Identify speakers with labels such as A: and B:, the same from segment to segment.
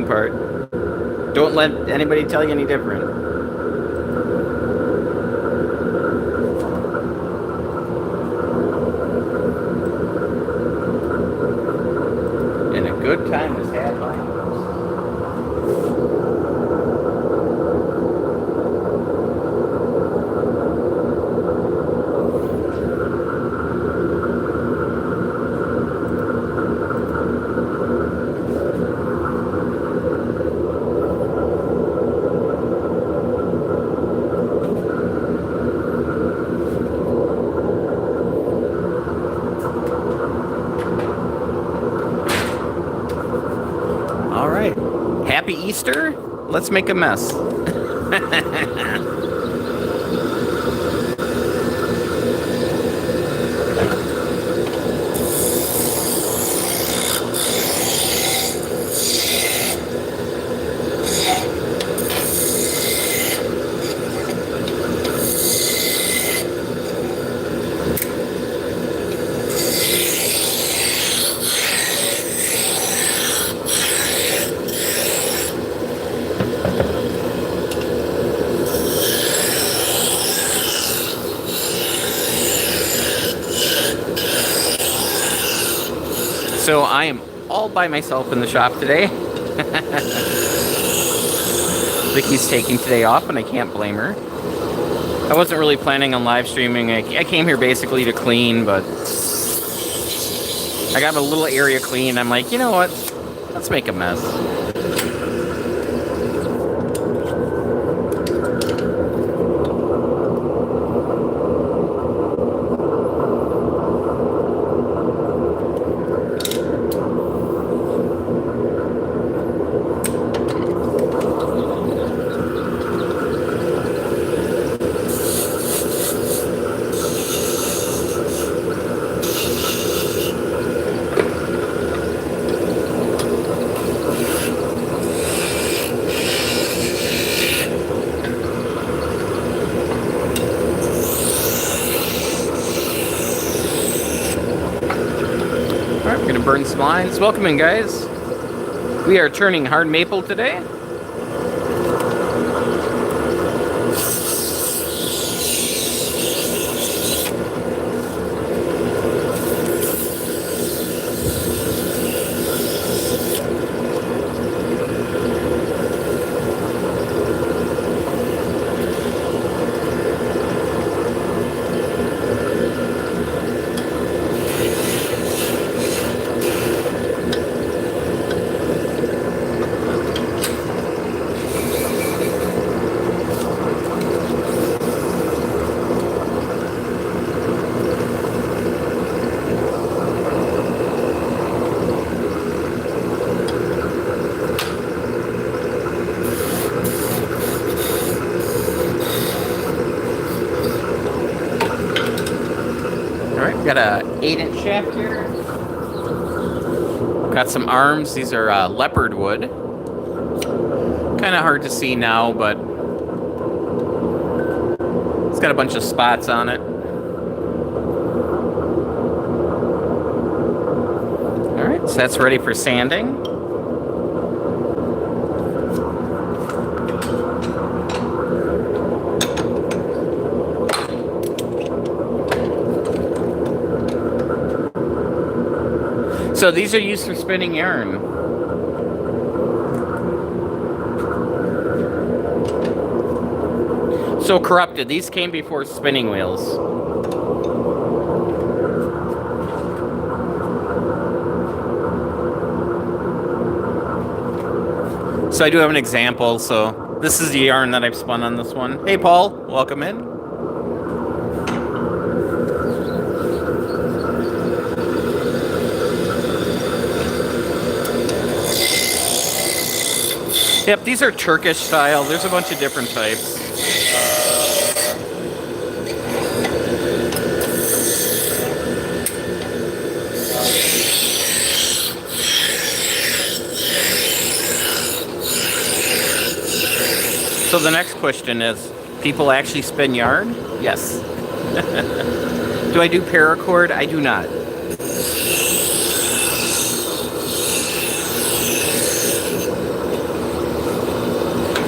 A: part. Don't let anybody tell you any different. And a good time was had by us. Happy Easter. Let's make a mess. So I am all by myself in the shop today. Vicky's taking today off, and I can't blame her. I wasn't really planning on live streaming. I came here basically to clean, but I got a little area clean. I'm like, you know what? Let's make a mess. Burn some lines. Welcome in, guys. We are turning hard maple today. Got a 8-inch shaft here. Got some arms. These are leopard wood. Kind of hard to see now, but it's got a bunch of spots on it. All right, so that's ready for sanding. So these are used for spinning yarn. So corrupted. These came before spinning wheels. So I do have an example. So this is the yarn that I've spun on this one. Hey, Paul, welcome in. Yep, these are Turkish style. There's a bunch of different types. So the next question is, people actually spin yarn? Yes. Do I do paracord? I do not.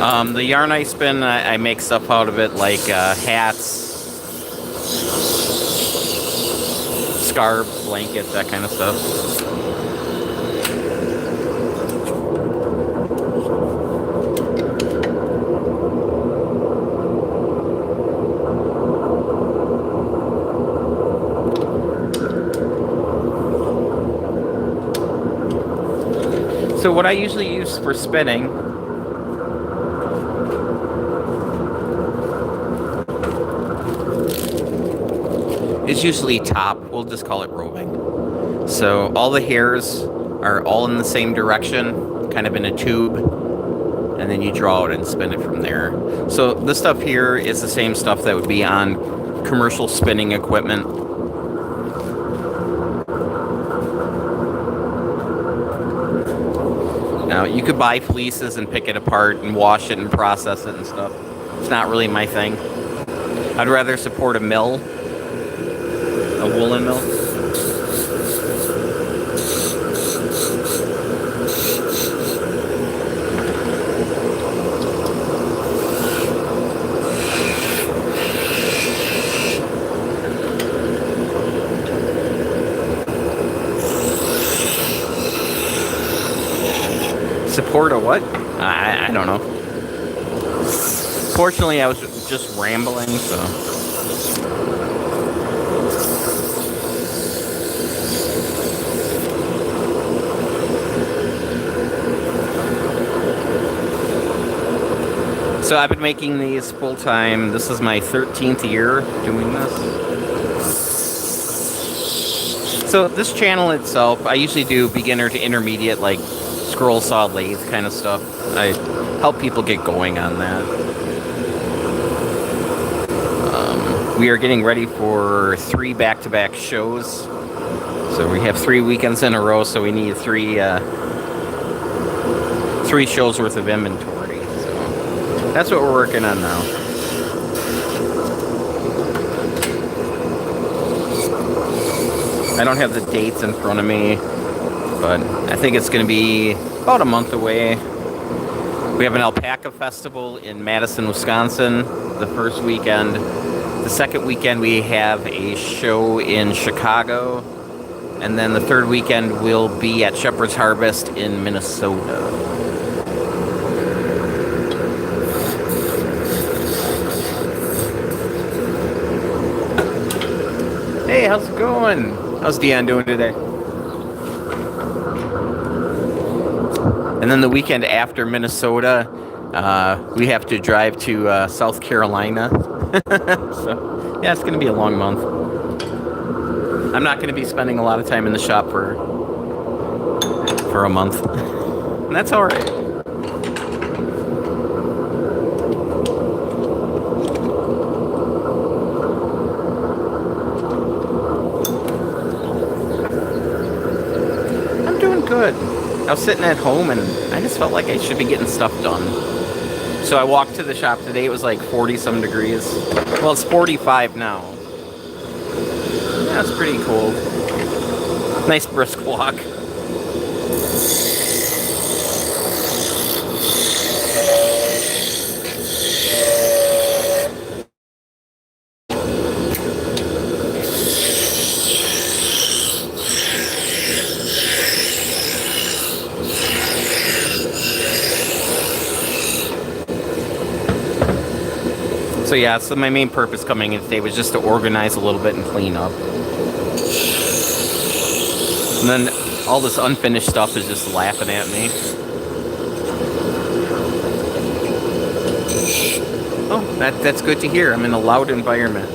A: The yarn I spin, I make stuff out of it, like hats, scarves, blankets, that kind of stuff. So what I usually use for spinning is usually top. We'll just call it roving. So all the hairs are all in the same direction, kind of in a tube, and then you draw it and spin it from there. So this stuff here is the same stuff that would be on commercial spinning equipment. Now, you could buy fleeces and pick it apart and wash it and process it and stuff. It's not really my thing. I'd rather support a mill, a woolen mill. Support a what? I don't know. Fortunately, I was just rambling, so. So I've been making these full time. This is my 13th year doing this. So this channel itself, I usually do beginner to intermediate, like scroll saw lathe kind of stuff. I help people get going on that. We are getting ready for 3 back-to-back shows. So we have 3 weekends in a row, so we need 3 shows worth of inventory. So that's what we're working on now. I don't have the dates in front of me, but I think it's going to be about a month away. We have an alpaca festival in Madison, Wisconsin, the first weekend. The second weekend we have a show in Chicago. And then the third weekend we'll be at Shepherd's Harvest in Minnesota. Hey, how's it going? How's Dion doing today? And then the weekend after Minnesota, we have to drive to South Carolina. So, yeah, it's going to be a long month. I'm not going to be spending a lot of time in the shop for a month. And that's all right. I'm doing good. I was sitting at home and I just felt like I should be getting stuff done. So I walked to the shop today. It was like 40-some degrees. Well, it's 45 now. That's pretty cold. Nice brisk walk. So yeah, so my main purpose coming in today was just to organize a little bit and clean up. And then all this unfinished stuff is just laughing at me. Oh, that's good to hear. I'm in a loud environment.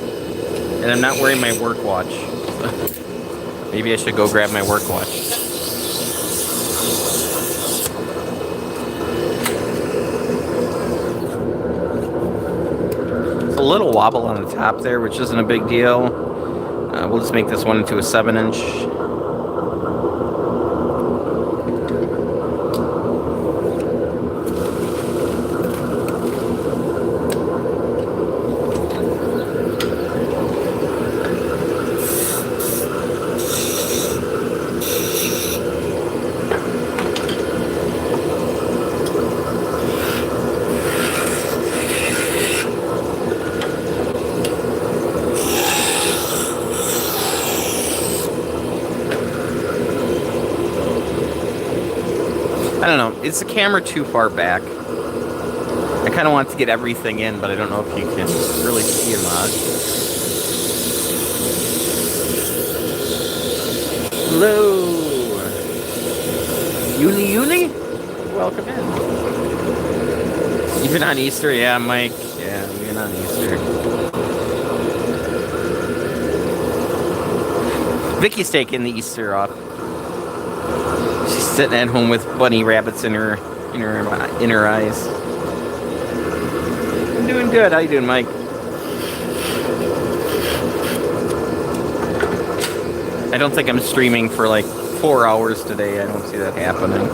A: And I'm not wearing my work watch. Maybe I should go grab my work watch. A little wobble on the top there, which isn't a big deal. We'll just make this one into a 7-inch. don't know. Is the camera too far back? I kind of want to get everything in, but I don't know if you can really see or not. Hello! Yuli? Welcome in. Even on Easter? Yeah, Mike. Yeah, even on Easter. Vicky's taking the Easter off. She's sitting at home with bunny rabbits in her eyes. I'm doing good. How you doing, Mike? I don't think I'm streaming for like 4 hours today. I don't see that happening.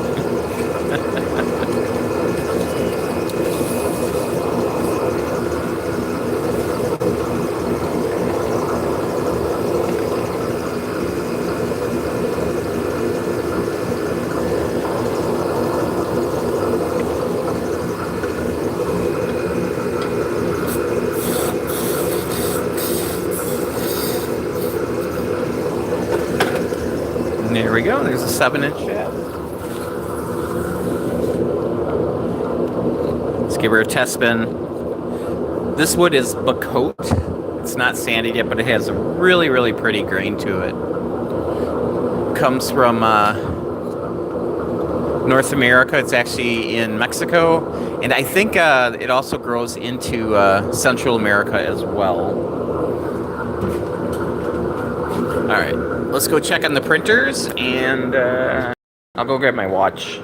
A: There we go. There's a 7-inch shaft. Let's give her a test spin. This wood is Bacote. It's not sanded yet, but it has a really, really pretty grain to it. Comes from North America. It's actually in Mexico. And I think it also grows into Central America as well. All right. Let's go check on the printers, and I'll go grab my watch.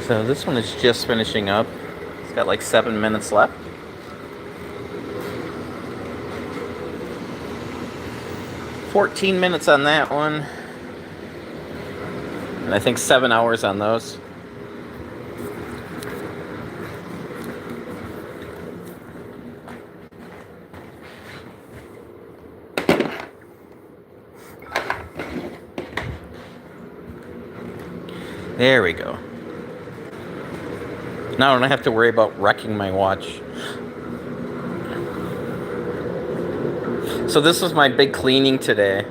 A: So this one is just finishing up. It's got like 7 minutes left. $14 minutes on that one. And I think 7 hours on those. There we go. Now I don't have to worry about wrecking my watch. So this was my big cleaning today.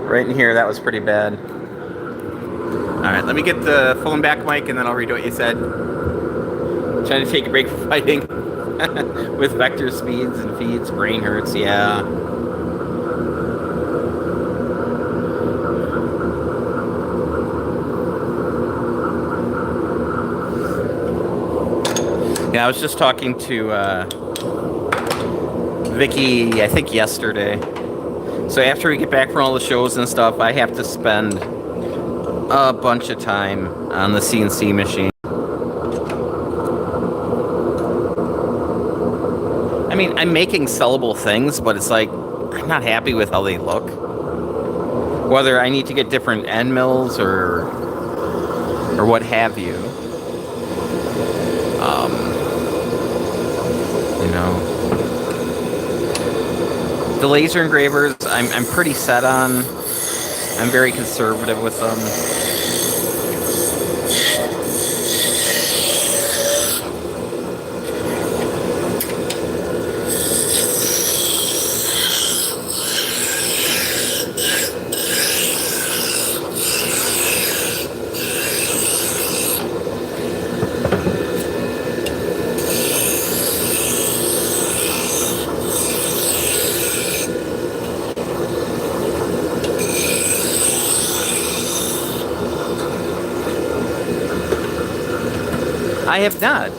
A: Right in here, that was pretty bad. Alright, let me get the phone back, Mike, and then I'll read what you said. Trying to take a break from fighting. With vector speeds and feeds, brain hurts, yeah. Yeah, I was just talking to Vicky, I think yesterday. So after we get back from all the shows and stuff, I have to spend a bunch of time on the CNC machine. I mean, I'm making sellable things, but it's like, I'm not happy with how they look. Whether I need to get different end mills or what have you. You know, the laser engravers, I'm pretty set on. I'm very conservative with them. I have not.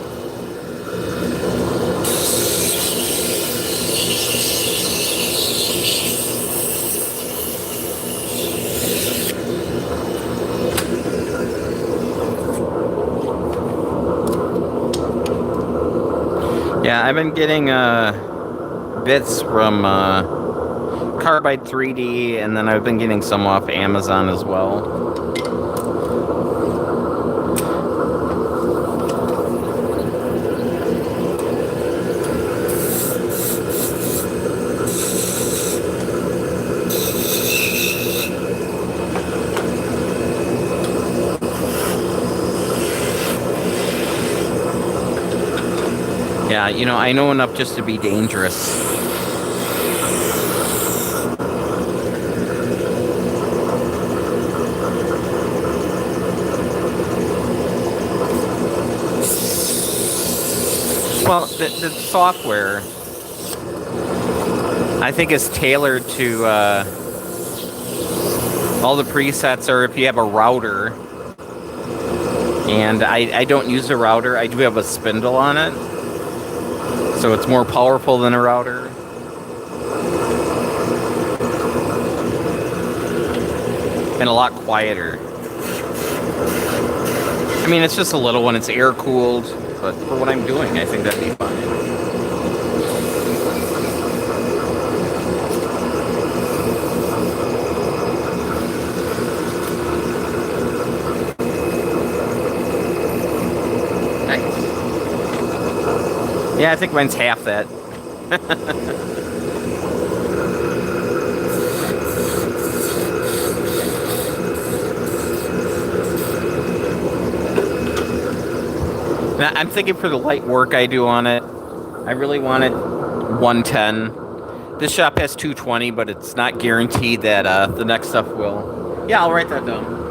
A: Yeah, I've been getting bits from Carbide 3D, and then I've been getting some off Amazon as well. Yeah, you know, I know enough just to be dangerous. the software, I think, is tailored to all the presets, or if you have a router. And I don't use a router. I do have a spindle on it, so it's more powerful than a router. And a lot quieter. I mean, it's just a little one. It's air cooled, but for what I'm doing, I think that'd be fine. Nice. Yeah, I think mine's half that. Now, I'm thinking for the light work I do on it, I really want it 110. This shop has 220, but it's not guaranteed that the next stuff will. Yeah, I'll write that down.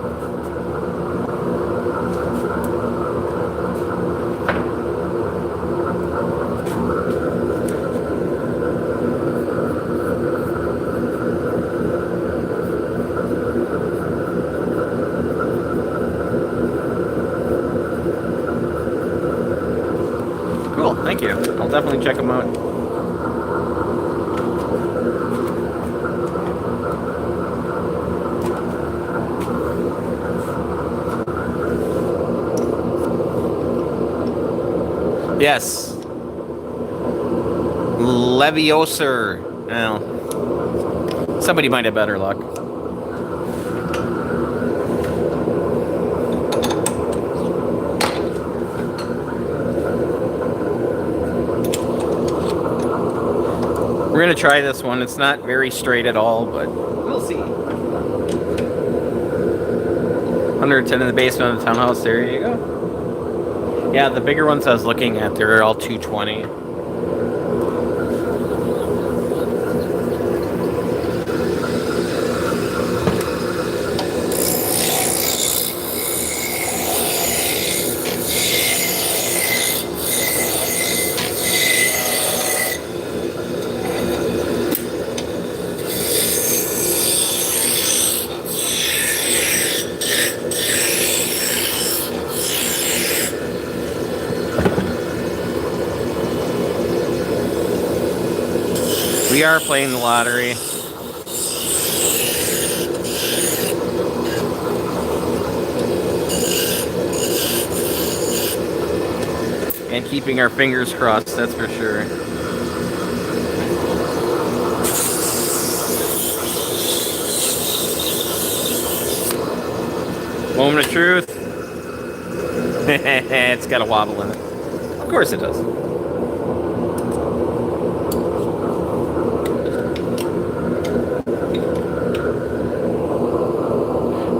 A: Cool, thank you. I'll definitely check them out. Yes. Leviosa. Well, somebody might have better luck. We're going to try this one. It's not very straight at all, but we'll see. 110 in the basement of the townhouse. There you go. Yeah, the bigger ones I was looking at, they're all 220. We are playing the lottery. And keeping our fingers crossed, that's for sure. Moment of truth. It's got a wobble in it. Of course it does.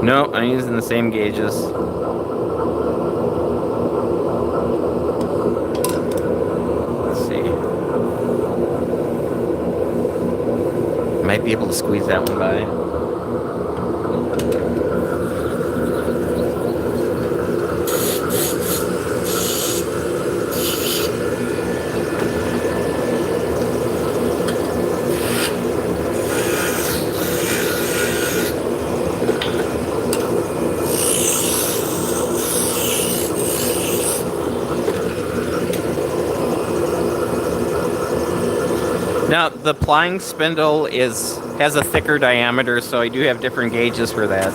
A: No, I'm using the same gauges. Let's see. Might be able to squeeze that one by. Now, the plying spindle has a thicker diameter, so I do have different gauges for that.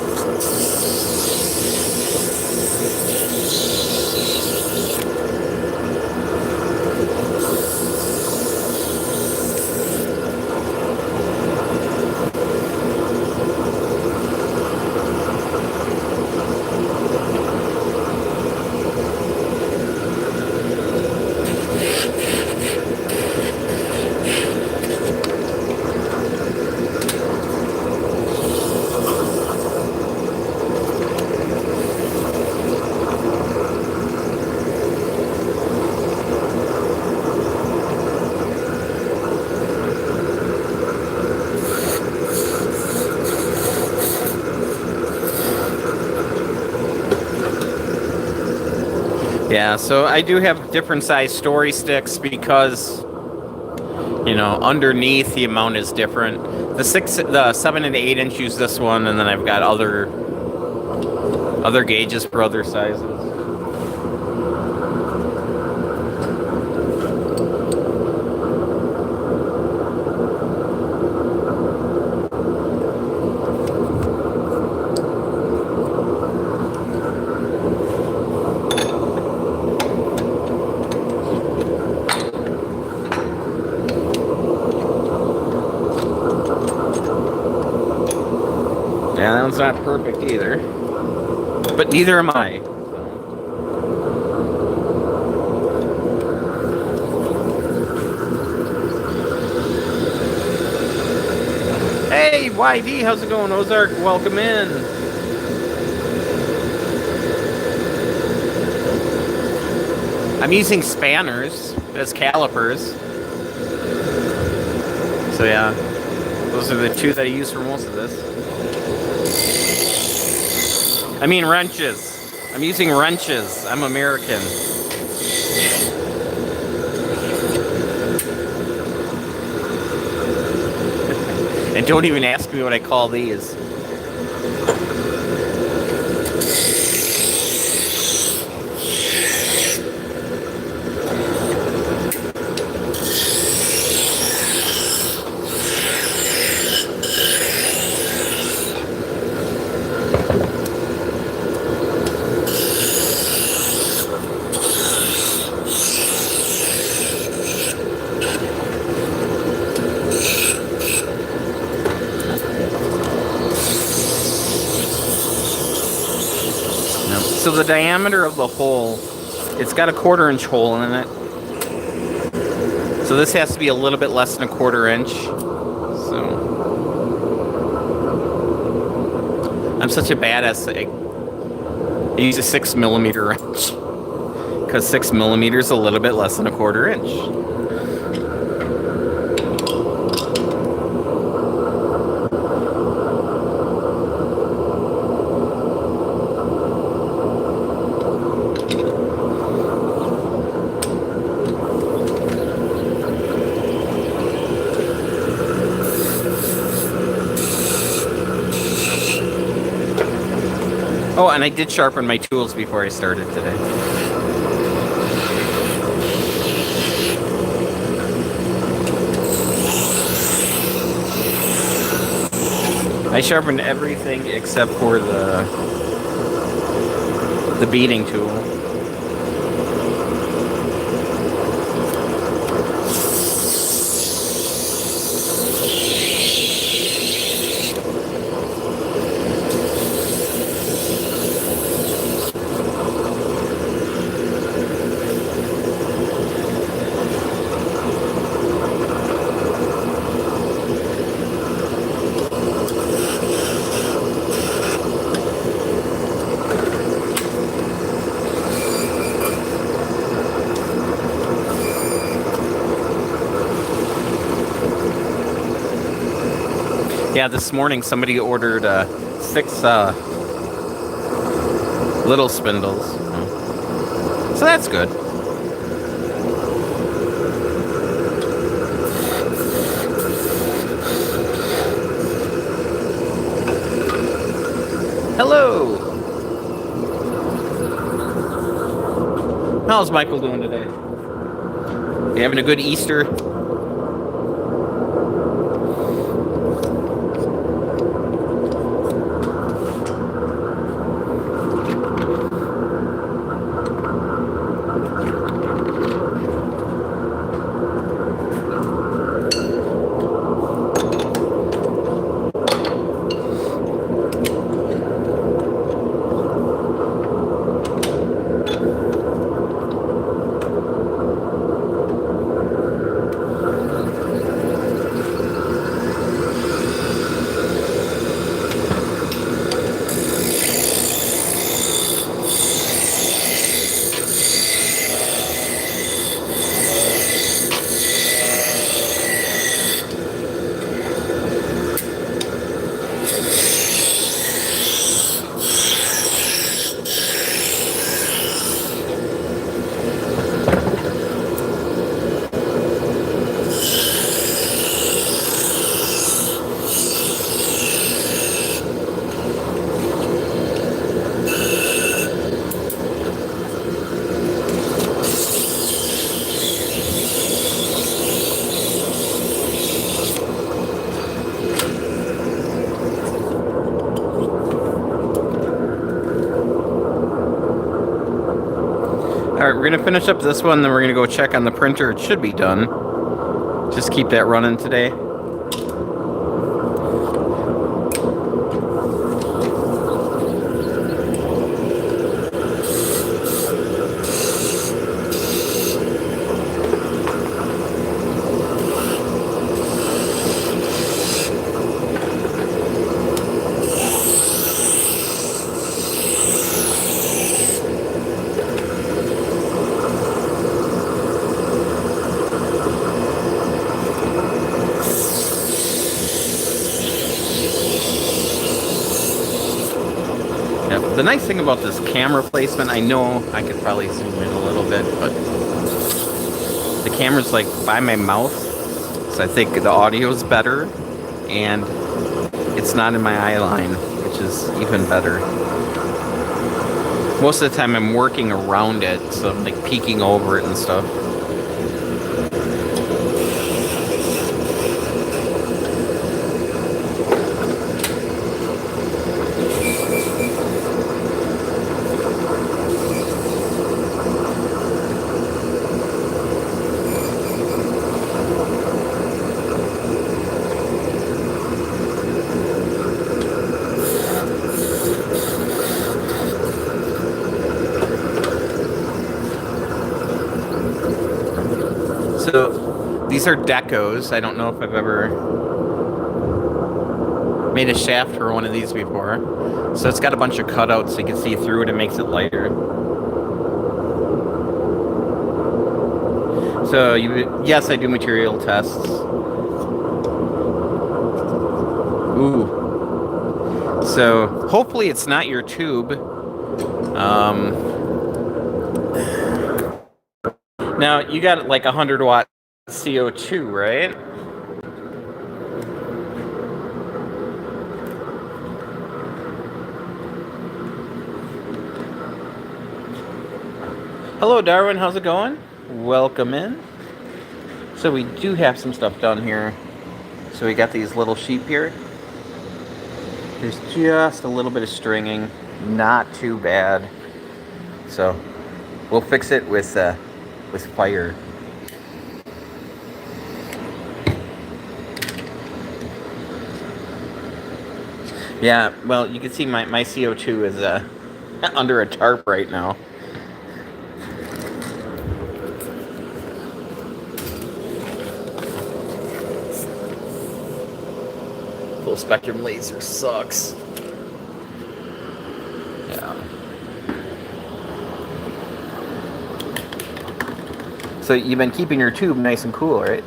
A: Yeah, so I do have different size story sticks because, you know, underneath the amount is different. The 7 and 8 inch use this one, and then I've got other gauges for other sizes. Yeah, that one's not perfect either. But neither am I. Hey, YD, how's it going? Ozark, welcome in. I'm using spanners as calipers. So yeah, those are the two that I use for most of this. I mean wrenches. I'm using wrenches. I'm American. And don't even ask me what I call these. So the diameter of the hole, it's got a 1/4 inch hole in it. So this has to be a little bit less than a 1/4 inch. So I'm such a badass. I use a 6mm wrench because 6mm is a little bit less than a 1/4 inch. Oh, and I did sharpen my tools before I started today. I sharpened everything except for the beading tool. Yeah, this morning somebody ordered 6 little spindles. So that's good. Hello! How's Michael doing today? You having a good Easter? we're gonna finish up this one, then we're gonna go check on the printer. It should be done. Just keep that running today. The nice thing about this camera placement, I know I could probably zoom in a little bit, but the camera's like by my mouth, so I think the audio's better, and it's not in my eye line, which is even better. Most of the time I'm working around it, so I'm like peeking over it and stuff. So these are decos. I don't know if I've ever made a shaft for one of these before. So it's got a bunch of cutouts so you can see through it. It makes it lighter. So yes, I do material tests. Ooh. So hopefully it's not your tube. Now, you got like 100 watt CO2, right? Hello, Darwin. How's it going? Welcome in. So we do have some stuff done here. So we got these little sheep here. There's just a little bit of stringing. Not too bad. So we'll fix it with fire. Yeah, well, you can see my CO2 is under a tarp right now. Full spectrum laser sucks. Yeah. So you've been keeping your tube nice and cool, right?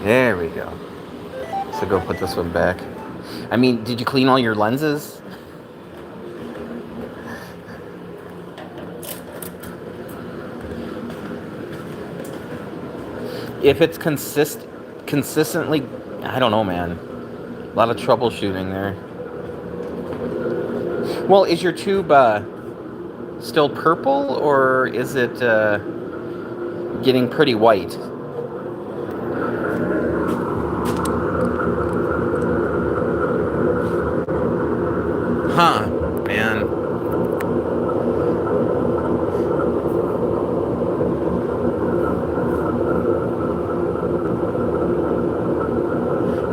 A: There we go. So go put this one back. I mean, did you clean all your lenses? If it's consistently, I don't know, man. A lot of troubleshooting there. Well, is your tube still purple, or is it getting pretty white? Huh, man.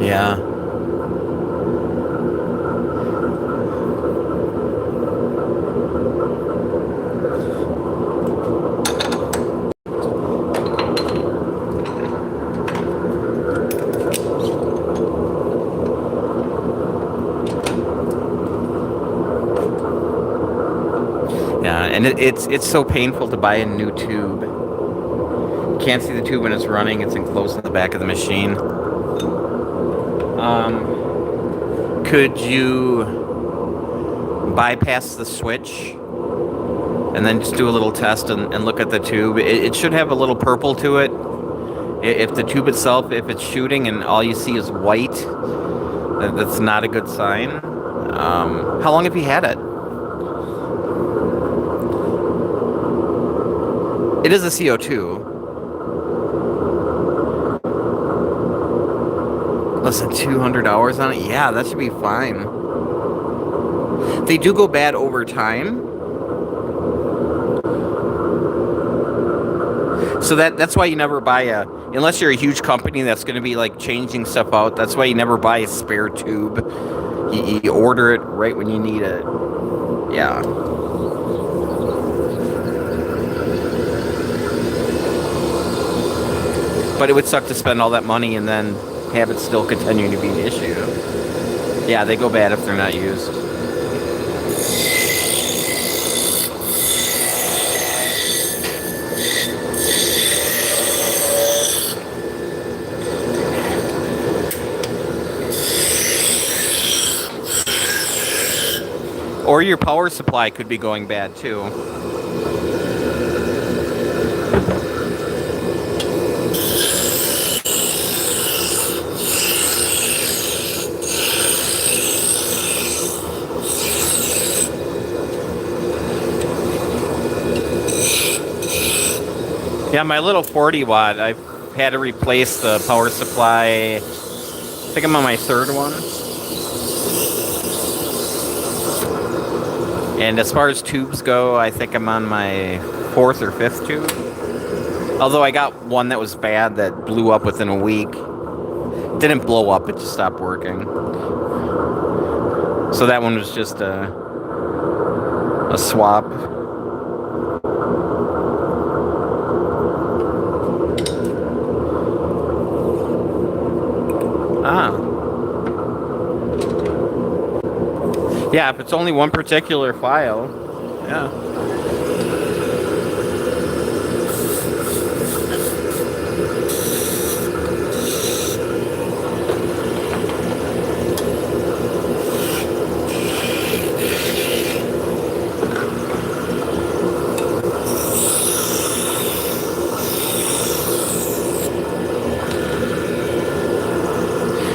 A: Yeah. And it's so painful to buy a new tube. You can't see the tube when it's running. It's enclosed in the back of the machine. Could you bypass the switch and then just do a little test and look at the tube? It should have a little purple to it. If the tube itself, if it's shooting and all you see is white, that's not a good sign. How long have you had it? It is a CO2. Less than 200 hours on it? Yeah, that should be fine. They do go bad over time. So that's why you never buy unless you're a huge company that's going to be like changing stuff out, that's why you never buy a spare tube. You order it right when you need it. Yeah. But it would suck to spend all that money and then have it still continue to be an issue. Yeah, they go bad if they're not used. Or your power supply could be going bad too. Yeah, my little 40 watt, I've had to replace the power supply. I think I'm on my third one. And as far as tubes go, I think I'm on my fourth or fifth tube. Although I got one that was bad that blew up within a week. It didn't blow up, it just stopped working. So that one was just a swap. Yeah, if it's only one particular file, yeah.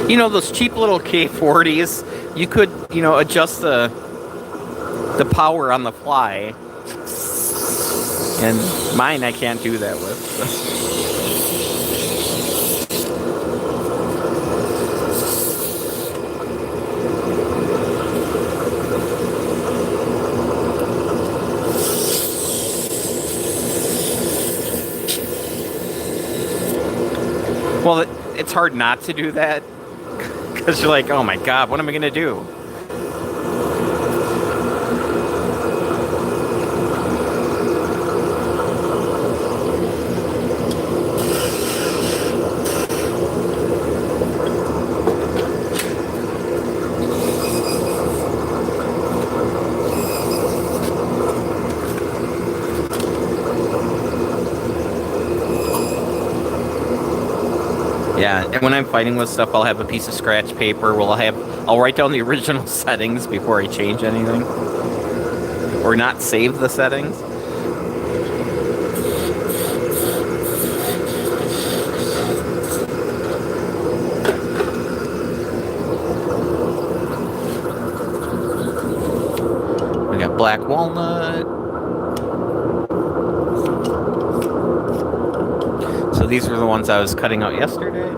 A: You know, those cheap little K40s, you could, adjust the power on the fly. And mine I can't do that with. Well, it's hard not to do that. Because you're like, oh my god, what am I going to do? Yeah, and when I'm fighting with stuff, I'll have a piece of scratch paper. I'll write down the original settings before I change anything, or not save the settings. We got black walnut. So these were the ones I was cutting out yesterday.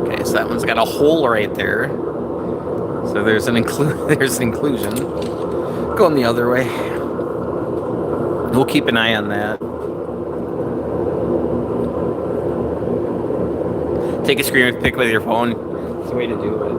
A: Okay, so that one's got a hole right there. So there's an inclusion. Going the other way. We'll keep an eye on that. Take a screen pic with your phone. It's the way to do it.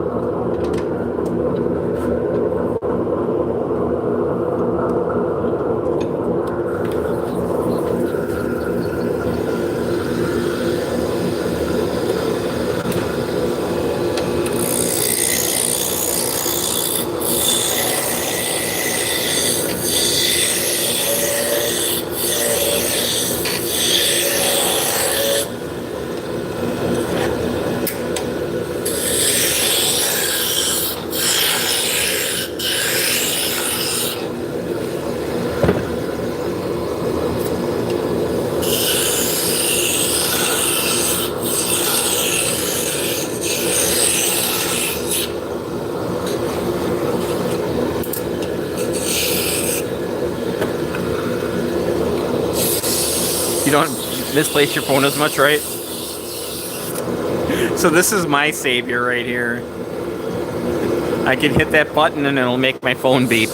A: don't misplace your phone as much, right? So this is my savior right here. I can hit that button and it'll make my phone beep.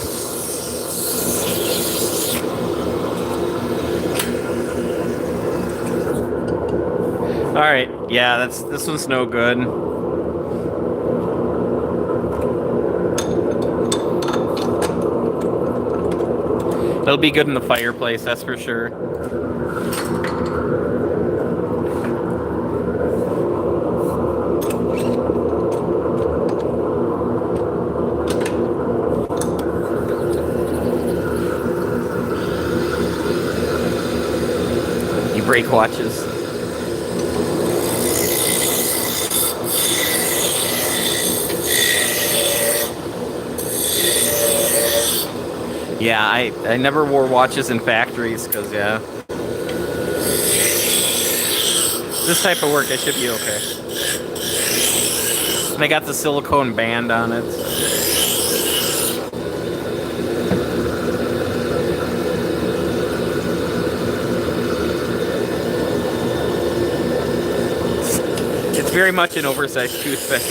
A: Alright, yeah, this one's no good. It'll be good in the fireplace, that's for sure. You brake watches. Yeah, I never wore watches in factories because, yeah. This type of work, I should be okay. And I got the silicone band on it. It's very much an oversized toothpick.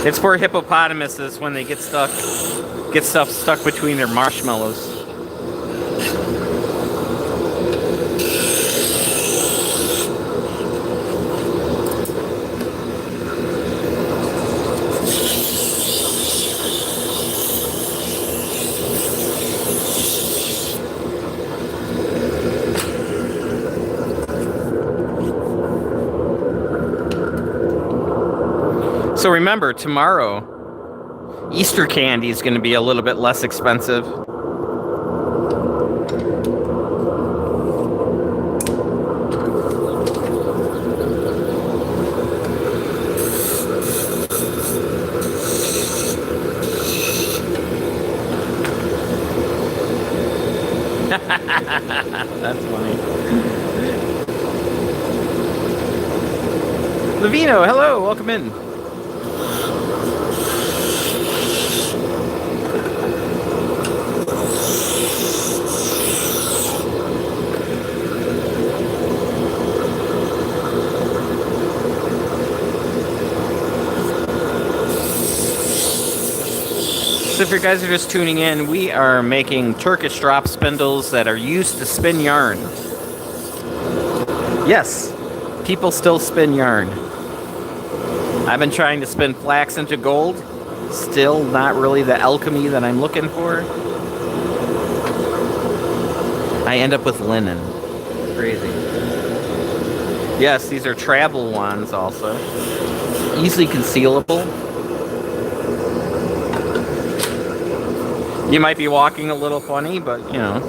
A: It's for hippopotamuses when they get stuff stuck between their marshmallows. So remember, tomorrow, Easter candy is going to be a little bit less expensive. That's funny. Lavino, hello, welcome in. So if you guys are just tuning in, we are making Turkish drop spindles that are used to spin yarn. Yes, people still spin yarn. I've been trying to spin flax into gold. Still not really the alchemy that I'm looking for. I end up with linen. Crazy. Yes, these are travel wands also. Easily concealable. You might be walking a little funny, but you know.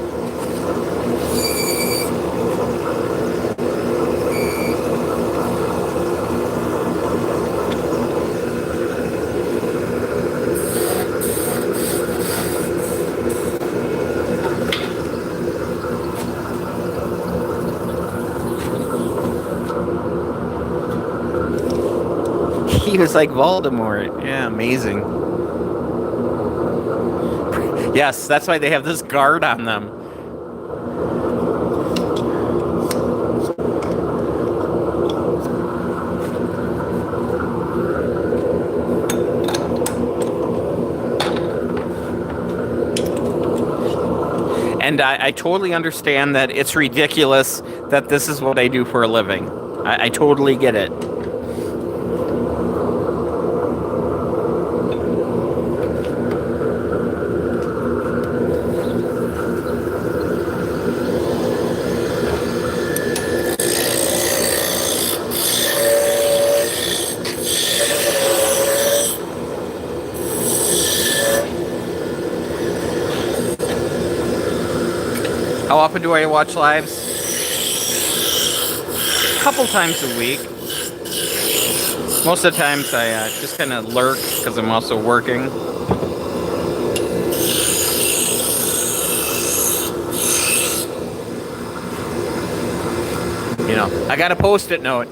A: He was like Voldemort. Yeah, amazing. Yes, that's why they have this guard on them. And I totally understand that it's ridiculous that this is what I do for a living. I totally get it. How often do I watch lives? A couple times a week. Most of the times I just kind of lurk because I'm also working. You know, I got a post-it note.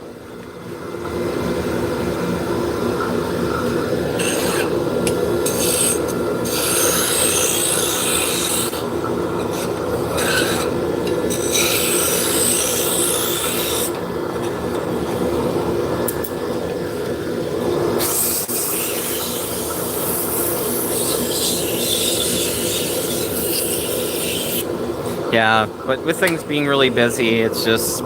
A: Yeah, but with things being really busy, it's just...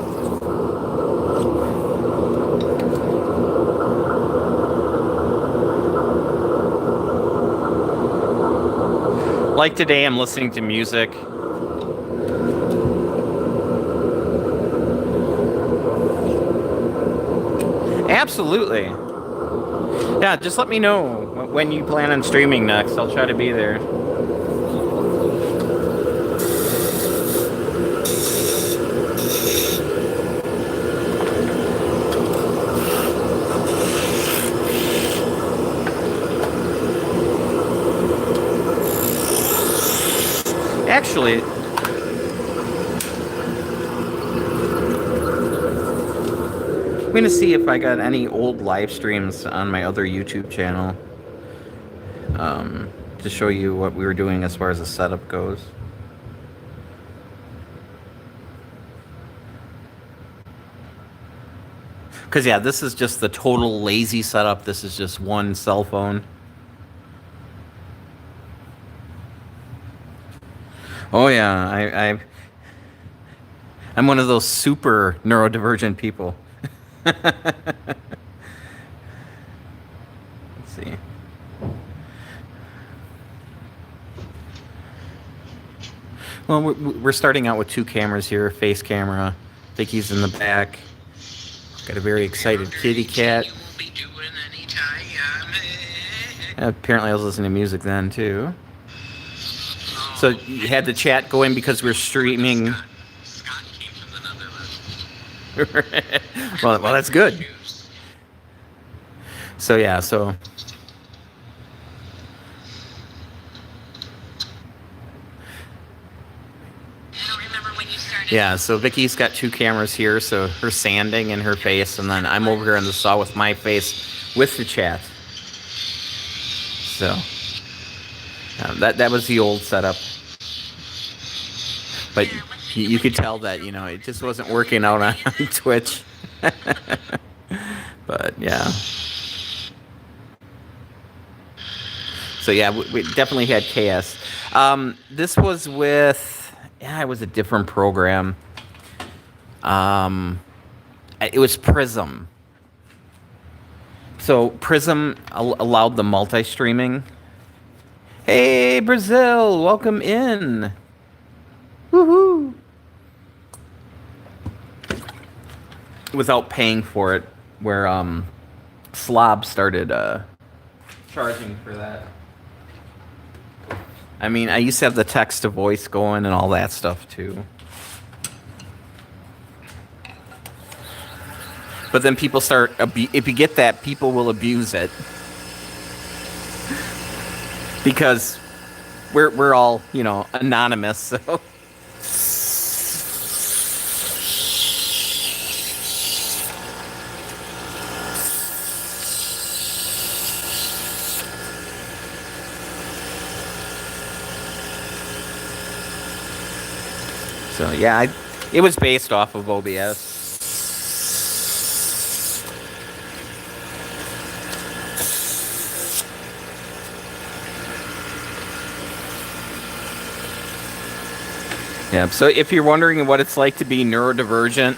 A: Like today, I'm listening to music. Absolutely. Yeah, just let me know when you plan on streaming next. I'll try to be there. Actually, I'm going to see if I got any old live streams on my other YouTube channel to show you what we were doing as far as the setup goes. Because, yeah, this is just the total lazy setup. This is just one cell phone. Oh, yeah, I'm one of those super neurodivergent people. Let's see. Well, we're starting out with 2 cameras here, face camera. Vicky's in the back. Got a very excited kitty cat. Apparently I was listening to music then, too. So you had the chat going because we're streaming. Scott came from the Netherlands. well, that's good. So, yeah, so... Yeah, so Vicky's got 2 cameras here, so her sanding and her face, and then I'm over here on the saw with my face with the chat. So, that was the old setup. But you could tell that, you know, it just wasn't working out on Twitch. But, yeah. So, yeah, we definitely had chaos. This was with... Yeah, it was a different program. It was Prism. So Prism allowed the multi-streaming. Hey, Brazil, welcome in. Woohoo! Without paying for it, where Slob started charging for that. I mean, I used to have the text to voice going and all that stuff too. But then people start, if you get that, people will abuse it. Because we're all, you know, anonymous, so. So yeah, it was based off of OBS. Yeah, so if you're wondering what it's like to be neurodivergent,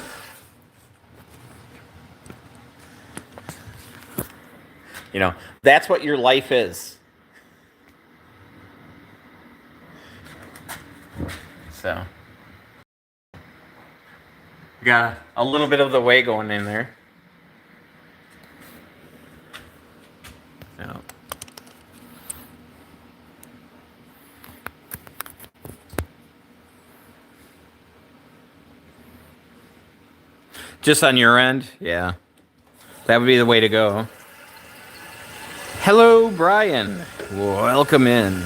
A: you know, that's what your life is. So. Got a little bit of the way going in there. So. Just on your end? Yeah. That would be the way to go. Hello, Brian. Welcome in.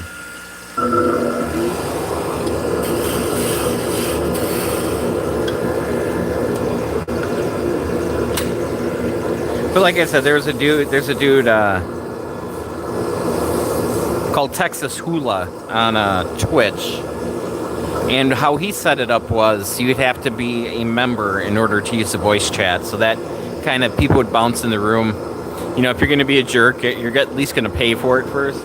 A: But like I said, there's a dude called Texas Hula on Twitch. And how he set it up was you'd have to be a member in order to use the voice chat. So that kind of people would bounce in the room. You know, if you're going to be a jerk, you're at least going to pay for it first.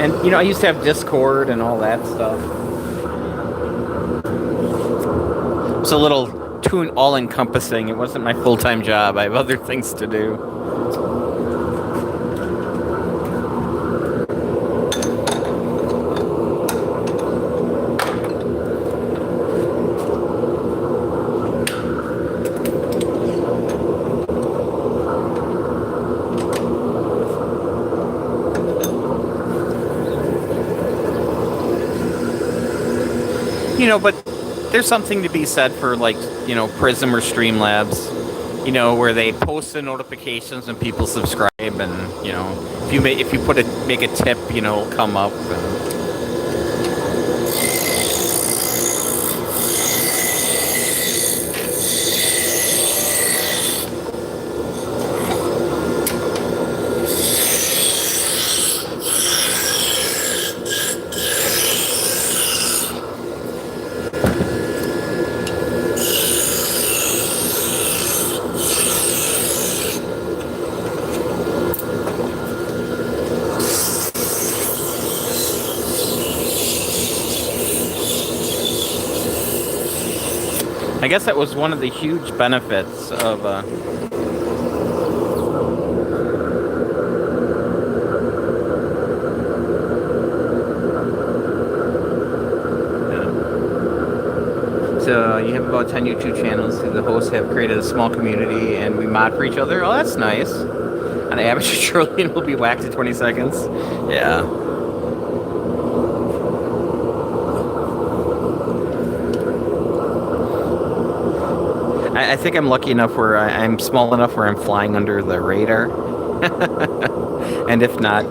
A: And, you know, I used to have Discord and all that stuff. It's a little too all-encompassing. It wasn't my full-time job. I have other things to do. You know, but there's something to be said for, like, you know, Prism or Streamlabs, you know, where they post the notifications and people subscribe, and, you know, if you make a tip, you know, it'll come up. And, I guess that was one of the huge benefits of So you have about 10 YouTube channels. The hosts have created a small community, and we mod for each other. Oh, that's nice. On average, a trillion will be whacked in 20 seconds. Yeah. I think I'm lucky enough where I'm small enough where I'm flying under the radar. And if not,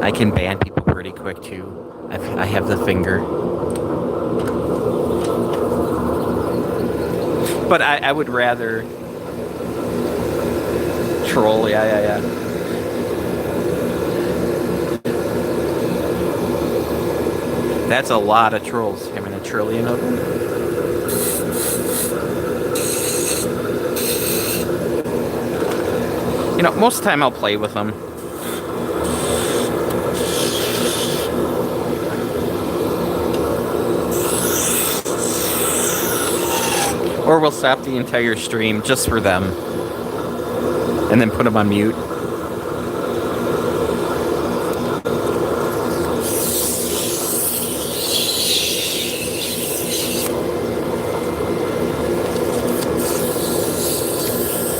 A: I can ban people pretty quick too. I have the finger. But I would rather troll. Yeah. That's a lot of trolls. Having a trillion of them. You know, most of the time I'll play with them. Or we'll stop the entire stream just for them. And then put them on mute.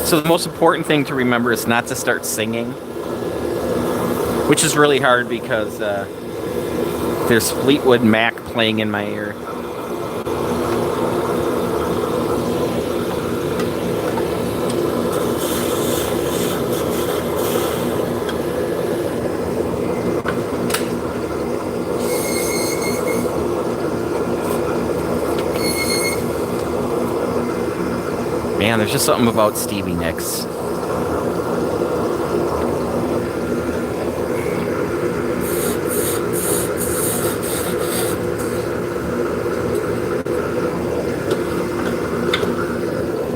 A: So the most important thing to remember is not to start singing, which is really hard because there's Fleetwood Mac playing in my ear. Man, there's just something about Stevie Nicks.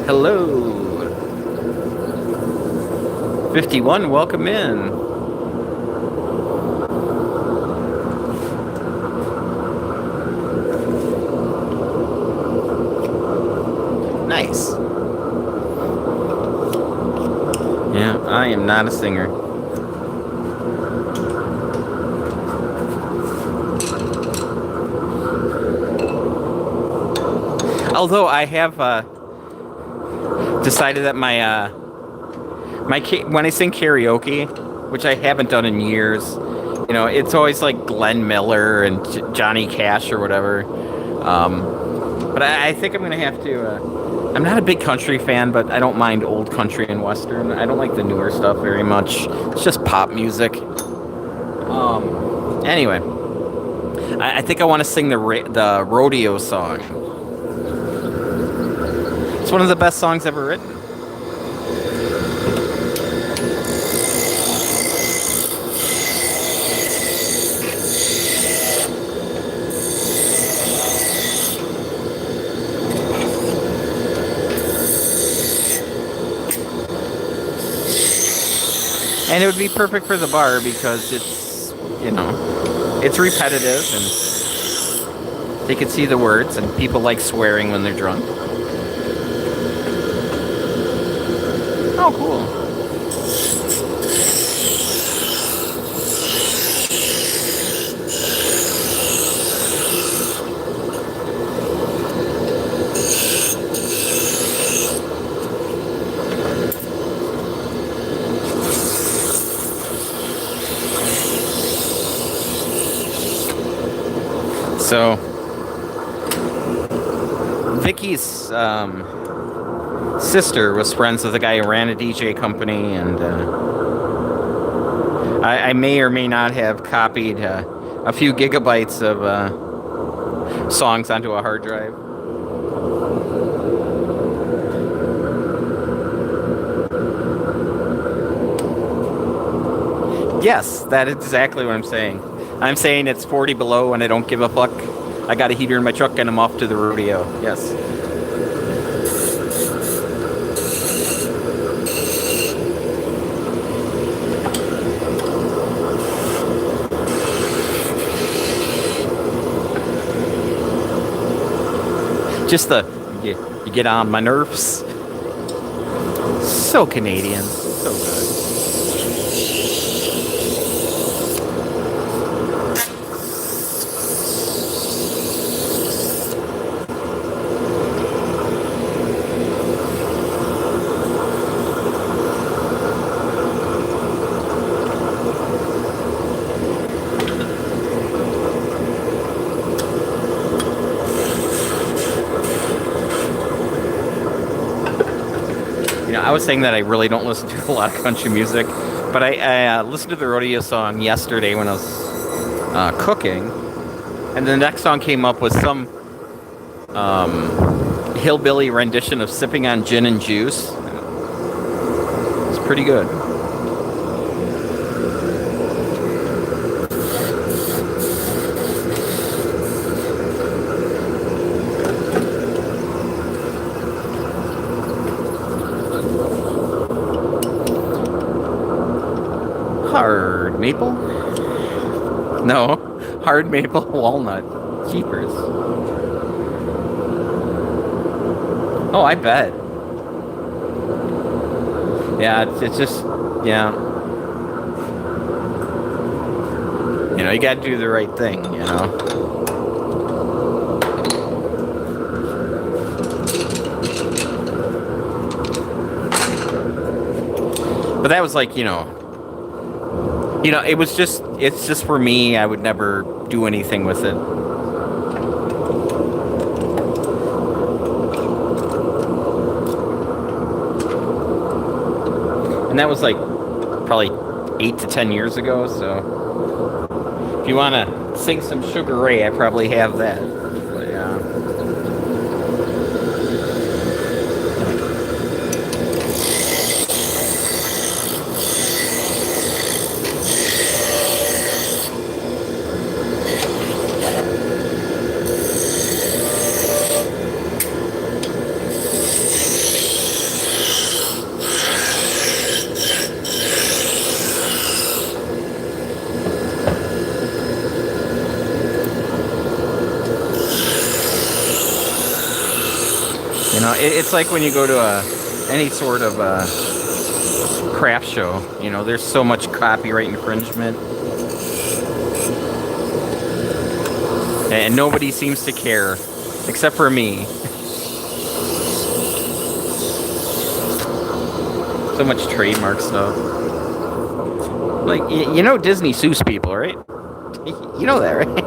A: Hello. 51, welcome in. Nice. Yeah, I am not a singer. Although I have decided that my when I sing karaoke, which I haven't done in years, you know, it's always like Glenn Miller and Johnny Cash or whatever. But I think I'm gonna have to. I'm not a big country fan, but I don't mind old country and western. I don't like the newer stuff very much. It's just pop music. Anyway, I think I want to sing the rodeo song. It's one of the best songs ever written. And it would be perfect for the bar because it's, you know, it's repetitive and they can see the words, and people like swearing when they're drunk. Oh, cool. So, Vicky's sister was friends with a guy who ran a DJ company, and I may or may not have copied a few gigabytes of songs onto a hard drive. Yes, that is exactly what I'm saying. I'm saying it's 40 below and I don't give a fuck. I got a heater in my truck and I'm off to the rodeo. Yes. Just you get on my nerves. So Canadian. So good. I was saying that I really don't listen to a lot of country music, but I listened to the rodeo song yesterday when I was cooking, and the next song came up with some hillbilly rendition of Sipping on Gin and Juice. It's pretty good. Hard maple? No, hard maple walnut. Keepers. Oh, I bet. Yeah, it's just, yeah. You know, you gotta do the right thing, you know? But that was like, you know, it's just for me. I would never do anything with it. And that was like probably 8 to 10 years ago. So if you want to sing some Sugar Ray, I probably have that. But yeah. It's like when you go to any sort of craft show. You know, there's so much copyright infringement, and nobody seems to care, except for me. So much trademark stuff. Like, you know, Disney sues people, right? You know that, right?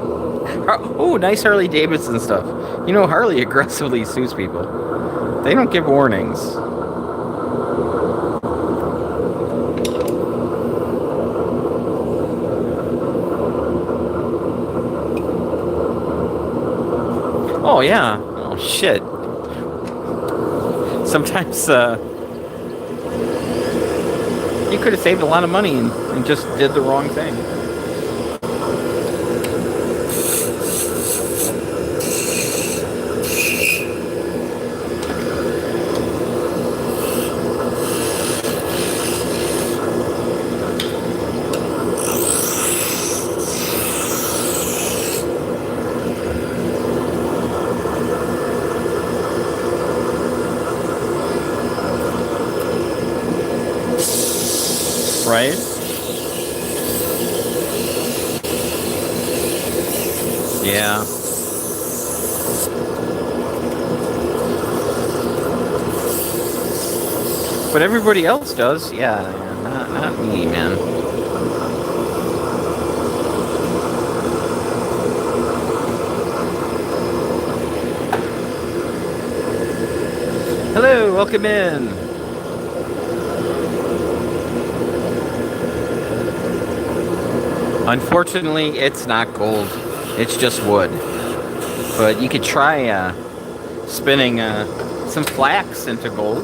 A: Oh, nice Harley Davidson stuff. You know, Harley aggressively sues people. They don't give warnings. Oh, yeah. Oh, shit. Sometimes, you could have saved a lot of money and just did the wrong thing. Right? Yeah. But everybody else does. Yeah, not me, man. Hello, welcome in. Unfortunately, it's not gold. It's just wood. But you could try spinning some flax into gold.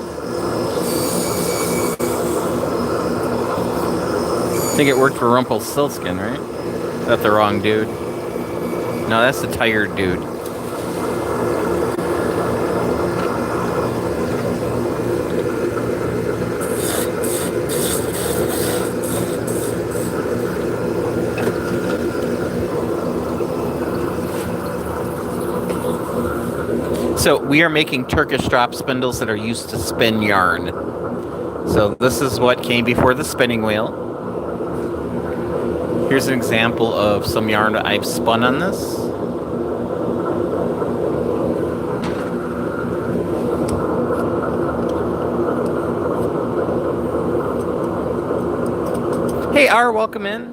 A: I think it worked for Rumpelstiltskin, right? Is that the wrong dude? No, that's the tired dude. So we are making Turkish drop spindles that are used to spin yarn. So this is what came before the spinning wheel. Here's an example of some yarn that I've spun on this. Hey R, welcome in.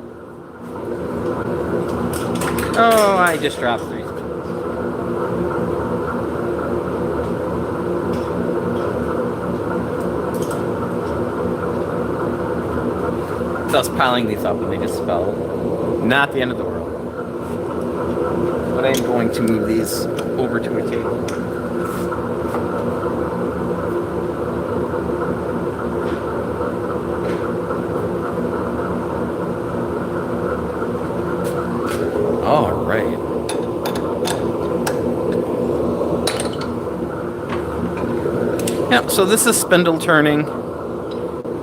A: Oh, I just dropped 3 spindles. It's us piling these up and they just fell. Not the end of the world. But I'm going to move these over to a table. All right. Yeah, so this is spindle turning.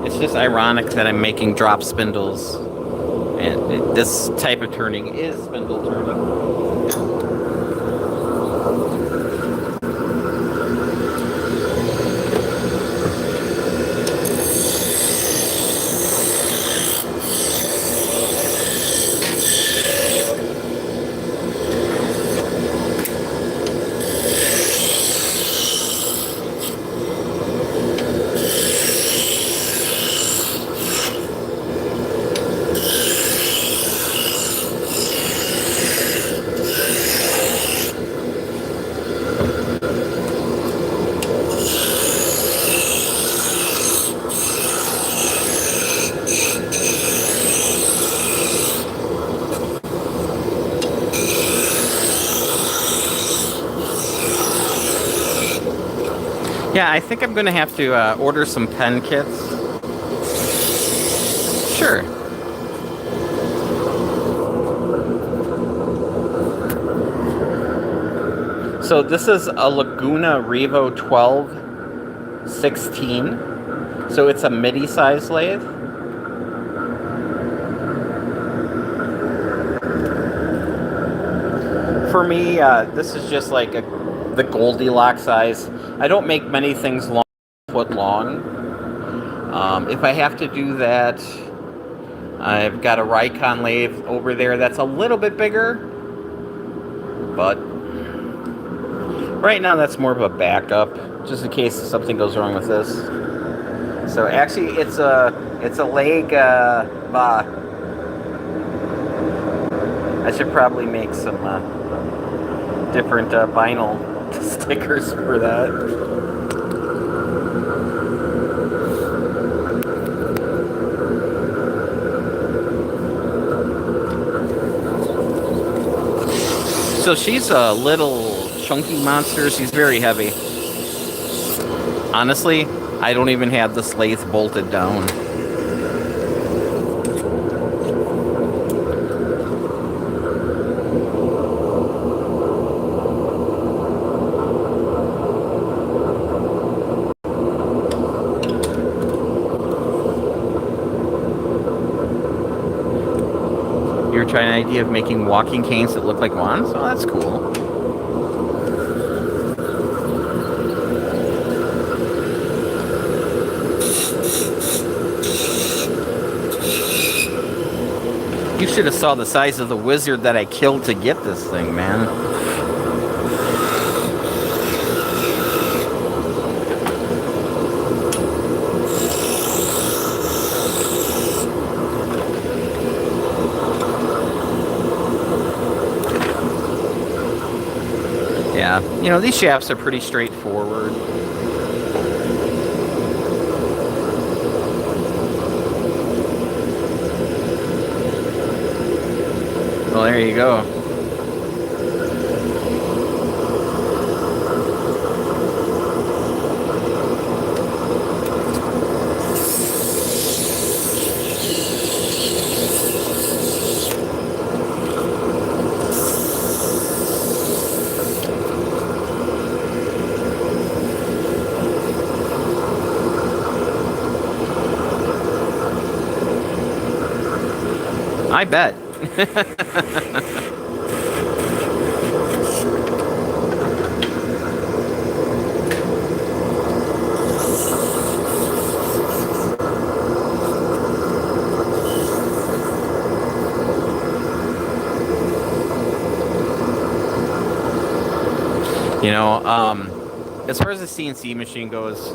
A: It's just ironic that I'm making drop spindles, and this type of turning is spindle turning. Yeah, I think I'm going to have to order some pen kits. Sure. So this is a Laguna Revo 1216. So it's a MIDI size lathe. For me, this is just like the Goldilocks size. I don't make many things long, foot long. If I have to do that, I've got a Rikon lathe over there that's a little bit bigger, but right now that's more of a backup, just in case something goes wrong with this. So actually, it's a leg. I should probably make some different vinyl stickers for that. So she's a little chunky monster. She's very heavy. Honestly, I don't even have this lathe bolted down. Try an idea of making walking canes that look like wands? Oh, that's cool. You should have saw the size of the wizard that I killed to get this thing, man. Yeah, you know, these shafts are pretty straightforward. Well, there you go. I bet. You know, as far as the CNC machine goes,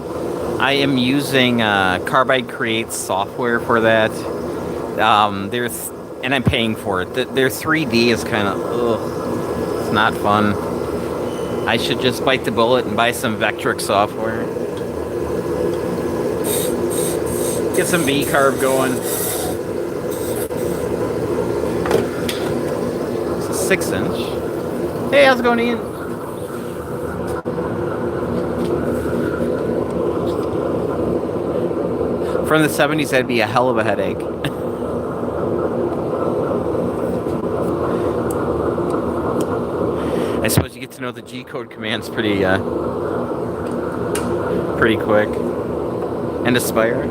A: I am using Carbide Creates software for that. And I'm paying for it. Their 3D is kind of, ugh, it's not fun. I should just bite the bullet and buy some Vectric software. Get some V-carb going. It's a 6-inch. Hey, how's it going, Ian? From the 70s, that'd be a hell of a headache. I suppose you get to know the G-code commands pretty quick. And Aspire.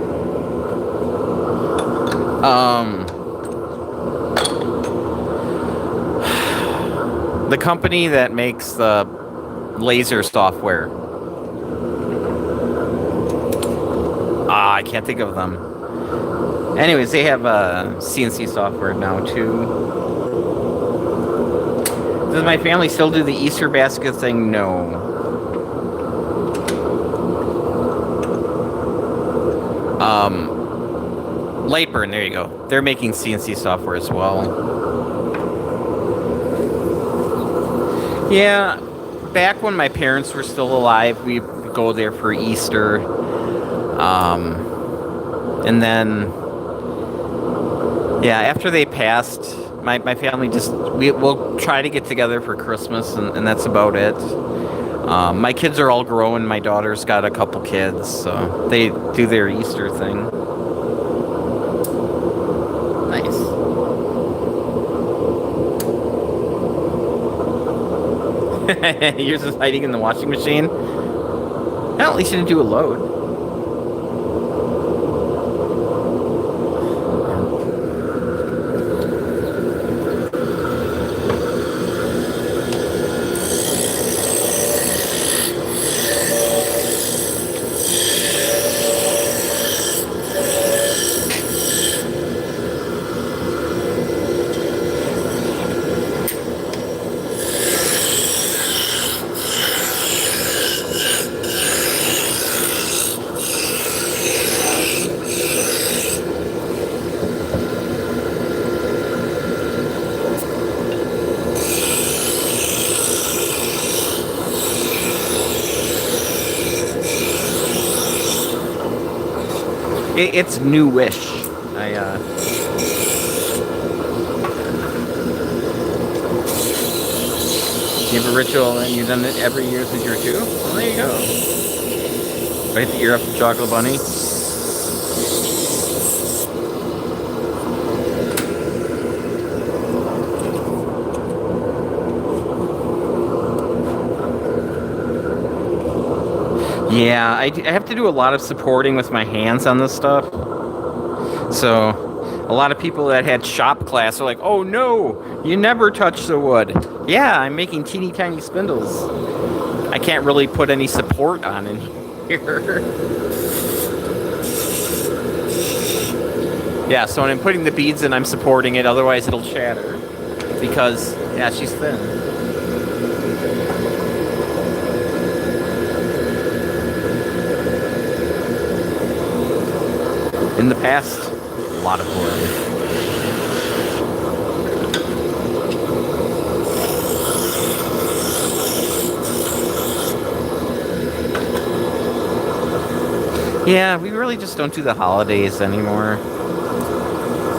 A: The company that makes the laser software. I can't think of them. Anyways, they have CNC software now too. Does my family still do the Easter basket thing? No. Lightburn, there you go. They're making CNC software as well. Yeah, back when my parents were still alive, we'd go there for Easter. And then, yeah, after they passed, my family we'll try to get together for Christmas, and that's about it. My kids are all grown. My daughter's got a couple kids, so they do their Easter thing. Nice. Yours is hiding in the washing machine? Well, at least you didn't do a load. It's newish. You have a ritual and you've done it every year since you were 2? Well, there you go. Right, the ear up the chocolate bunny. Yeah, I have to do a lot of supporting with my hands on this stuff. So, a lot of people that had shop class are like, oh no, you never touch the wood. Yeah, I'm making teeny tiny spindles. I can't really put any support on in here. Yeah, so when I'm putting the beads in, I'm supporting it, otherwise it'll shatter. Because, yeah, she's thin. In the past, a lot of wood. Yeah, we really just don't do the holidays anymore.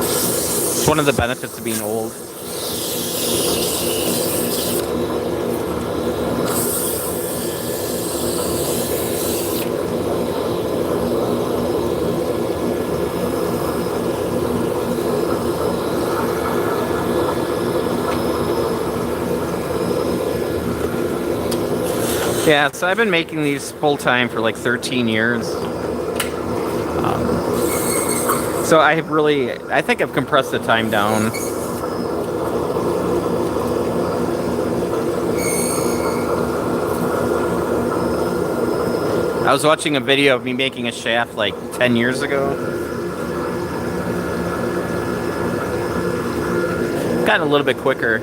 A: It's one of the benefits of being old. Yeah, so I've been making these full-time for like 13 years. So I think I've compressed the time down. I was watching a video of me making a shaft like 10 years ago. Got a little bit quicker.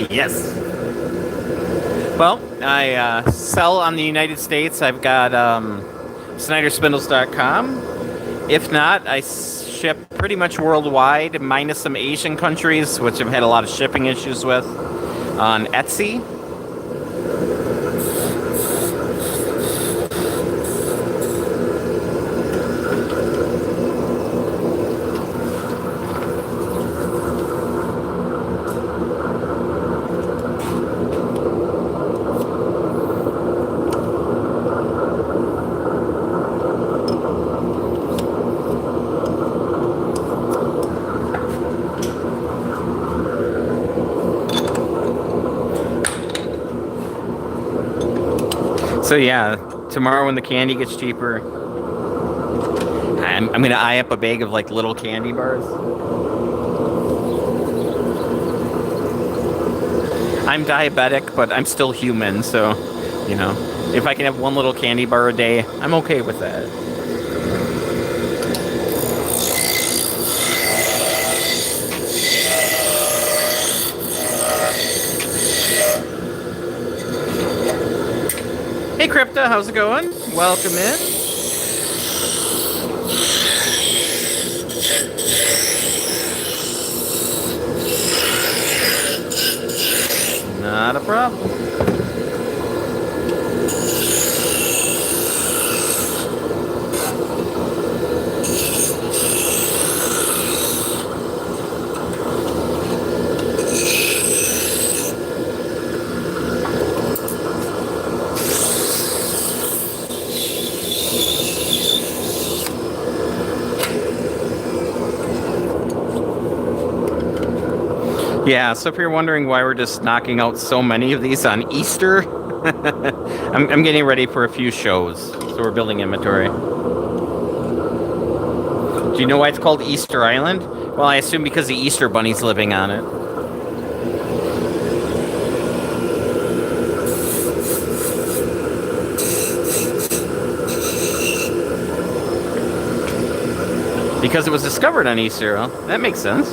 A: Yes. Well, I sell on the United States. I've got SnyderSpindles.com. If not, I ship pretty much worldwide, minus some Asian countries, which I've had a lot of shipping issues with, on Etsy. So yeah, tomorrow when the candy gets cheaper, I'm gonna eye up a bag of like little candy bars. I'm diabetic, but I'm still human, so, you know, if I can have one little candy bar a day, I'm okay with that. Hey Crypta, how's it going? Welcome in. Not a problem. Yeah, so if you're wondering why we're just knocking out so many of these on Easter, I'm getting ready for a few shows, so we're building inventory. Do you know why it's called Easter Island? Well, I assume because the Easter Bunny's living on it. Because it was discovered on Easter. Well, that makes sense.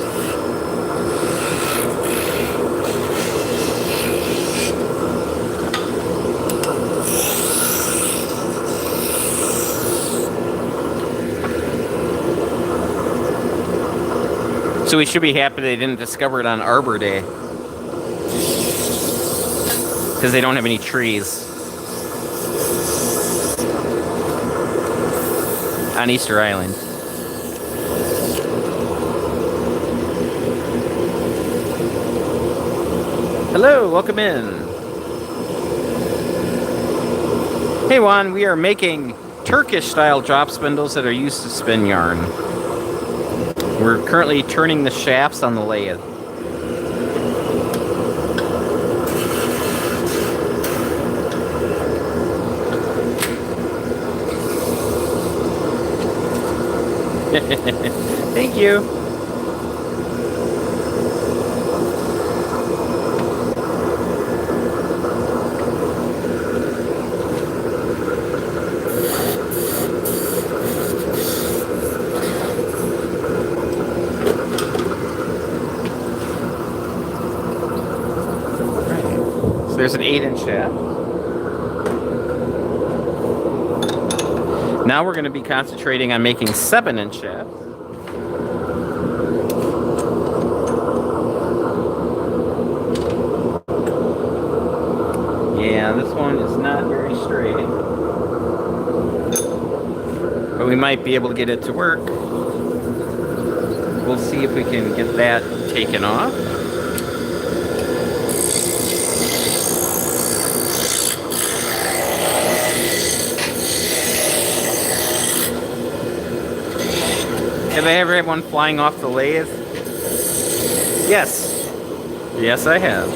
A: So we should be happy they didn't discover it on Arbor Day. Because they don't have any trees. On Easter Island. Hello, welcome in. Hey Juan, we are making Turkish style drop spindles that are used to spin yarn. We're currently turning the shafts on the lathe. Thank you. there's an 8-inch shaft. Now we're going to be concentrating on making 7-inch shafts. Yeah, this one is not very straight. But we might be able to get it to work. We'll see if we can get that taken off. Have I ever had one flying off the lathe? Yes. Yes, I have.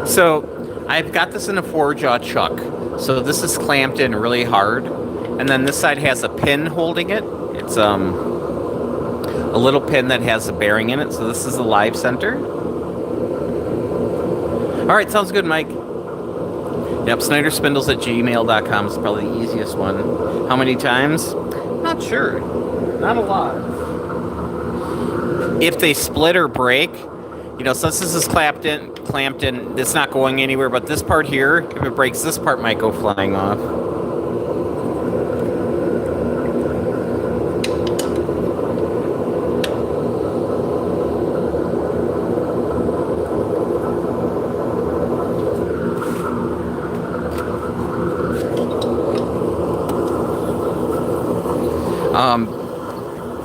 A: So, I've got this in a 4-jaw chuck. So this is clamped in really hard. And then this side has a pin holding it. It's a little pin that has a bearing in it. So this is the live center. Alright, sounds good, Mike. Yep, snyderspindles@gmail.com is probably the easiest one. How many times? Not sure. Not a lot. If they split or break, you know, since this is clamped in, it's not going anywhere, but this part here, if it breaks, this part might go flying off.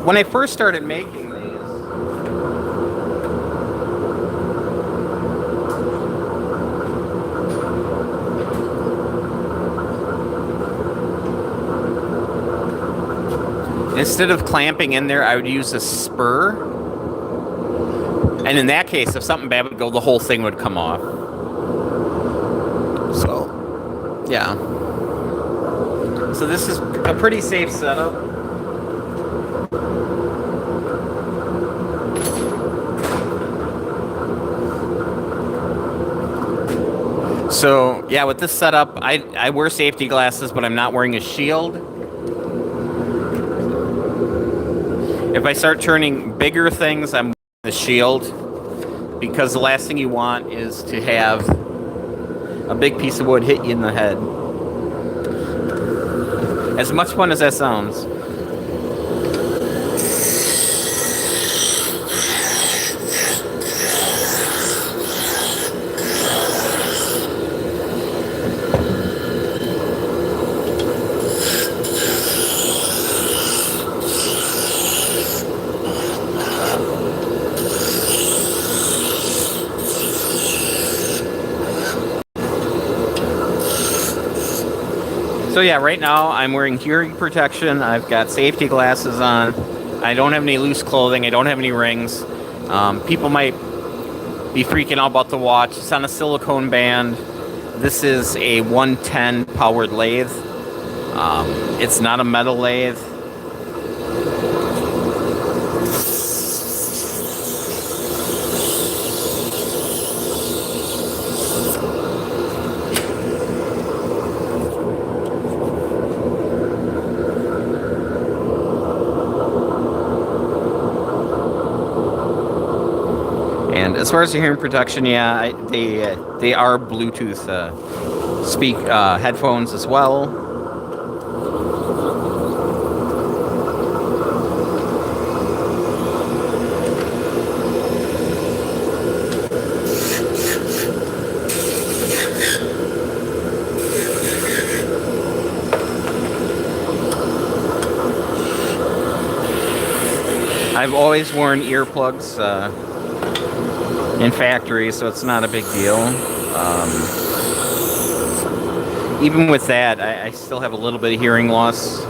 A: When I first started making these, instead of clamping in there, I would use a spur. And in that case, if something bad would go, the whole thing would come off. So, yeah. So this is a pretty safe setup. So, yeah, with this setup, I wear safety glasses, but I'm not wearing a shield. If I start turning bigger things, I'm wearing the shield, because the last thing you want is to have a big piece of wood hit you in the head. As much fun as that sounds. So yeah, right now I'm wearing hearing protection. I've got safety glasses on. I don't have any loose clothing. I don't have any rings. People might be freaking out about the watch. It's on a silicone band. This is a 110 powered lathe. It's not a metal lathe. And as far as the hearing protection, yeah, they are Bluetooth headphones as well. I've always worn earplugs in factory, so it's not a big deal. Even with that, I still have a little bit of hearing loss.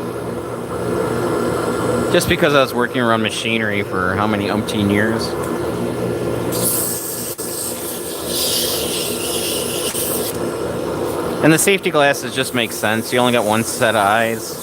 A: Just because I was working around machinery for how many umpteen years. And the safety glasses just make sense. You only got one set of eyes.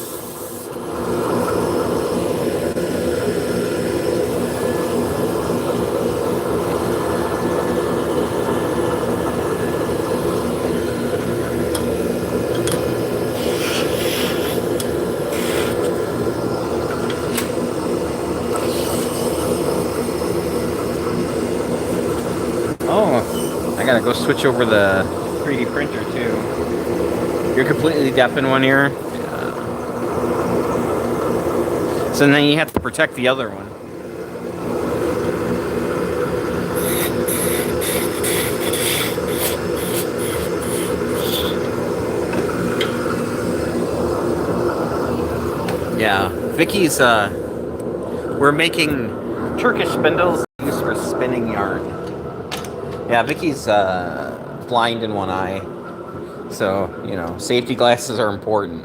A: gotta go switch over the 3D printer too. You're completely deaf in one ear. So then you have to protect the other one. Yeah, Vicky's, we're making Turkish spindles used for spinning yarn. Yeah, Vicky's blind in one eye, so, you know, safety glasses are important.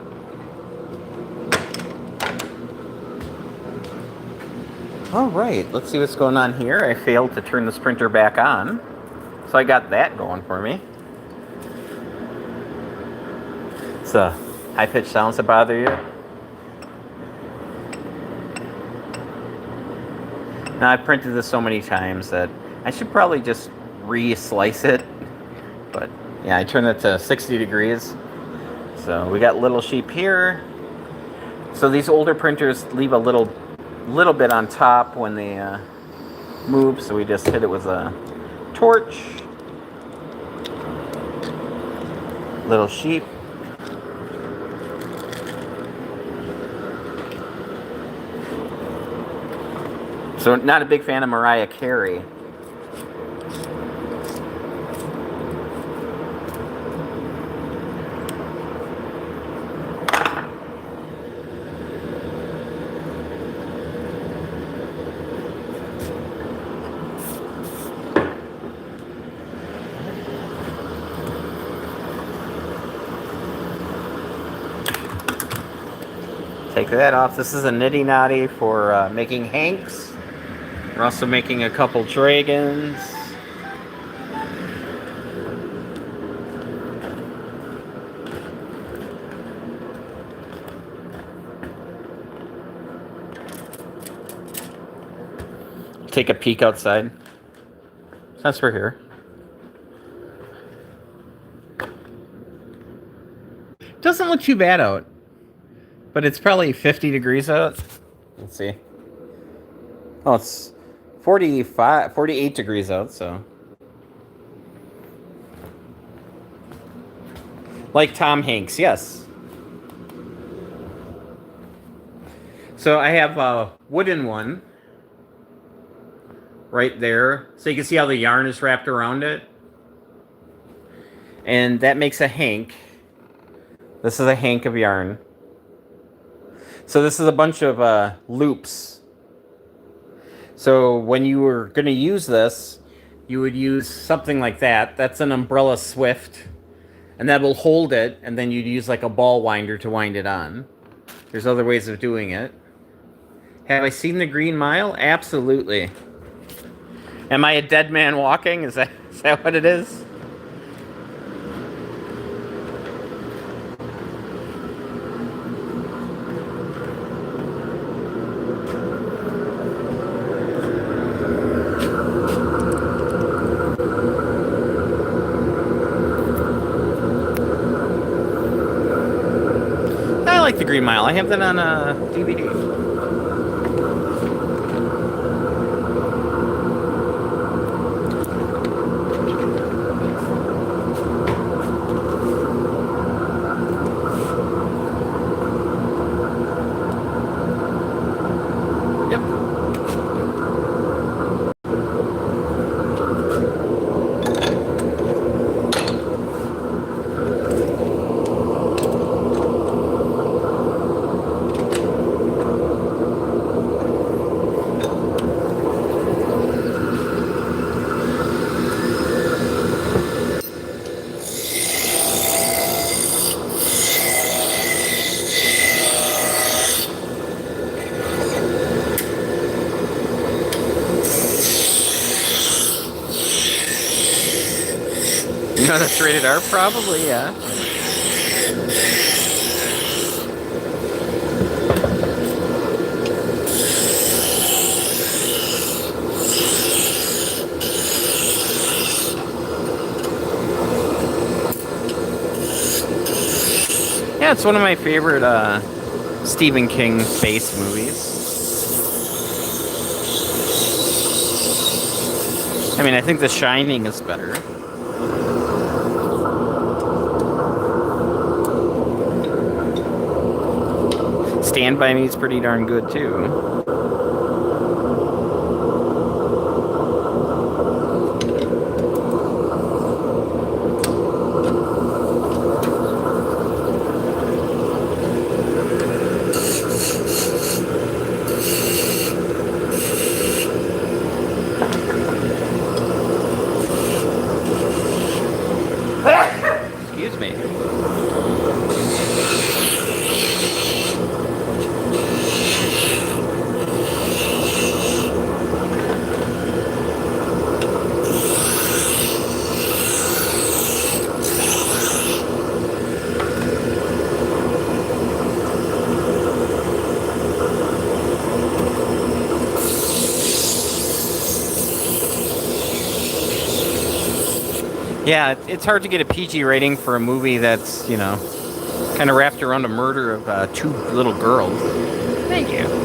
A: All right, let's see what's going on here. I failed to turn this printer back on, so I got that going for me. It's high-pitched sounds that bother you. Now, I've printed this so many times that I should probably just re-slice it. But, yeah, I turned it to 60 degrees. So, we got little sheep here. So, these older printers leave a little bit on top when they move. So, we just hit it with a torch. Little sheep. So, not a big fan of Mariah Carey. Take that off. This is a nitty knotty for making hanks. We're also making a couple dragons. Take a peek outside. Since we're here. Doesn't look too bad out. But it's probably 50 degrees out. Let's see. Oh, it's 48 degrees out, so. Like Tom Hanks, yes. So I have a wooden one right there. So you can see how the yarn is wrapped around it. And that makes a hank. This is a hank of yarn. So this is a bunch of loops. So when you were going to use this, you would use something like that. That's an umbrella swift. And that will hold it, and then you'd use like a ball winder to wind it on. There's other ways of doing it. Have I seen the Green Mile? Absolutely. Am I a dead man walking? Is that what it is? I like the Green Mile. I have that on a DVD. You know that's rated R? Probably, yeah. Yeah, it's one of my favorite Stephen King space movies. I mean, I think The Shining is better. Stand By Me is pretty darn good too. Excuse me. Yeah, it's hard to get a PG rating for a movie that's, you know, kind of wrapped around the murder of 2 little girls. Thank you.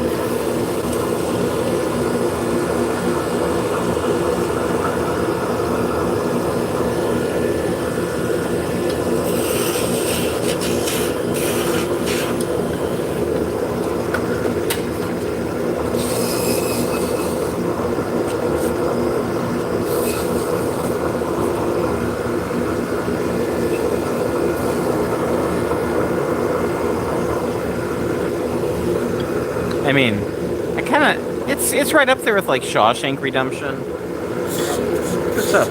A: I mean, I kind of, it's right up there with like Shawshank Redemption. What's up?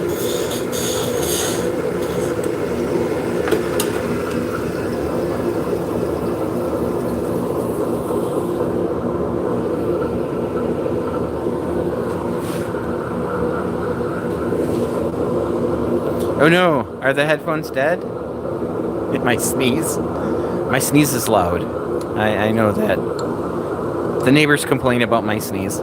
A: Oh no, are the headphones dead? My sneeze is loud. I know that. The neighbors complain about my sneeze.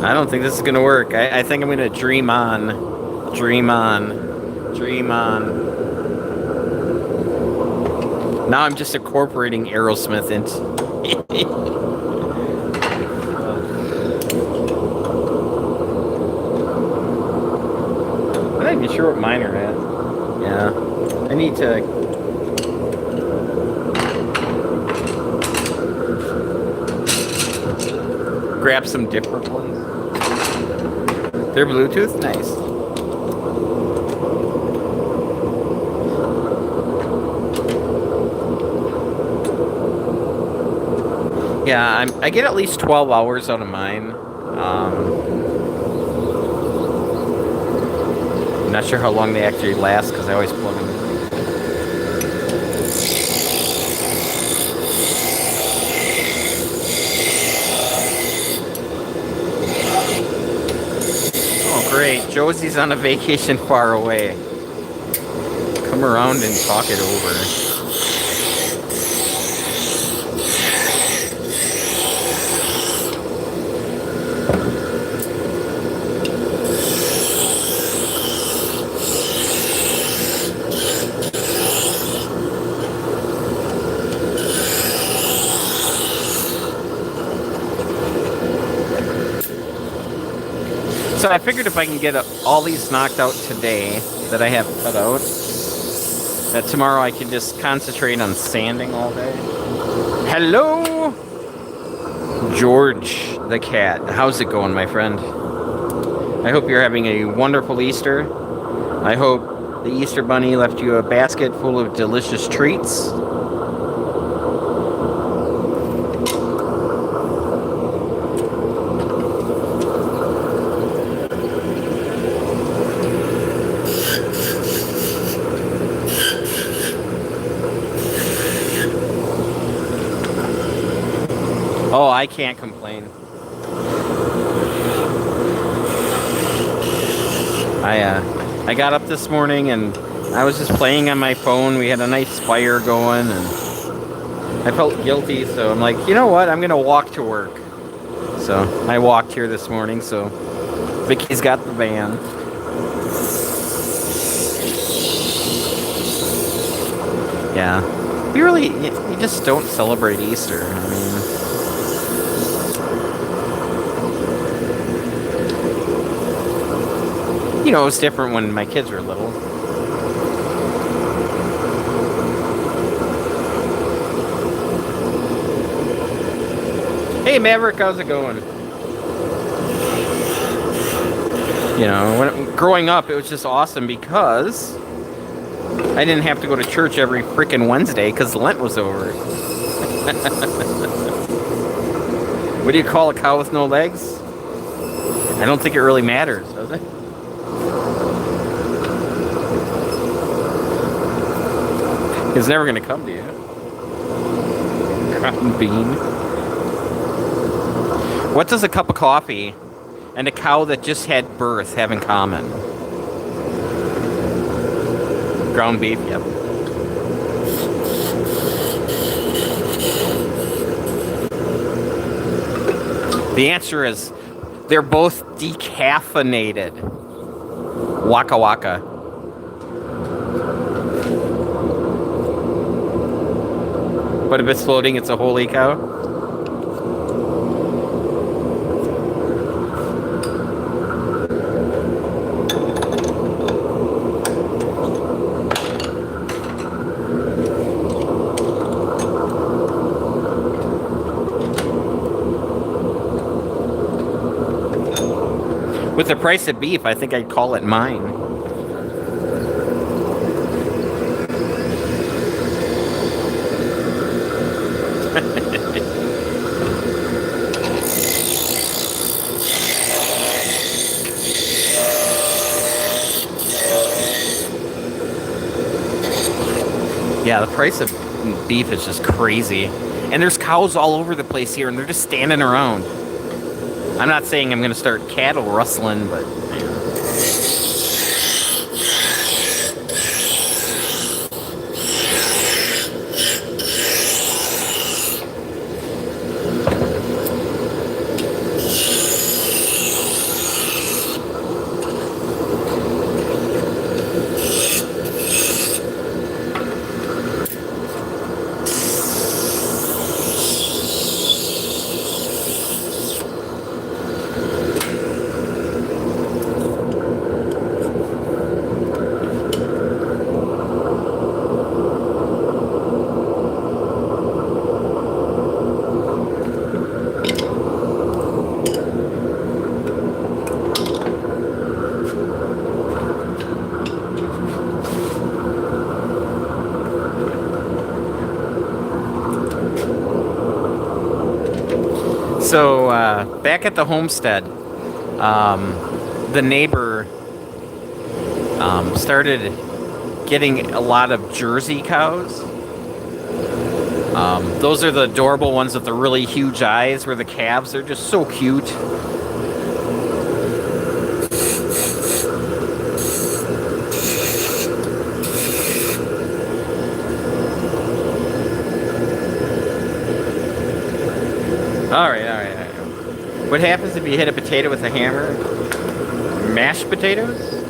A: I don't think this is gonna work. I think I'm gonna dream on. Dream on. Dream on. Now I'm just incorporating Aerosmith into... I'm not even sure what mine are at. Yeah. I need to... grab some different ones. They're Bluetooth? Nice. Yeah, I get at least 12 hours out of mine. I'm not sure how long they actually last because I always plug them. Oh, great. Josie's on a vacation far away. Come around and talk it over. So I figured if I can get all these knocked out today that I have cut out, that tomorrow I can just concentrate on sanding all day. Hello, George the cat. How's it going, my friend? I hope you're having a wonderful Easter. I hope the Easter Bunny left you a basket full of delicious treats. Oh, I can't complain. I got up this morning and I was just playing on my phone. We had a nice fire going and I felt guilty, so I'm like, you know what? I'm gonna walk to work. So I walked here this morning, so Vicky's got the van. Yeah. We really, you just don't celebrate Easter. I mean, you know, it was different when my kids were little. Hey, Maverick, how's it going? You know, growing up, it was just awesome because I didn't have to go to church every freaking Wednesday because Lent was over. What do you call a cow with no legs? I don't think it really matters, does it? It's never going to come to you. Cotton bean. What does a cup of coffee and a cow that just had birth have in common? Ground beef, yep. The answer is they're both decaffeinated. Waka waka. But if it's floating, it's a holy cow. With the price of beef, I think I'd call it mine. Yeah, the price of beef is just crazy. And there's cows all over the place here, and they're just standing around. I'm not saying I'm going to start cattle rustling, but... So, back at the homestead, the neighbor started getting a lot of Jersey cows. Those are the adorable ones with the really huge eyes, where the calves are just so cute. All right. What happens if you hit a potato with a hammer? Mashed potatoes?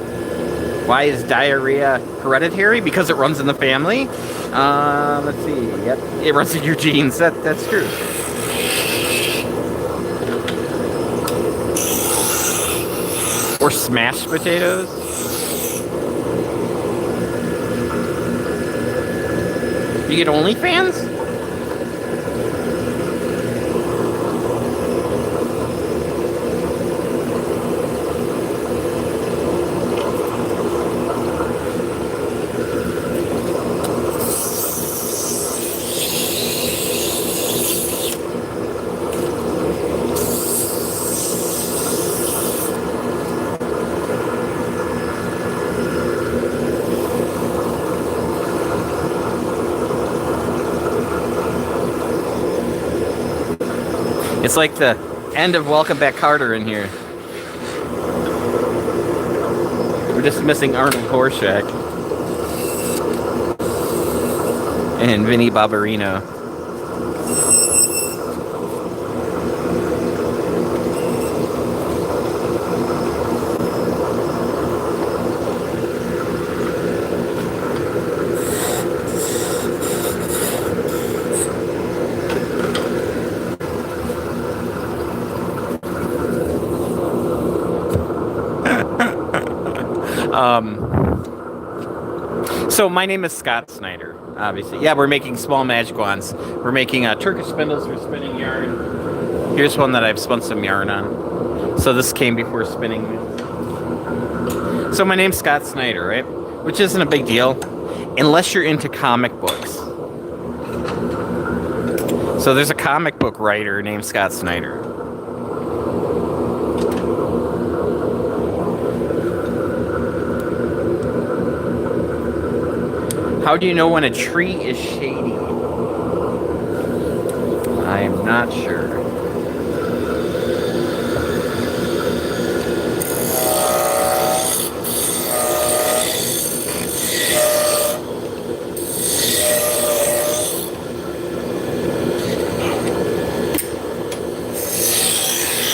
A: Why is diarrhea hereditary? Because it runs in the family? Let's see. Yep, it runs in your genes. That's true. Or smashed potatoes? You get OnlyFans? It's like the end of Welcome Back Carter in here. We're just missing Arnold Horshack and Vinnie Barbarino. So my name is Scott Snyder, obviously. Yeah, we're making small magic wands. We're making Turkish spindles for spinning yarn. Here's one that I've spun some yarn on. So this came before spinning. So my name's Scott Snyder, right? Which isn't a big deal, unless you're into comic books. So there's a comic book writer named Scott Snyder. How do you know when a tree is shady? I'm not sure.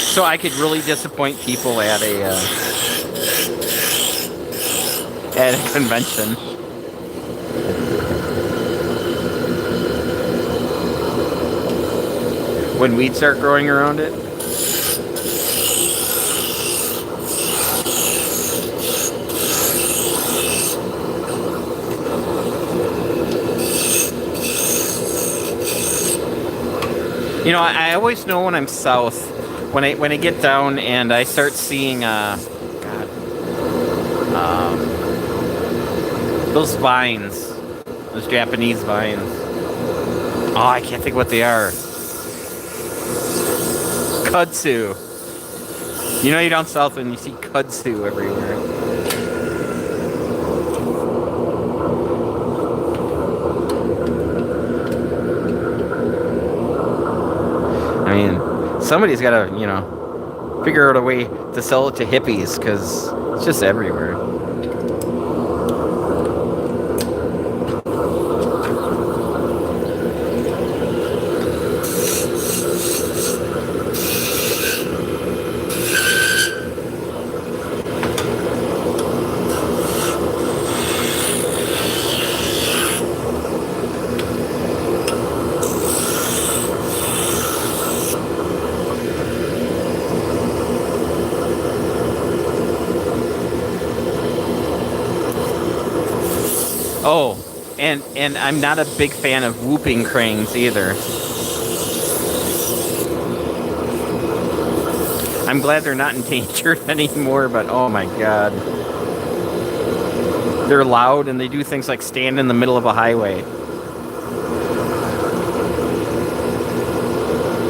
A: So I could really disappoint people at a convention. When weeds start growing around it. You know, I always know when I'm south, when I get down and I start seeing those vines, those Japanese vines. Oh, I can't think what they are. Kudzu. You know you're down south and you see kudzu everywhere. I mean, somebody's got to, you know, figure out a way to sell it to hippies because it's just everywhere. Oh, and I'm not a big fan of whooping cranes either. I'm glad they're not endangered anymore, but oh my god. They're loud and they do things like stand in the middle of a highway.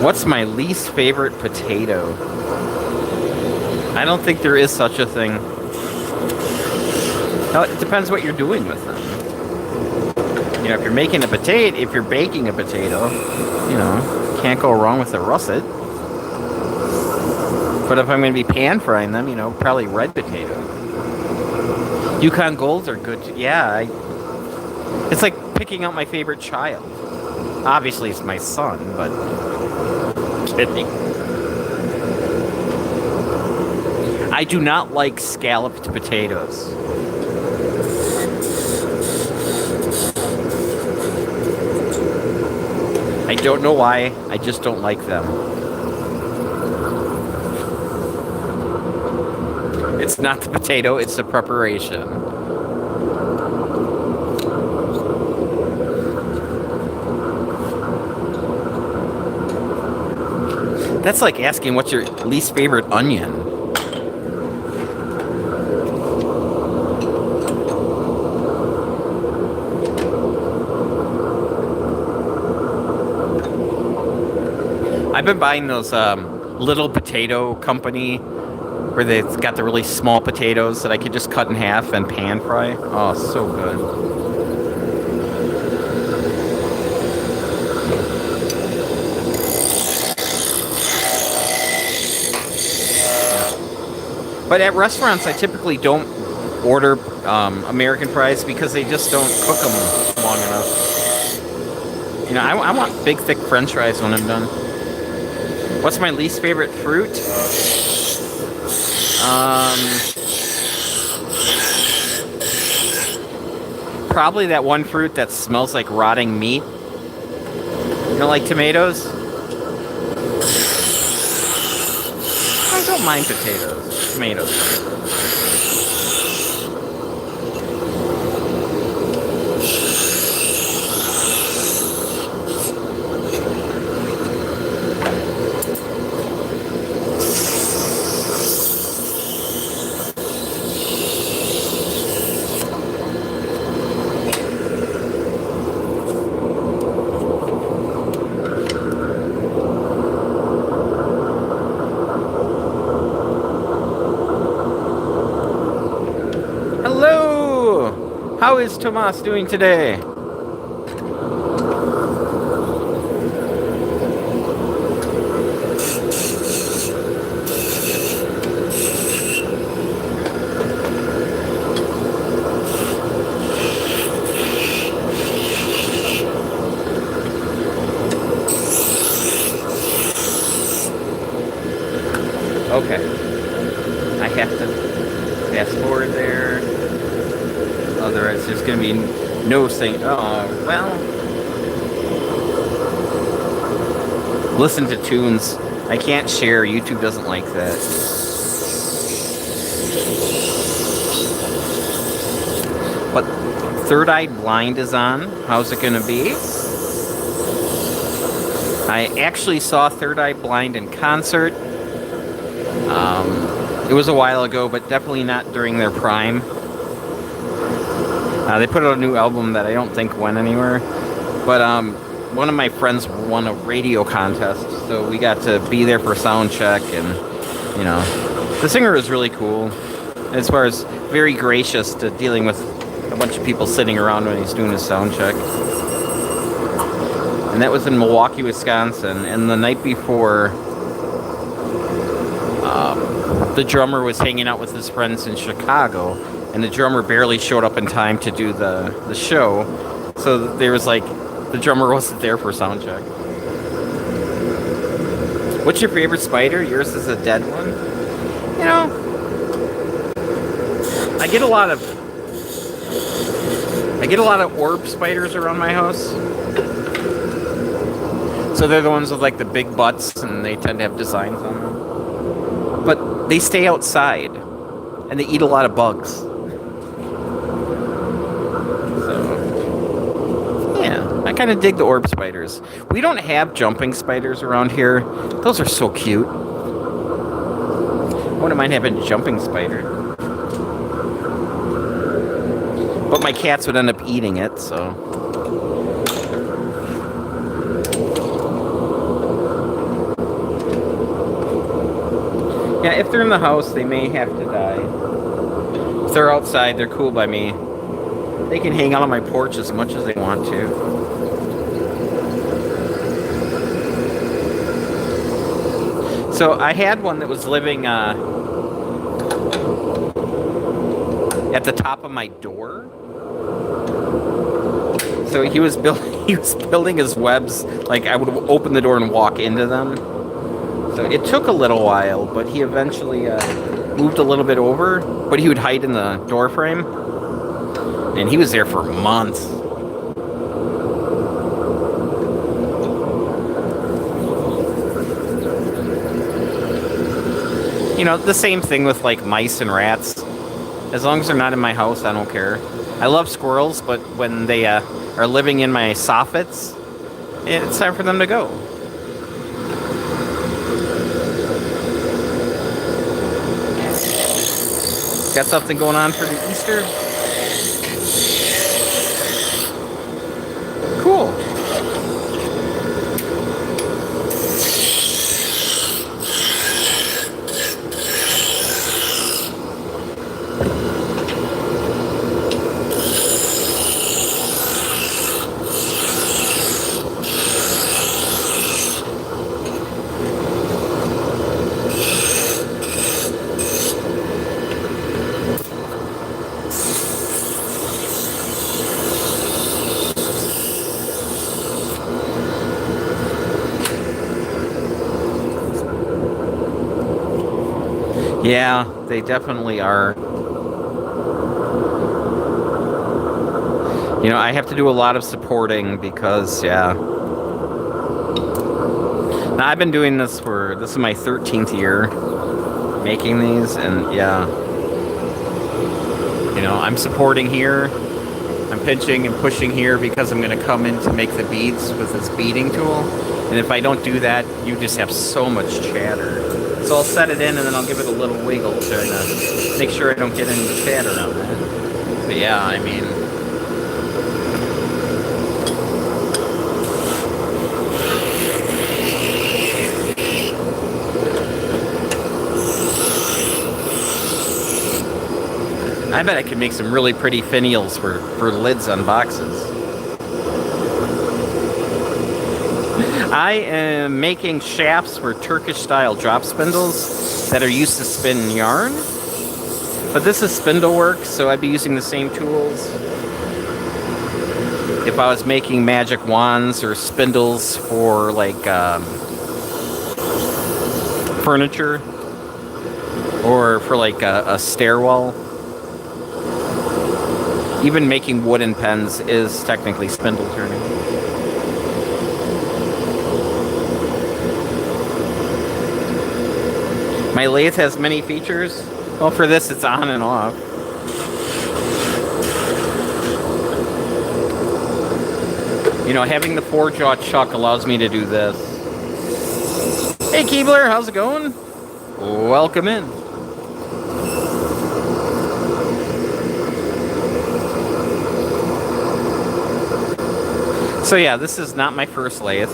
A: What's my least favorite potato? I don't think there is such a thing. Now, it depends what you're doing with them. You know, if you're making a potato, if you're baking a potato, you know, can't go wrong with a russet. But if I'm going to be pan frying them, you know, probably red potato. Yukon Golds are good too. Yeah, it's like picking out my favorite child. Obviously, it's my son, but kidding. I do not like scalloped potatoes. I don't know why, I just don't like them. It's not the potato, it's the preparation. That's like asking what's your least favorite onion. I've been buying those Little Potato Company where they've got the really small potatoes that I could just cut in half and pan fry. Oh, so good. But at restaurants, I typically don't order American fries because they just don't cook them long enough. You know, I want big, thick French fries when I'm done. What's my least favorite fruit? Probably that one fruit that smells like rotting meat. You know, like tomatoes? I don't mind tomatoes. is Tomas doing today? Okay. I have to fast forward there. Otherwise, there's going to be no saying, oh, well. Listen to tunes. I can't share. YouTube doesn't like that. But Third Eye Blind is on. How's it going to be? I actually saw Third Eye Blind in concert. It was a while ago, but definitely not during their prime. They put out a new album that I don't think went anywhere. But one of my friends won a radio contest, so we got to be there for sound check, and you know, the singer is really cool. As far as very gracious to dealing with a bunch of people sitting around when he's doing his sound check. And that was in Milwaukee, Wisconsin. And the night before, the drummer was hanging out with his friends in Chicago, and the drummer barely showed up in time to do the show. So there was like, the drummer wasn't there for sound check. What's your favorite spider? Yours is a dead one? You know, I get a lot of orb spiders around my house. So they're the ones with like the big butts, and they tend to have designs on them. But they stay outside, and they eat a lot of bugs. So, yeah, I kind of dig the orb spiders. We don't have jumping spiders around here. Those are so cute. I wouldn't mind having a jumping spider. But my cats would end up eating it, so... Yeah, if they're in the house, they may have to die. If they're outside, they're cool by me. They can hang out on my porch as much as they want to. So I had one that was living at the top of my door. So he was building his webs. Like, I would open the door and walk into them. So it took a little while, but he eventually moved a little bit over, but he would hide in the door frame, and he was there for months. You know, the same thing with like mice and rats. As long as they're not in my house, I don't care. I love squirrels, but when they are living in my soffits, it's time for them to go. Got something going on for the Easter? Cool. Yeah, they definitely are. You know, I have to do a lot of supporting because, yeah. Now, I've been doing this this is my 13th year making these, and yeah. You know, I'm supporting here. I'm pinching and pushing here because I'm going to come in to make the beads with this beading tool. And if I don't do that, you just have so much chatter. So I'll set it in, and then I'll give it a little wiggle to make sure I don't get any chatter on that. But yeah, I mean... I bet I could make some really pretty finials for lids on boxes. I am making shafts for Turkish-style drop spindles that are used to spin yarn. But this is spindle work, so I'd be using the same tools if I was making magic wands or spindles for, like, furniture or for, like, a stairwell. Even making wooden pens is technically spindle turning. My lathe has many features. Well, for this, it's on and off. You know, having the 4-jaw chuck allows me to do this. Hey, Keebler, how's it going? Welcome in. So yeah, this is not my first lathe.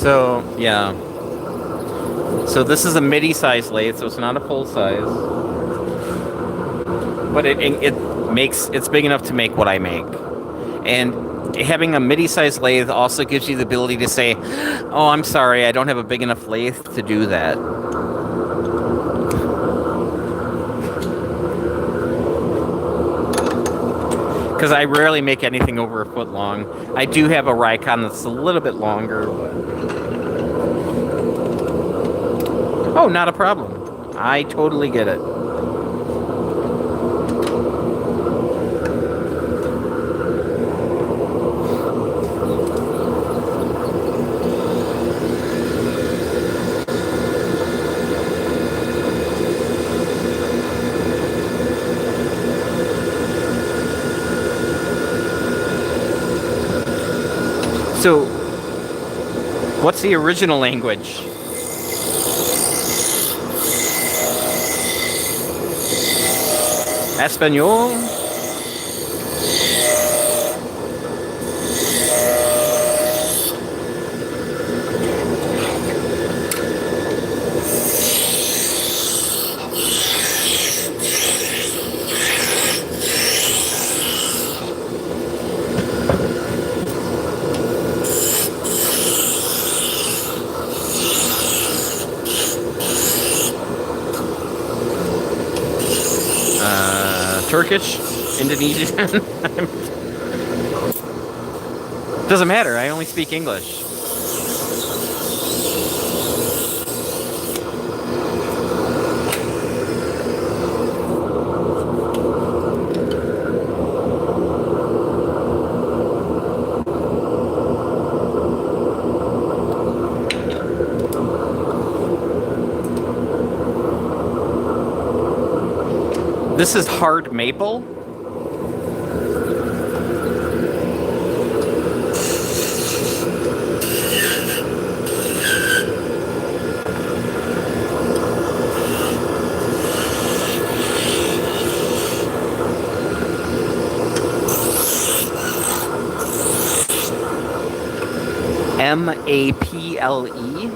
A: So, yeah. So this is a midi-size lathe, so it's not a full size. But it's big enough to make what I make. And having a midi-size lathe also gives you the ability to say, oh, I'm sorry, I don't have a big enough lathe to do that. Because I rarely make anything over a foot long. I do have a Rikon that's a little bit longer, but... Oh, not a problem. I totally get it. So, what's the original language? Espanol? Turkish? Indonesian? Doesn't matter, I only speak English. This is hard maple. M-A-P-L-E.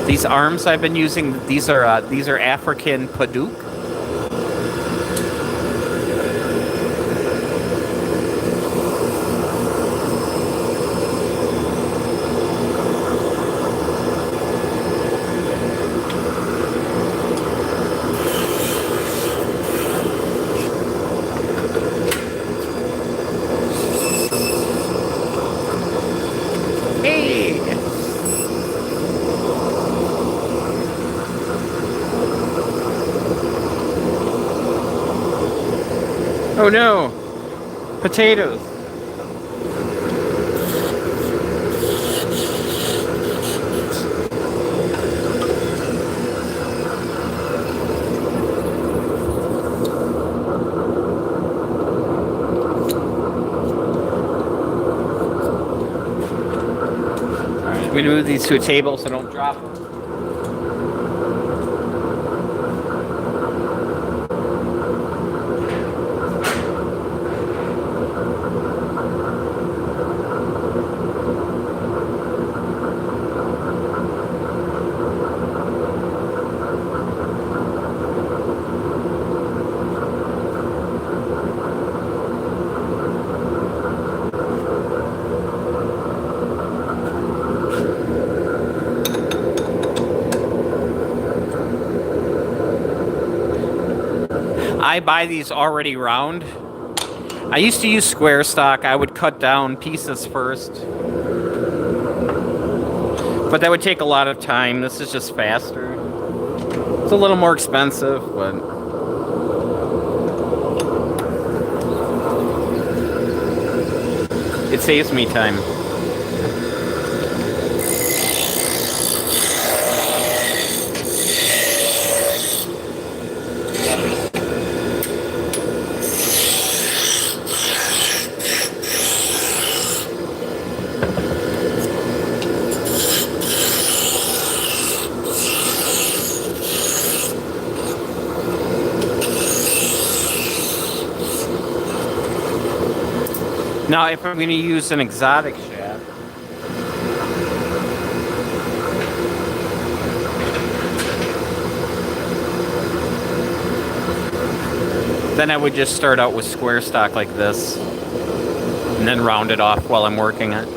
A: These arms I've been using, these are African Padouk. Oh no! Potatoes! Alright, I'm gonna move these to a table so I don't drop them. I buy these already round. I used to use square stock. I would cut down pieces first. But that would take a lot of time. This is just faster. It's a little more expensive, but... it saves me time. Now, if I'm going to use an exotic shaft, then I would just start out with square stock like this, and then round it off while I'm working it.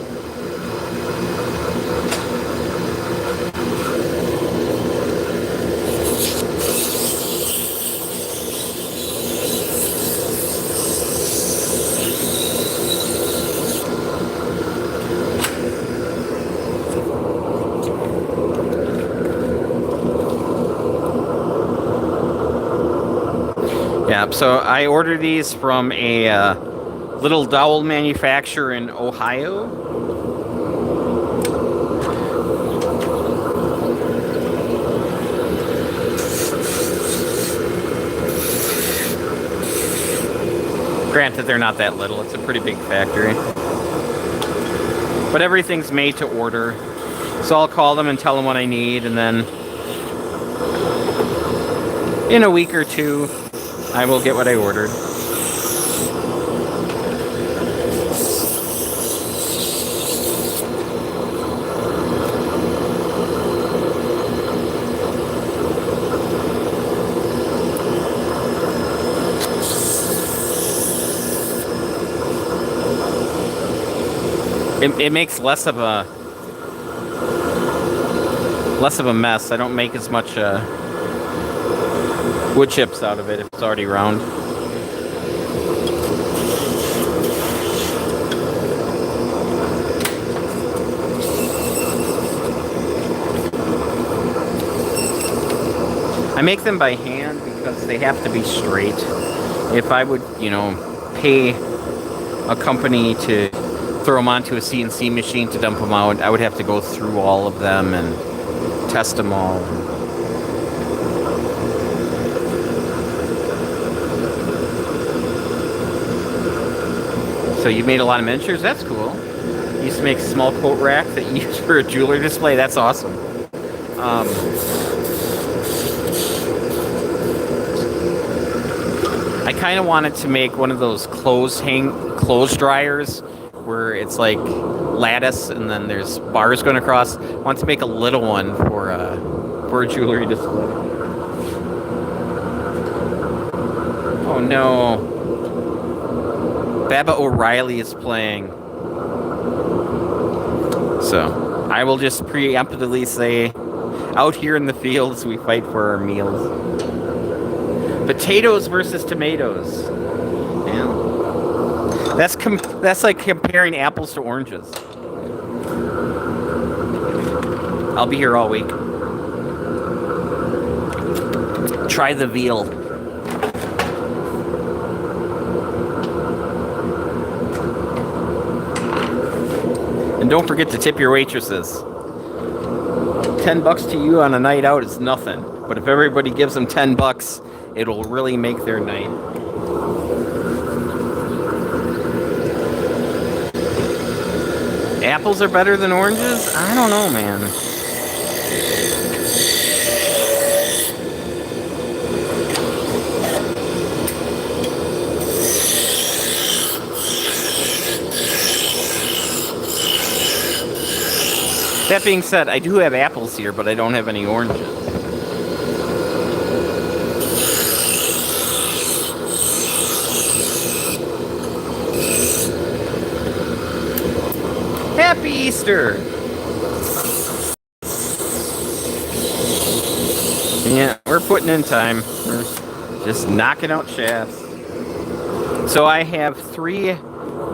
A: Yeah, so I ordered these from a little dowel manufacturer in Ohio. Granted, they're not that little. It's a pretty big factory. But everything's made to order. So I'll call them and tell them what I need, and then in a week or two, I will get what I ordered. It makes less of a mess. I don't make as much wood chips out of it if it's already round. I make them by hand because they have to be straight. If I would, pay a company to throw them onto a CNC machine to dump them out, I would have to go through all of them and test them all. So you made a lot of miniatures? That's cool. You used to make a small coat rack that you use for a jewelry display? That's awesome. I kind of wanted to make one of those clothes dryers where it's like lattice and then there's bars going across. I want to make a little one for a jewelry display. Oh no. Baba O'Reilly is playing. So, I will just preemptively say, out here in the fields, we fight for our meals. Potatoes versus tomatoes. Yeah. That's like comparing apples to oranges. I'll be here all week. Try the veal. And don't forget to tip your waitresses. $10 to you on a night out is nothing. But if everybody gives them $10, it'll really make their night. Apples are better than oranges? I don't know, man. That being said, I do have apples here, but I don't have any oranges. Happy Easter! Yeah, we're putting in time. Just knocking out shafts. So I have 3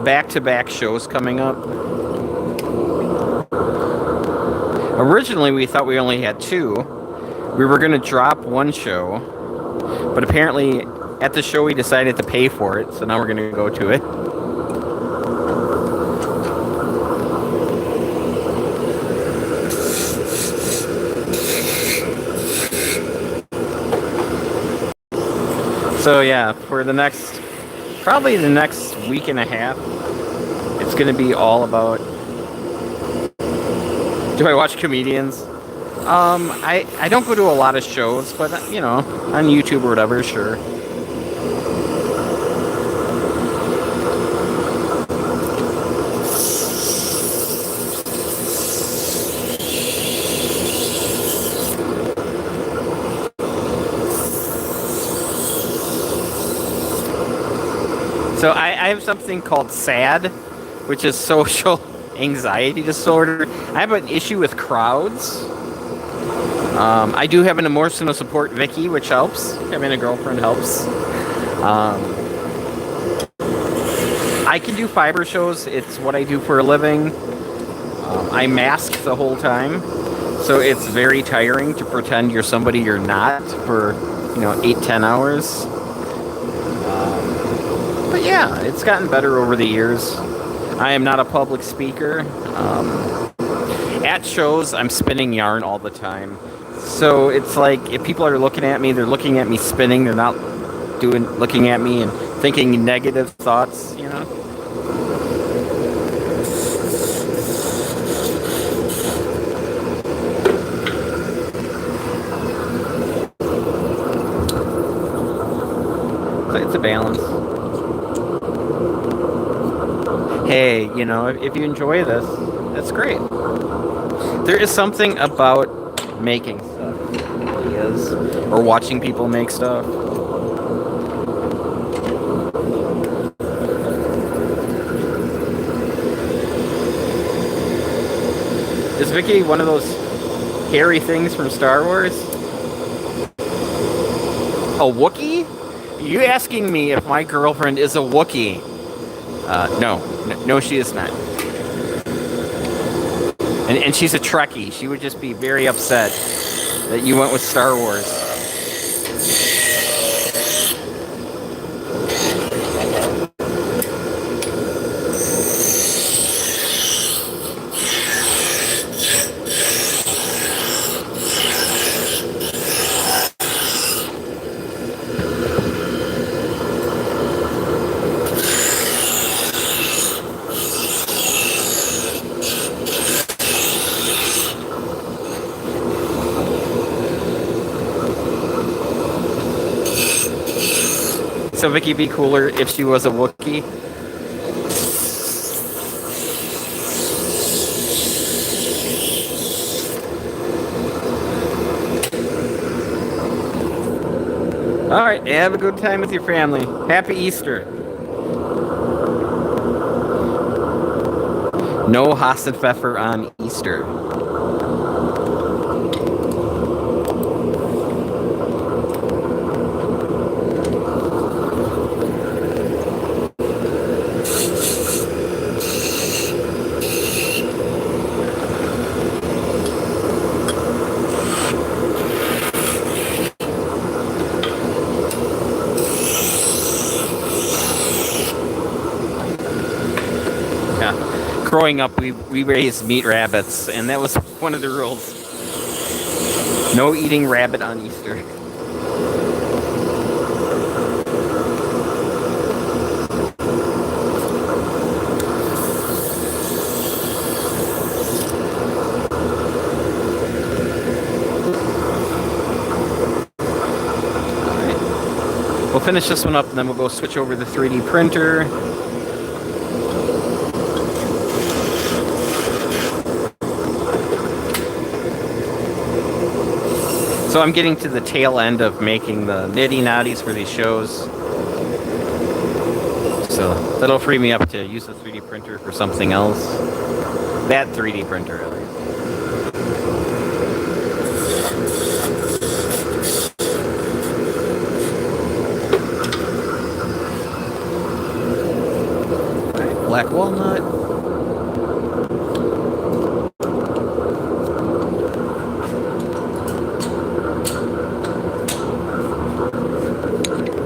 A: back-to-back shows coming up. Originally, we thought we only had 2. We were going to drop 1 show, but apparently at the show we decided to pay for it, so now we're going to go to it. So yeah, for probably the next week and a half, it's going to be all about... Do I watch comedians? I don't go to a lot of shows, but, you know, on YouTube or whatever, sure. So I have something called SAD, which is social anxiety disorder. I have an issue with crowds. I do have an emotional support Vicky, which helps. Having a girlfriend helps. I can do fiber shows. It's what I do for a living. I mask the whole time, so it's very tiring to pretend you're somebody you're not for, 8-10 hours. But yeah, it's gotten better over the years. I am not a public speaker. At shows, I'm spinning yarn all the time. So it's like, if people are looking at me, they're looking at me spinning. They're not looking at me and thinking negative thoughts, It's a balance. Hey, if you enjoy this, that's great. There is something about making stuff, ideas, or watching people make stuff. Is Vicky one of those hairy things from Star Wars? A Wookiee? Are you asking me if my girlfriend is a Wookiee? No, she is not. And she's a Trekkie. She would just be very upset that you went with Star Wars. So Vicky be cooler if she was a Wookiee. Alright, have a good time with your family. Happy Easter. No Hassenpfeffer on Easter. Growing up, we raised meat rabbits, and that was one of the rules. No eating rabbit on Easter. Alright. We'll finish this one up, and then we'll go switch over to the 3D printer. So I'm getting to the tail end of making the nitty-natties for these shows. So that'll free me up to use the 3D printer for something else. That 3D printer, at least. walnut.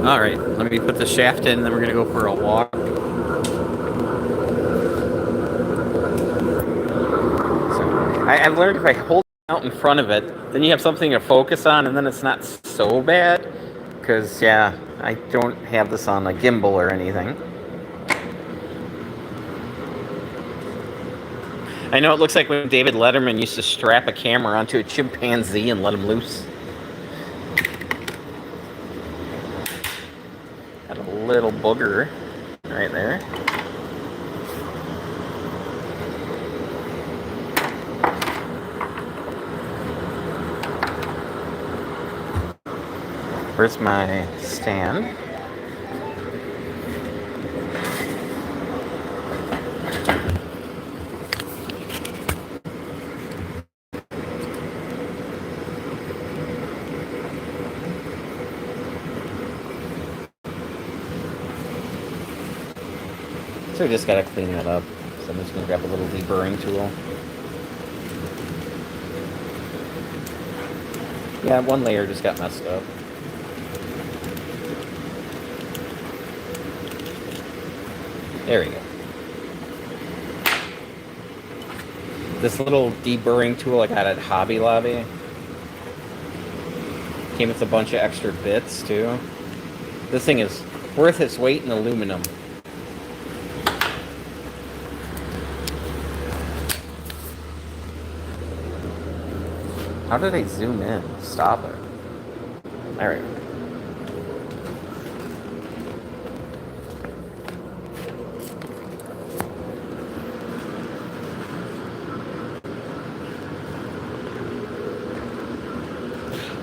A: All right, let me put the shaft in, and then we're gonna go for a walk. So, I've learned if I hold it out in front of it, then you have something to focus on, and then it's not so bad. Because, yeah, I don't have this on a gimbal or anything. I know it looks like when David Letterman used to strap a camera onto a chimpanzee and let him loose. Got a little booger right there. Where's my stand? So we just gotta clean that up. So I'm just gonna grab a little deburring tool. Yeah, one layer just got messed up. There we go. This little deburring tool I got at Hobby Lobby. Came with a bunch of extra bits too. This thing is worth its weight in aluminum. How did I zoom in? Stop it. All right.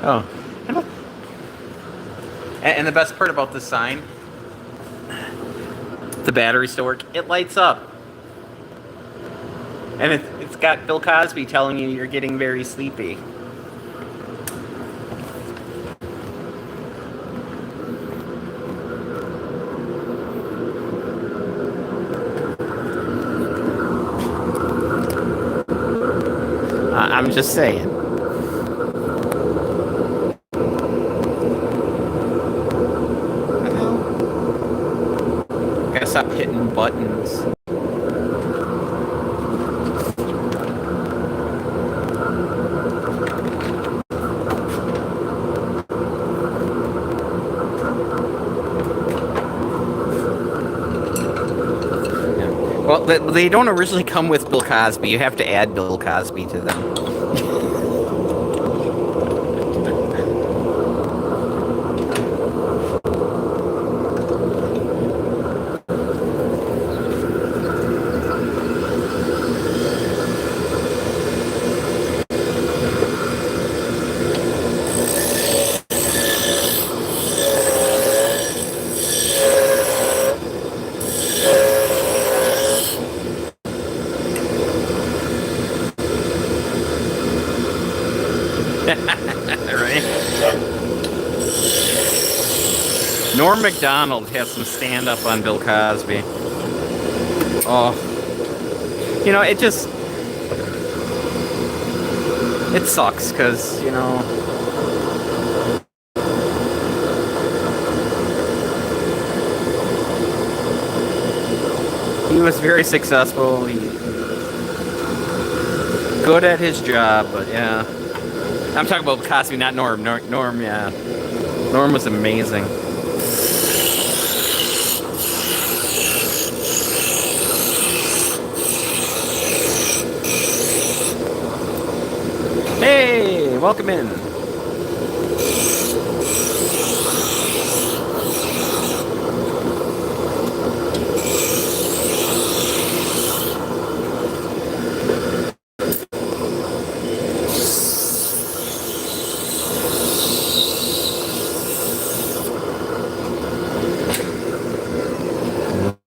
A: Oh. And the best part about this sign, the battery still works. It lights up. And it's got Bill Cosby telling you you're getting very sleepy. I'm just saying. Gotta stop hitting buttons. Well, they don't originally come with Bill Cosby. You have to add Bill Cosby to them. Norm Macdonald has some stand-up on Bill Cosby. Oh. You know, it sucks, because, you know... He was very successful. Good at his job, but yeah. I'm talking about Cosby, not Norm. Norm, yeah. Norm was amazing. Hey, welcome in.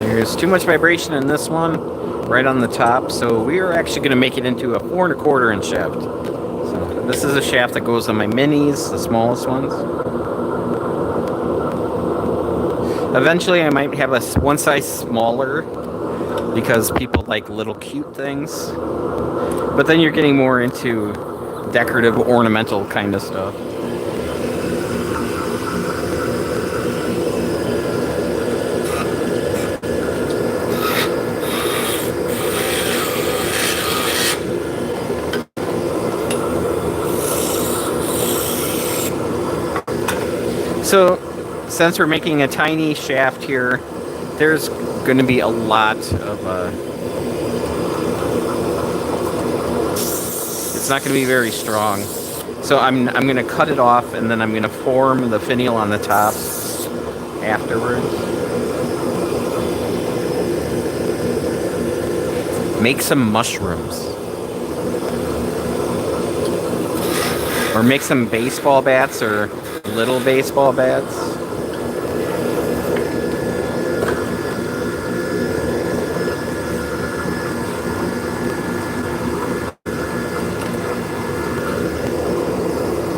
A: There's too much vibration in this one, right on the top, so we are actually going to make it into a 4 1/4 inch shaft. So this is a shaft that goes on my minis, the smallest ones. Eventually I might have one size smaller because people like little cute things. But then you're getting more into decorative, ornamental kind of stuff. So, since we're making a tiny shaft here, there's going to be a lot of... it's not going to be very strong. So I'm going to cut it off, and then I'm going to form the finial on the top afterwards. Make some mushrooms. Or make some baseball bats or little baseball bats.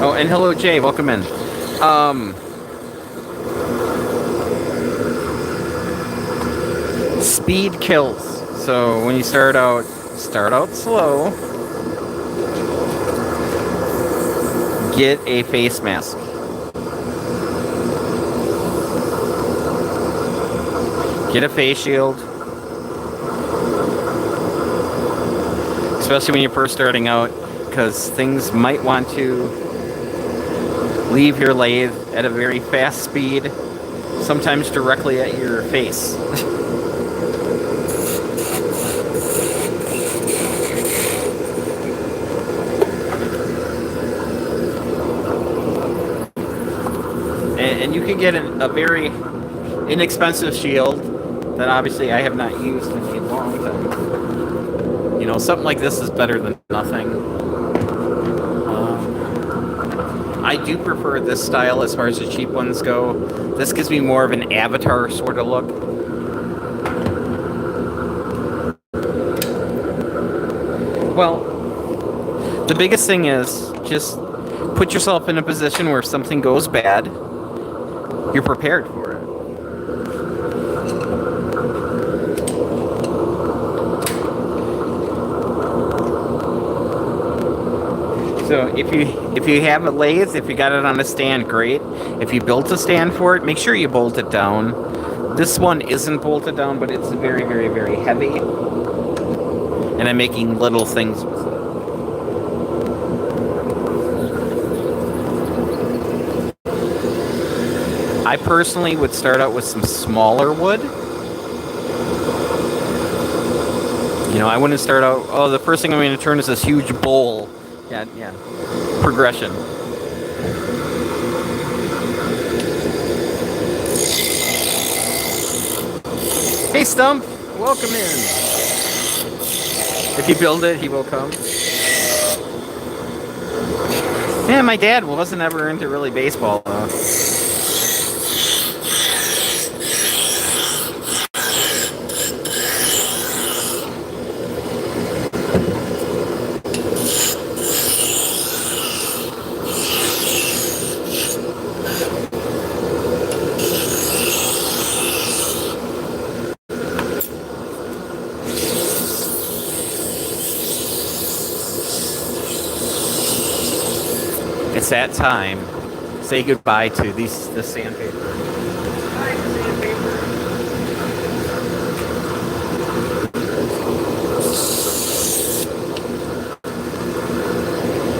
A: Oh, and hello, Jay. Welcome in. Speed kills. So when you start out slow. Get a face mask. Get a face shield. Especially when you're first starting out, because things might want to leave your lathe at a very fast speed, sometimes directly at your face. And you can get a very inexpensive shield that obviously I have not used in a long time. You know, something like this is better than nothing. I do prefer this style as far as the cheap ones go. This gives me more of an avatar sort of look. Well, the biggest thing is just put yourself in a position where if something goes bad, you're prepared for it. So if you have a lathe, if you got it on a stand, great. If you built a stand for it, make sure you bolt it down. This one isn't bolted down, but it's very, very, very heavy. And I'm making little things with it. I personally would start out with some smaller wood. You know, I wouldn't start out, oh, the first thing I'm going to turn is this huge bowl. Yeah. Progression. Hey, Stump, welcome in. If you build it, he will come. Yeah, my dad wasn't ever into really baseball, though. It's that time. Say goodbye to the sandpaper. Bye, sandpaper.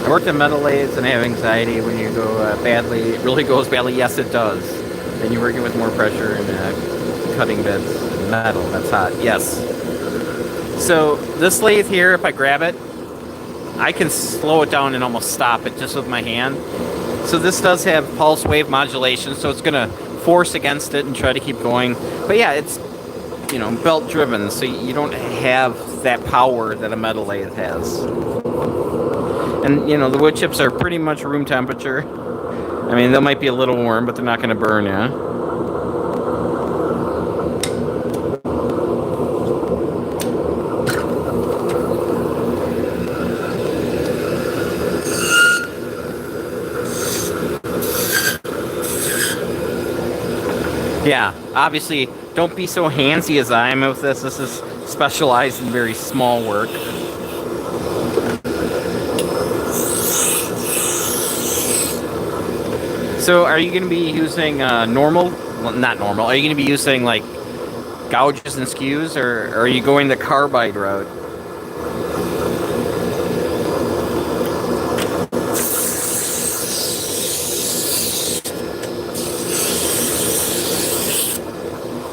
A: I worked in metal lathes and I have anxiety when you go badly. It really goes badly. Yes, it does. And you're working with more pressure and cutting bits. Metal, that's hot. Yes. So this lathe here, if I grab it, I can slow it down and almost stop it just with my hand. So this does have pulse wave modulation, so it's going to force against it and try to keep going. But yeah, it's, you know, belt driven, so you don't have that power that a metal lathe has. And, you know, the wood chips are pretty much room temperature. I mean, they might be a little warm, but they're not going to burn you. Yeah, obviously, don't be so handsy as I am with this. This is specialize in very small work. So are you going to be using normal? Well, not normal. Are you going to be using like gouges and skews, or are you going the carbide route?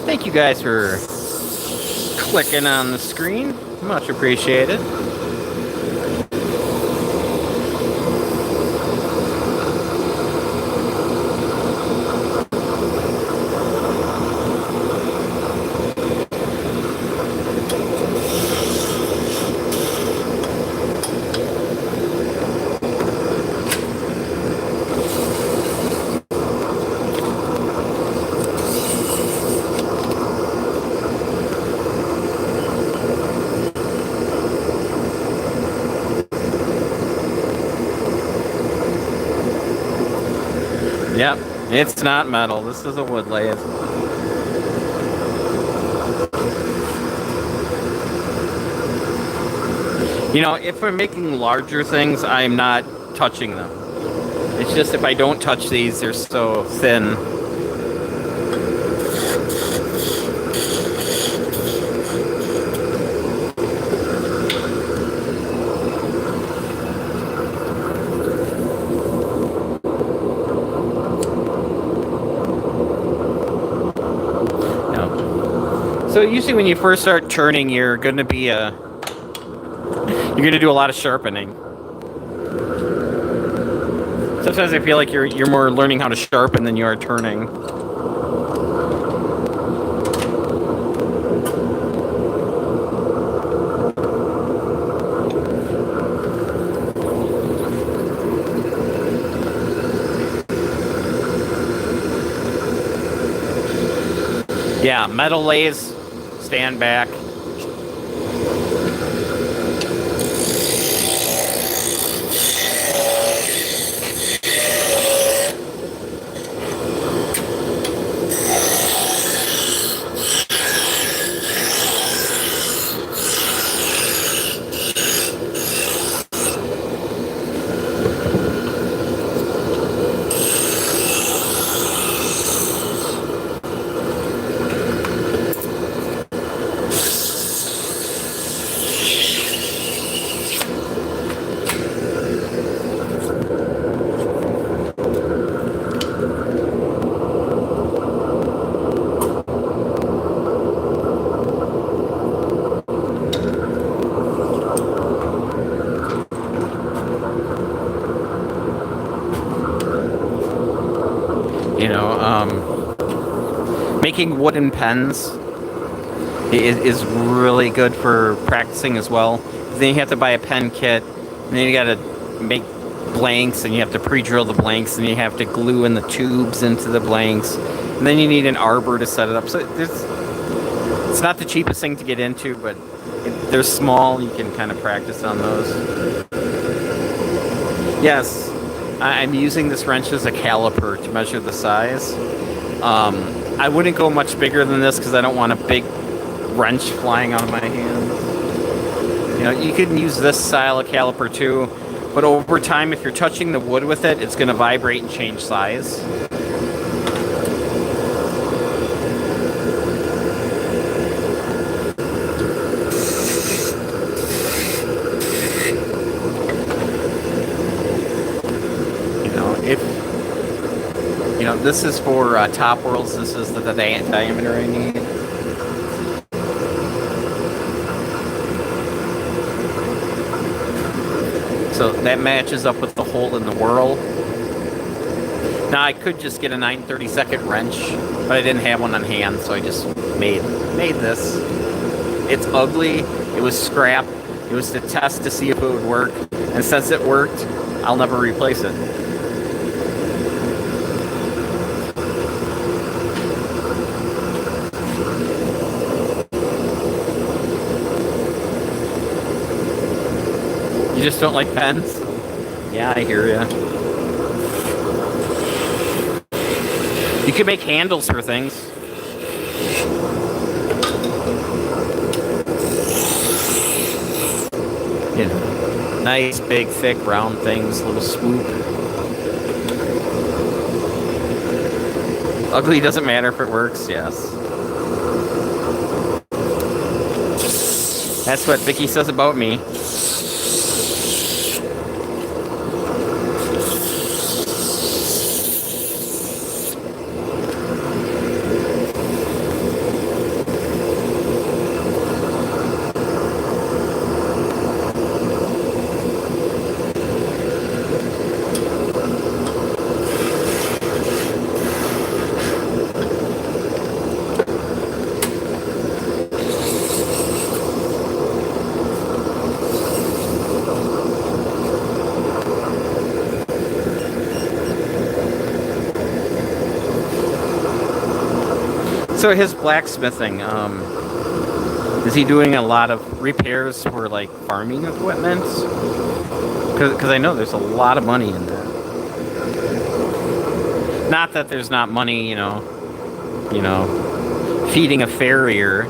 A: Thank you guys for clicking on the screen. Much appreciated. Yep, it's not metal. This is a wood lathe. You know, if we're making larger things, I'm not touching them. It's just if I don't touch these, they're so thin. So usually when you first start turning, you're going to do a lot of sharpening. Sometimes I feel like you're more learning how to sharpen than you are turning. Yeah, metal lathes, stand back. Making wooden pens is really good for practicing as well. Then you have to buy a pen kit, and then you got to make blanks, and you have to pre-drill the blanks, and you have to glue in the tubes into the blanks, and then you need an arbor to set it up. So it's not the cheapest thing to get into, but they're small. You can kind of practice on those. Yes, I'm using this wrench as a caliper to measure the size. I wouldn't go much bigger than this because I don't want a big wrench flying out of my hands. You know, you can use this style of caliper too, but over time, if you're touching the wood with it, it's going to vibrate and change size. This is for top whirls. This is the diameter I need. So that matches up with the hole in the whirl. Now I could just get a 9/32 wrench, but I didn't have one on hand, so I just made this. It's ugly. It was scrap. It was to test to see if it would work, and since it worked, I'll never replace it. You just don't like pens? Yeah, I hear ya. You could make handles for things. You know, nice, big, thick, round things, little swoop. Ugly doesn't matter if it works, yes. That's what Vicky says about me. So his blacksmithing, is he doing a lot of repairs for like farming equipment? Because I know there's a lot of money in that. Not that there's not money, you know, feeding a farrier.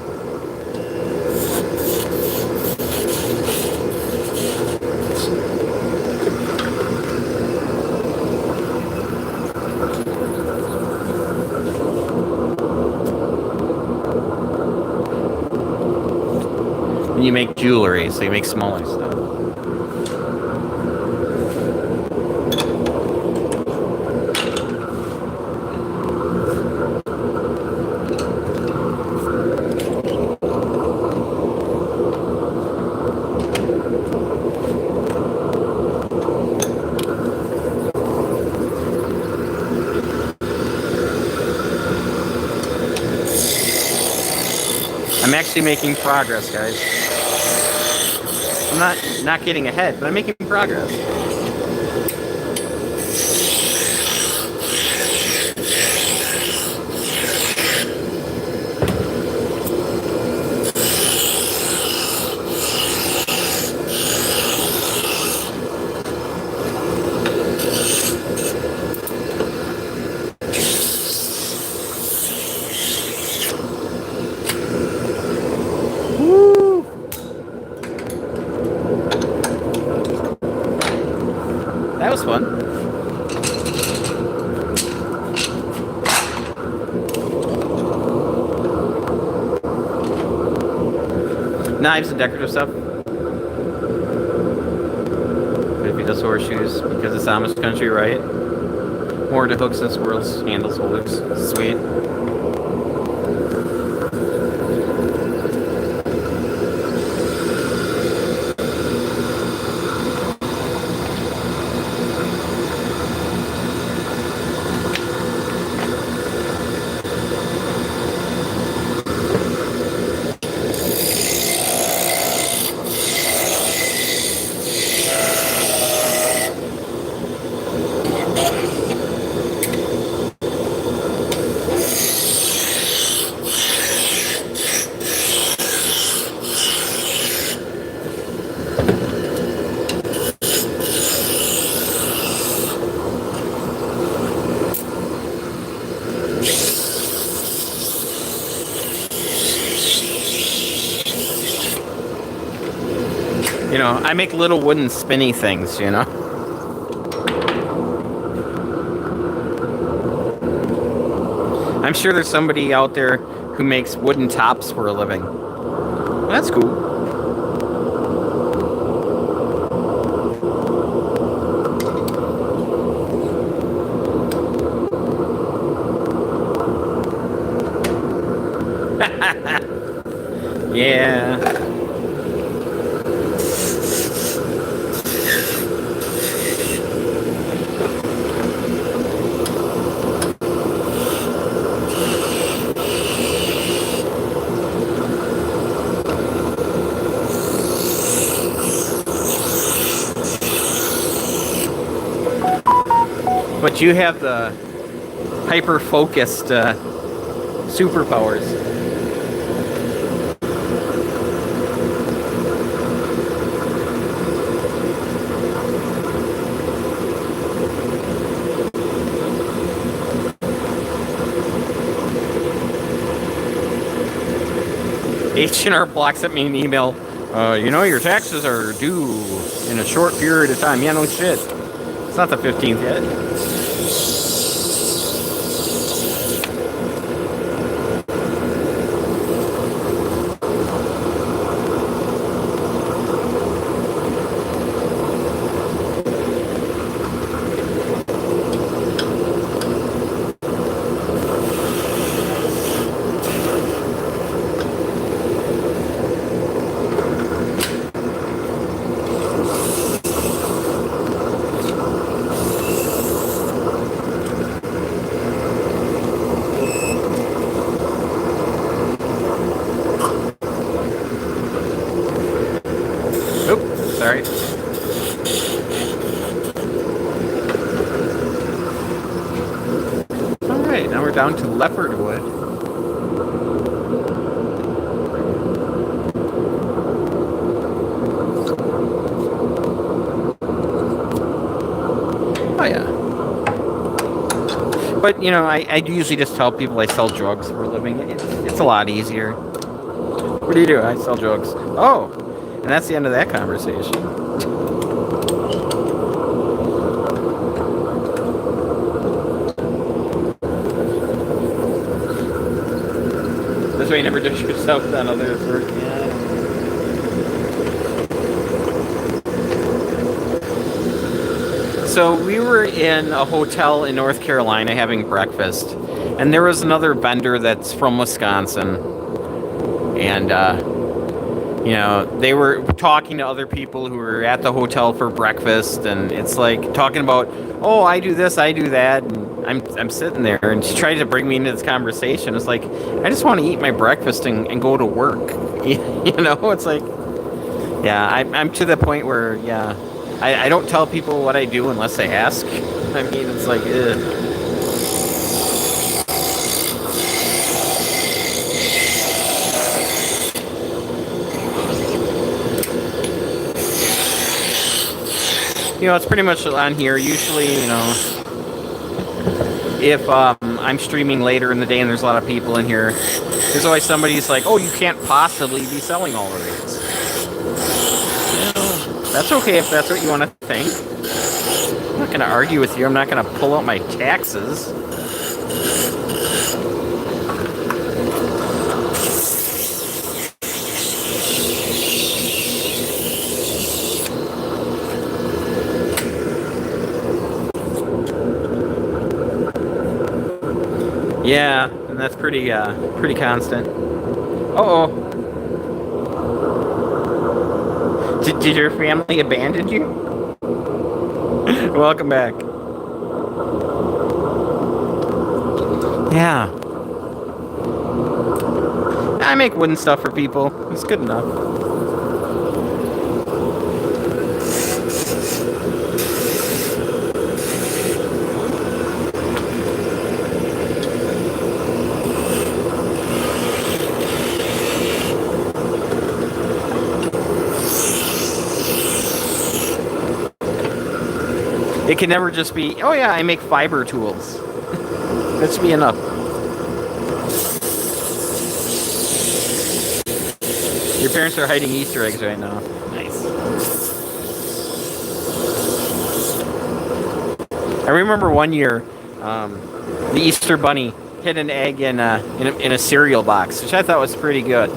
A: You make jewelry, so you make smaller stuff. I'm actually making progress, guys. I'm not getting ahead, but I'm making progress. That was fun. Knives and decorative stuff. But if he does horseshoes, because it's Amish country, right? More to hooks and swirls, handles, holders. Sweet. You know, I make little wooden spinny things, you know? I'm sure there's somebody out there who makes wooden tops for a living. That's cool. Yeah. But you have the hyper-focused superpowers. H&R Block sent me an email You know, your taxes are due in a short period of time. Yeah, no shit. It's not the 15th yet. Sorry. Alright, now we're down to leopard wood. Oh yeah. But, you know, I usually just tell people I sell drugs for a living. It's a lot easier. What do you do? I sell drugs. Oh! And that's the end of that conversation. This way you never dish yourself on others' work. Yeah. So we were in a hotel in North Carolina having breakfast, and there was another vendor that's from Wisconsin, and you know, they were talking to other people who were at the hotel for breakfast, and it's like talking about, oh, I do this, I do that, and I'm sitting there, and she tried to bring me into this conversation. It's like, I just want to eat my breakfast and go to work. You know, it's like, yeah, I'm to the point where, yeah, I don't tell people what I do unless they ask. I mean, it's like, ugh. You know, it's pretty much on here. Usually, you know, if I'm streaming later in the day and there's a lot of people in here, there's always somebody who's like, oh, you can't possibly be selling all of these. Well, that's okay if that's what you want to think. I'm not going to argue with you. I'm not going to pull out my taxes. Yeah, and that's pretty constant. Uh-oh. Did your family abandon you? Welcome back. Yeah. I make wooden stuff for people. It's good enough. It can never just be, oh yeah, I make fiber tools. That should be enough. Your parents are hiding Easter eggs right now. Nice. I remember one year, the Easter Bunny hid an egg in a cereal box, which I thought was pretty good.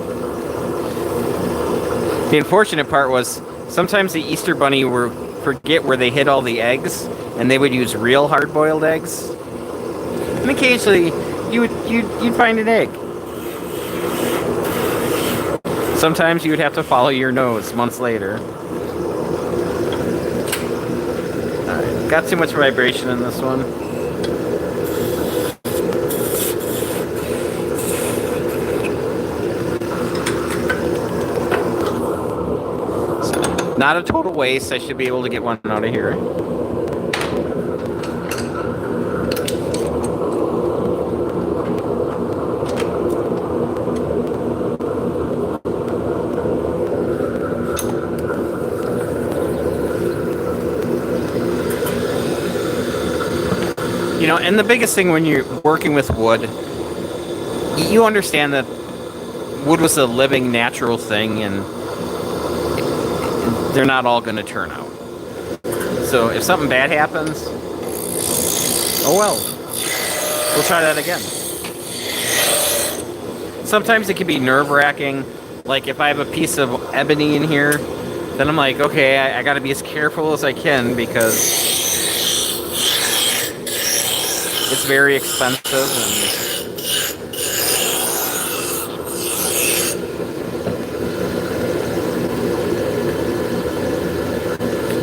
A: The unfortunate part was sometimes the Easter Bunny would forget where they hid all the eggs, and they would use real hard-boiled eggs. And occasionally, you'd find an egg. Sometimes you would have to follow your nose months later. Alright, got too much vibration in this one. So, not a total waste. I should be able to get one out of here. You know, and the biggest thing when you're working with wood, you understand that wood was a living, natural thing, and they're not all going to turn out. So if something bad happens, oh well, we'll try that again. Sometimes it can be nerve-wracking. Like if I have a piece of ebony in here, then I'm like, okay, I got to be as careful as I can because it's very expensive.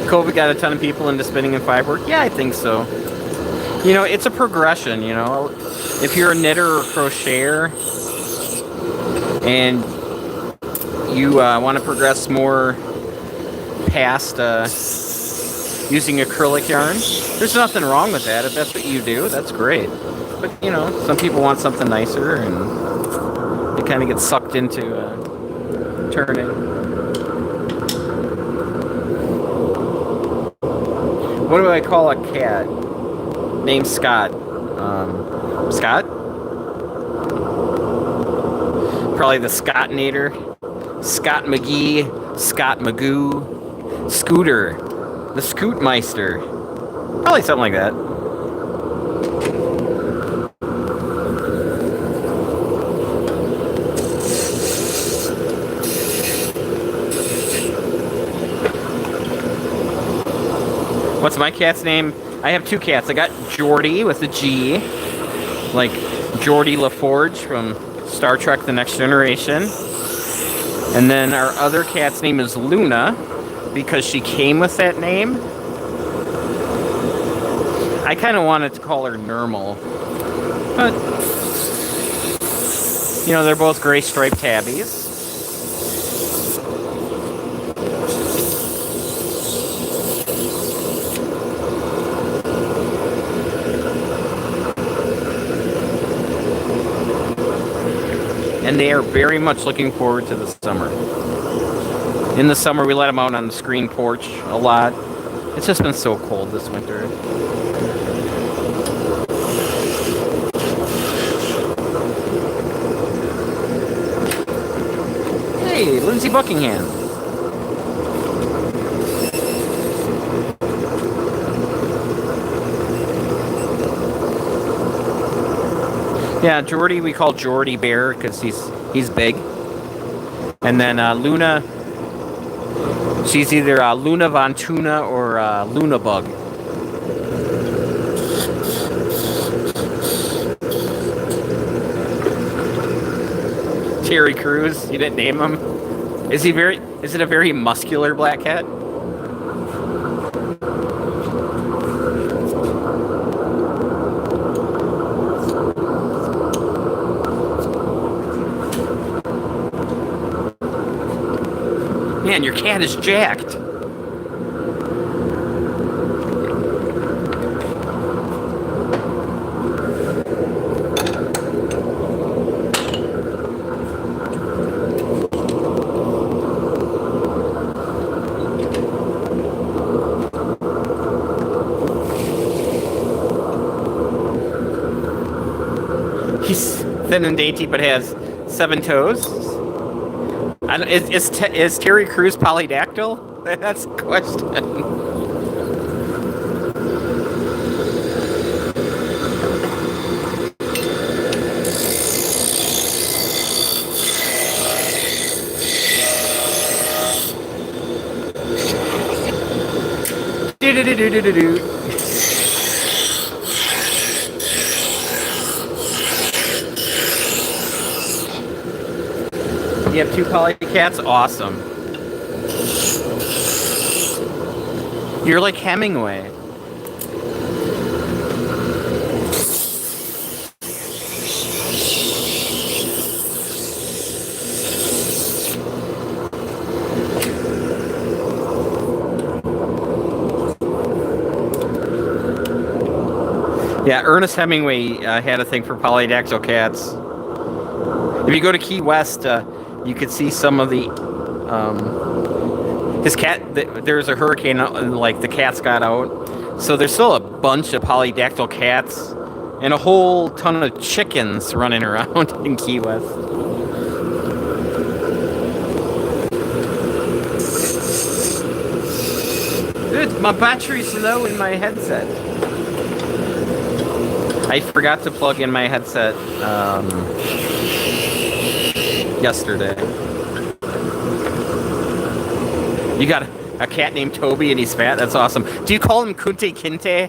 A: COVID got a ton of people into spinning and fiberwork. Yeah, I think so. You know, it's a progression, you know. If you're a knitter or crocheter and you want to progress more past using acrylic yarn, there's nothing wrong with that. If that's what you do, that's great. But, you know, some people want something nicer and they kind of get sucked into turning. What do I call a cat named Scott? Scott? Probably the Scottinator. Scott McGee, Scott Magoo, Scooter, the Scootmeister. Probably something like that. What's my cat's name? I have two cats. I got Geordie with a G, like Geordie LaForge from Star Trek The Next Generation. And then our other cat's name is Luna, because she came with that name. I kind of wanted to call her Normal. But, you know, they're both gray striped tabbies. And they are very much looking forward to the summer. In the summer, we let them out on the screen porch a lot. It's just been so cold this winter. Hey, Lindsay Buckingham. Yeah, Geordie we call Geordie Bear because he's big. And then Luna, she's either Luna Von Tuna or Luna Bug. Terry Crews, you didn't name him? Is it a very muscular black cat? Man, your cat is jacked. He's thin and dainty, but has 7 toes. Is Terry Crews polydactyl? That's the question. You have 2 polycats? Awesome. You're like Hemingway. Yeah, Ernest Hemingway had a thing for polydactyl cats. If you go to Key West, you could see some of the his cat. There's a hurricane, and like the cats got out, so there's still a bunch of polydactyl cats and a whole ton of chickens running around in Key West. My battery's low in my headset. I forgot to plug in my headset yesterday. You got a cat named Toby and he's fat? That's awesome. Do you call him Kunte Kinte?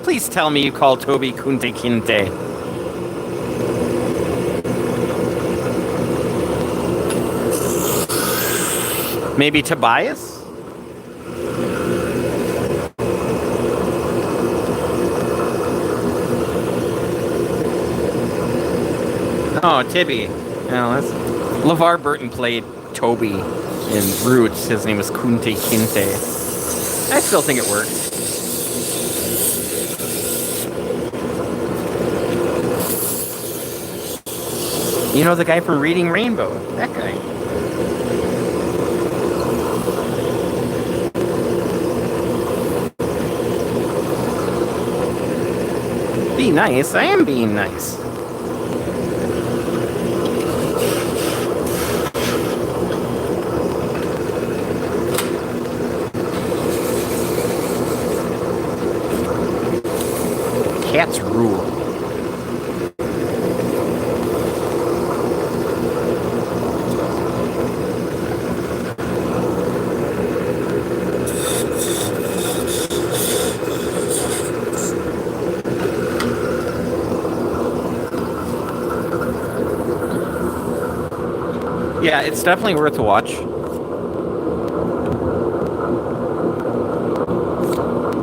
A: Please tell me you call Toby Kunte Kinte. Maybe Tobias? Oh, Tibby. No, that's... LeVar Burton played Toby in Roots. His name was Kunte Kinte. I still think it works. You know the guy from Reading Rainbow? That guy. Be nice. I am being nice. Cats rule. Yeah, it's definitely worth a watch. It's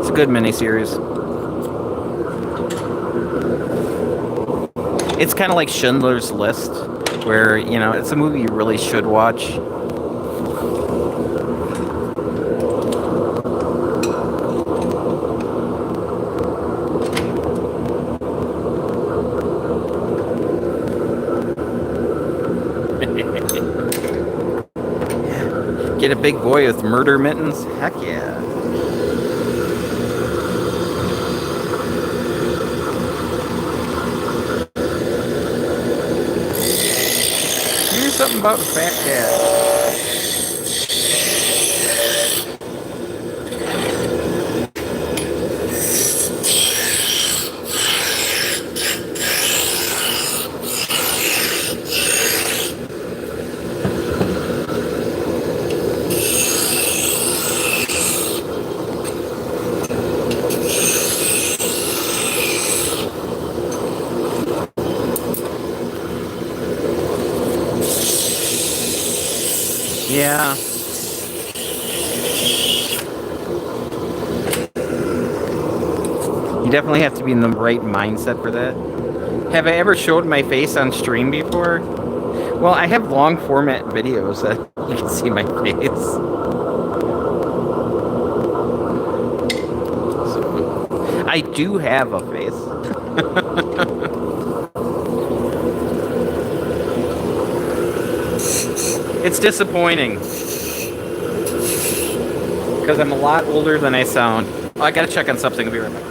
A: a good miniseries. It's kind of like Schindler's List, where, you know, it's a movie you really should watch. Get a big boy with murder mittens? Heck yeah. Here's something about a fat cat. Yeah. You definitely have to be in the right mindset for that. Have I ever showed my face on stream before? Well, I have long format videos that you can see my face. So, I do have a face. It's disappointing. Because I'm a lot older than I sound. Oh, I gotta check on something. I'll be right back.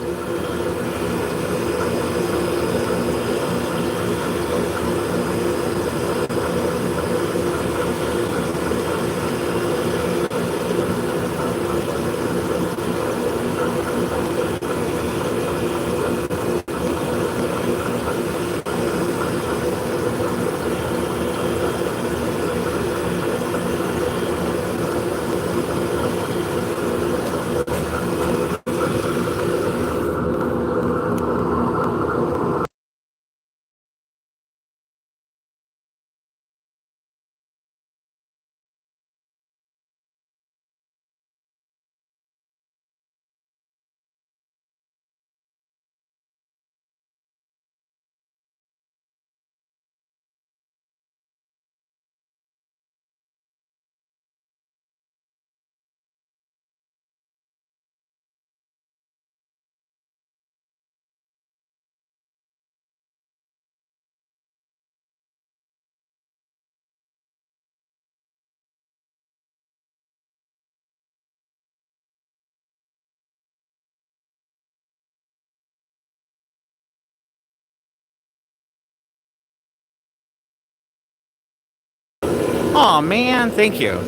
A: Oh man, thank you.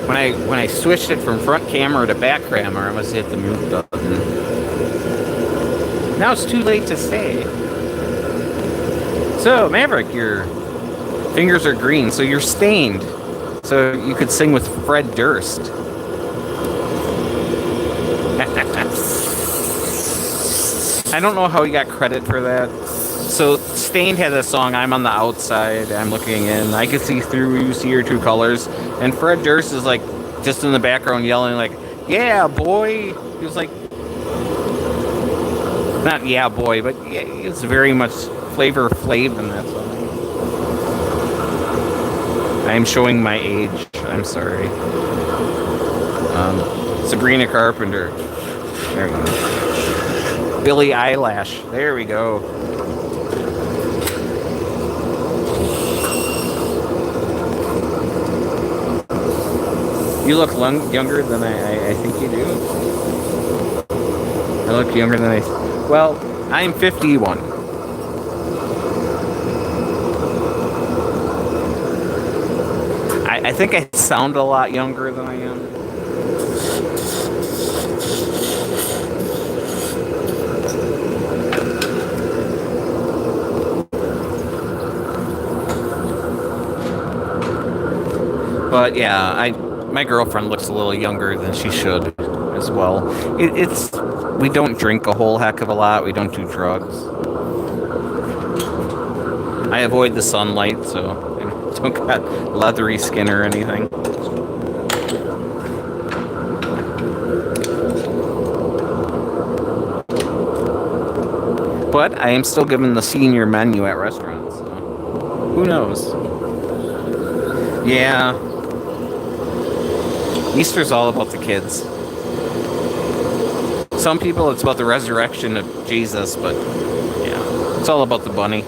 A: When I switched it from front camera to back camera, I must hit the mute button. Now it's too late to say. So, Maverick, your fingers are green, so you're stained. So you could sing with Fred Durst. I don't know how he got credit for that. So Stained had a song, I'm on the outside, I'm looking in, I can see through, you see your true colors. And Fred Durst is like just in the background yelling like, yeah, boy. He was like, not yeah, boy, but yeah, it's very much Flavor Flav in that song. I am showing my age. I'm sorry. Sabrina Carpenter. There we go. Billie Eyelash. There we go. You look younger than I think you do. I look younger than I... Well, I'm 51. I think I sound a lot younger than I am. But yeah, my girlfriend looks a little younger than she should as well. We don't drink a whole heck of a lot. We don't do drugs. I avoid the sunlight, so I don't got leathery skin or anything. But I am still given the senior menu at restaurants, so who knows? Yeah. Easter's all about the kids. Some people, it's about the resurrection of Jesus, but yeah, it's all about the bunny.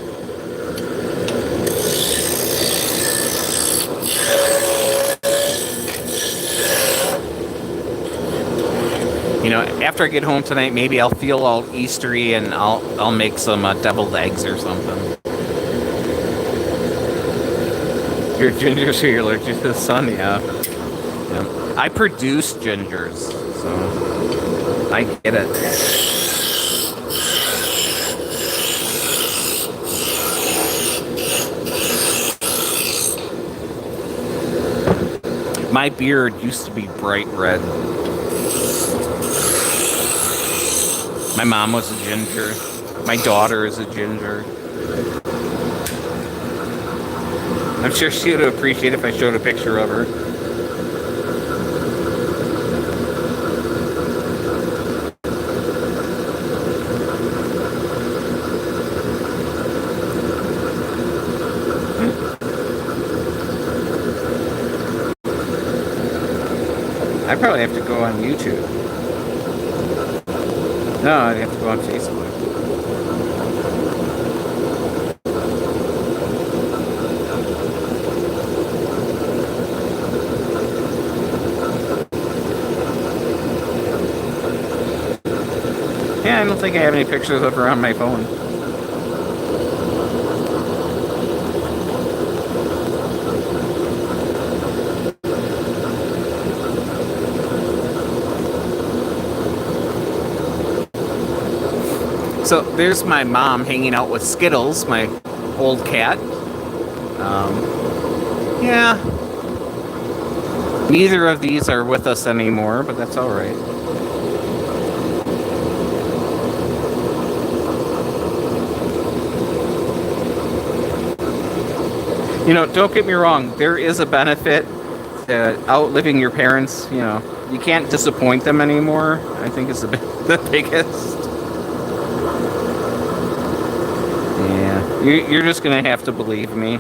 A: You know, after I get home tonight, maybe I'll feel all Eastery and I'll make some deviled eggs or something. Your gingers are allergic to the sun, yeah. I produce gingers, so I get it. My beard used to be bright red. My mom was a ginger. My daughter is a ginger. I'm sure she would appreciate it if I showed a picture of her. I probably have to go on YouTube. No, I have to go on Facebook. Yeah, I don't think I have any pictures of her on my phone. So there's my mom hanging out with Skittles, my old cat. Yeah. Neither of these are with us anymore, but that's all right. You know, don't get me wrong. There is a benefit to outliving your parents. You know, you can't disappoint them anymore. I think is the biggest. Yeah, you're just gonna have to believe me.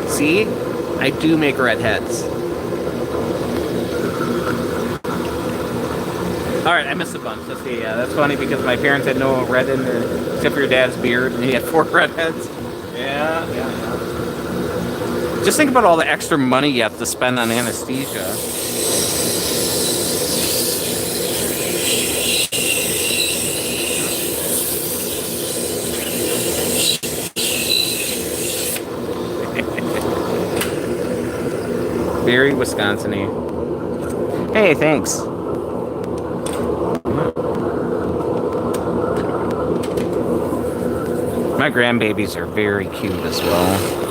A: See, I do make redheads. Alright, I missed a bunch. Let's see. That's funny because my parents had no red in there, except for your dad's beard, and he had 4 redheads. Yeah. Just think about all the extra money you have to spend on anesthesia. Very Wisconsin-y. Hey, thanks. My grandbabies are very cute as well.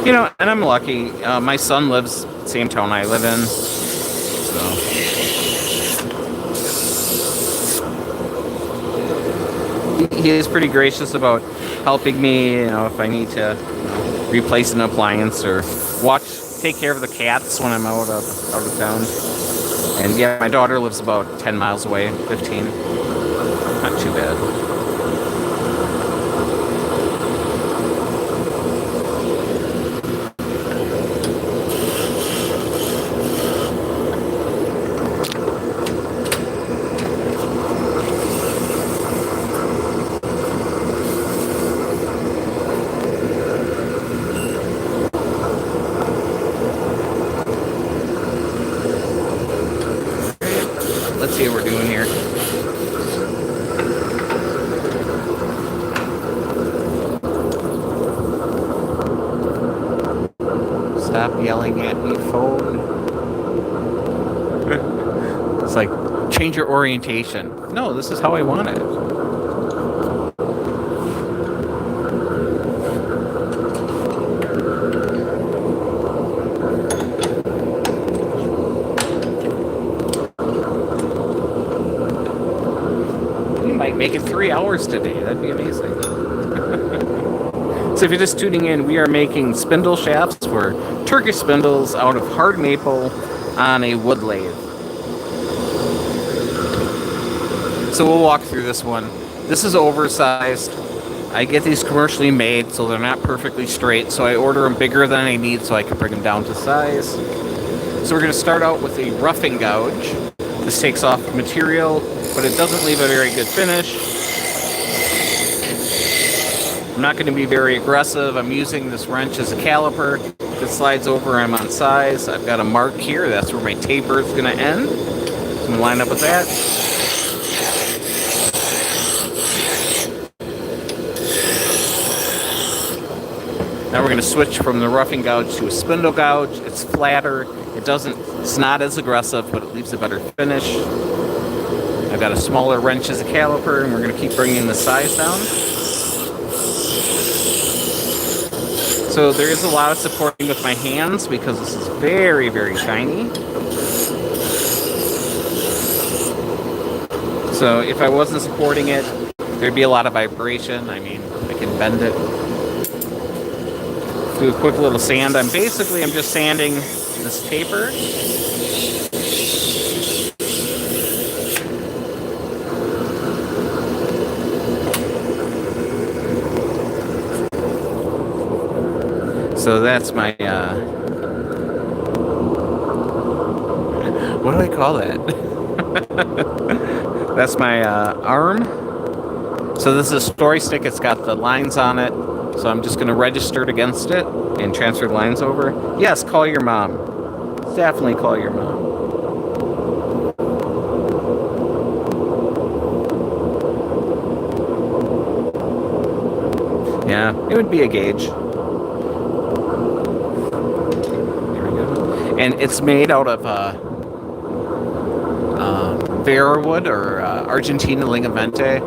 A: You know, and I'm lucky. My son lives same town I live in, so he is pretty gracious about helping me. You know, if I need to replace an appliance or take care of the cats when I'm out of town. And yeah, my daughter lives about 10 miles away, 15. Not too bad. Let's see what we're doing here. Stop yelling at me, phone. It's like, change your orientation. No, this is how I want it. Make it 3 hours today. That'd be amazing. So if you're just tuning in, we are making spindle shafts for Turkish spindles out of hard maple on a wood lathe. So we'll walk through this one. This is oversized. I get these commercially made, so they're not perfectly straight. So I order them bigger than I need so I can bring them down to size. So we're going to start out with a roughing gouge. This takes off material, but it doesn't leave a very good finish. I'm not going to be very aggressive. I'm using this wrench as a caliper. If it slides over, I'm on size. I've got a mark here. That's where my taper is going to end. So I'm going to line up with that. Now we're going to switch from the roughing gouge to a spindle gouge. It's flatter. It's not as aggressive, but it leaves a better finish. I've got a smaller wrench as a caliper, and we're going to keep bringing the size down. So there is a lot of supporting with my hands because this is very, very tiny. So if I wasn't supporting it, there'd be a lot of vibration. I mean, I can bend it. Do a quick little sand. I'm just sanding this taper. So that's my, what do I call that? That's my arm. So this is a story stick. It's got the lines on it. So I'm just going to register it against it and transfer the lines over. Yes, call your mom. Definitely call your mom. Yeah, it would be a gauge. And it's made out of Vera wood or Argentina Ligavente.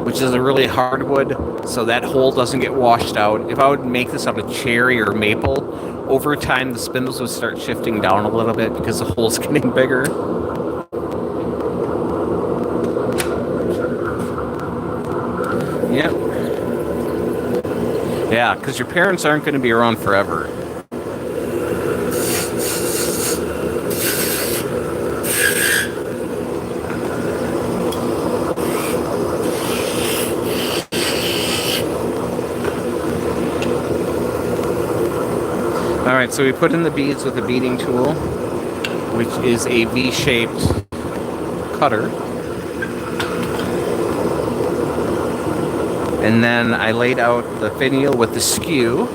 A: which is a really hard wood, so that hole doesn't get washed out. If I would make this out of cherry or maple, over time the spindles would start shifting down a little bit because the hole's getting bigger. Yep. Yeah, because your parents aren't going to be around forever. Alright, so we put in the beads with a beading tool, which is a V-shaped cutter. And then I laid out the finial with the skew,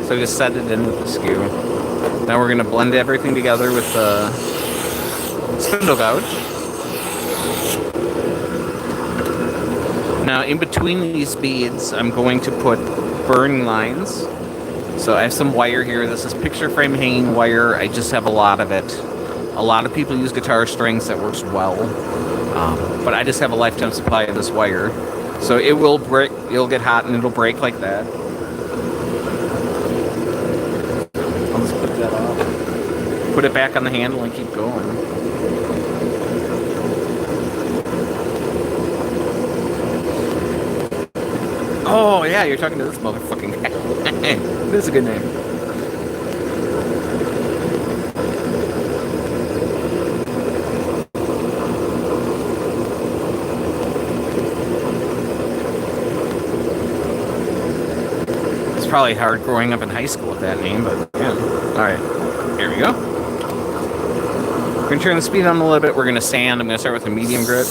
A: so I just set it in with the skew. Now we're going to blend everything together with the spindle gouge. Now in between these beads, I'm going to put burn lines. So I have some wire here. This is picture frame hanging wire. I just have a lot of it. A lot of people use guitar strings. That works well. But I just have a lifetime supply of this wire. So it will break, it'll get hot and it'll break like that. I'll just put that off. Put it back on the handle and keep going. Oh yeah, you're talking to this motherfucking guy. This is a good name. It's probably hard growing up in high school with that name, but yeah. Alright, here we go. We're going to turn the speed on a little bit. We're going to sand. I'm going to start with a medium grit.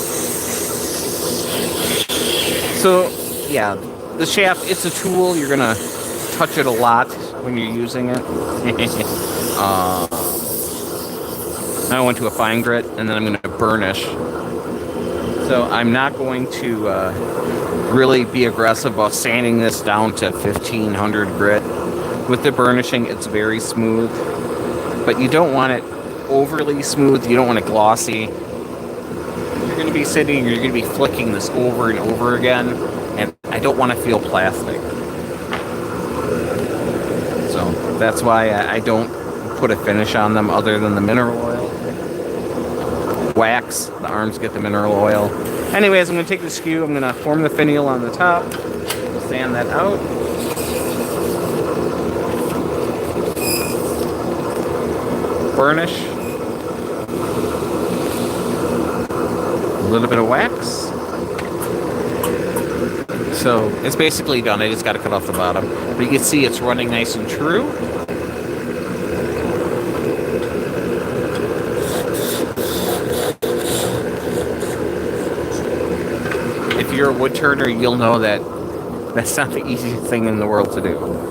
A: So, yeah, the shaft, it's a tool. You're going to touch it a lot when you're using it. Now I went to a fine grit, and then I'm going to burnish. So I'm not going to really be aggressive about sanding this down to 1500 grit. With the burnishing, it's very smooth, but you don't want it overly smooth. You don't want it glossy. You're going to be sitting, you're going to be flicking this over and over again, and I don't want to feel plastic. So that's why I don't put a finish on them other than the mineral oil. Wax, the arms get the mineral oil. Anyways, I'm going to take the skew, I'm going to form the finial on the top, sand that out. Burnish. A little bit of wax. So it's basically done. I just got to cut off the bottom. But you can see it's running nice and true. If you're a wood turner, you'll know that that's not the easiest thing in the world to do.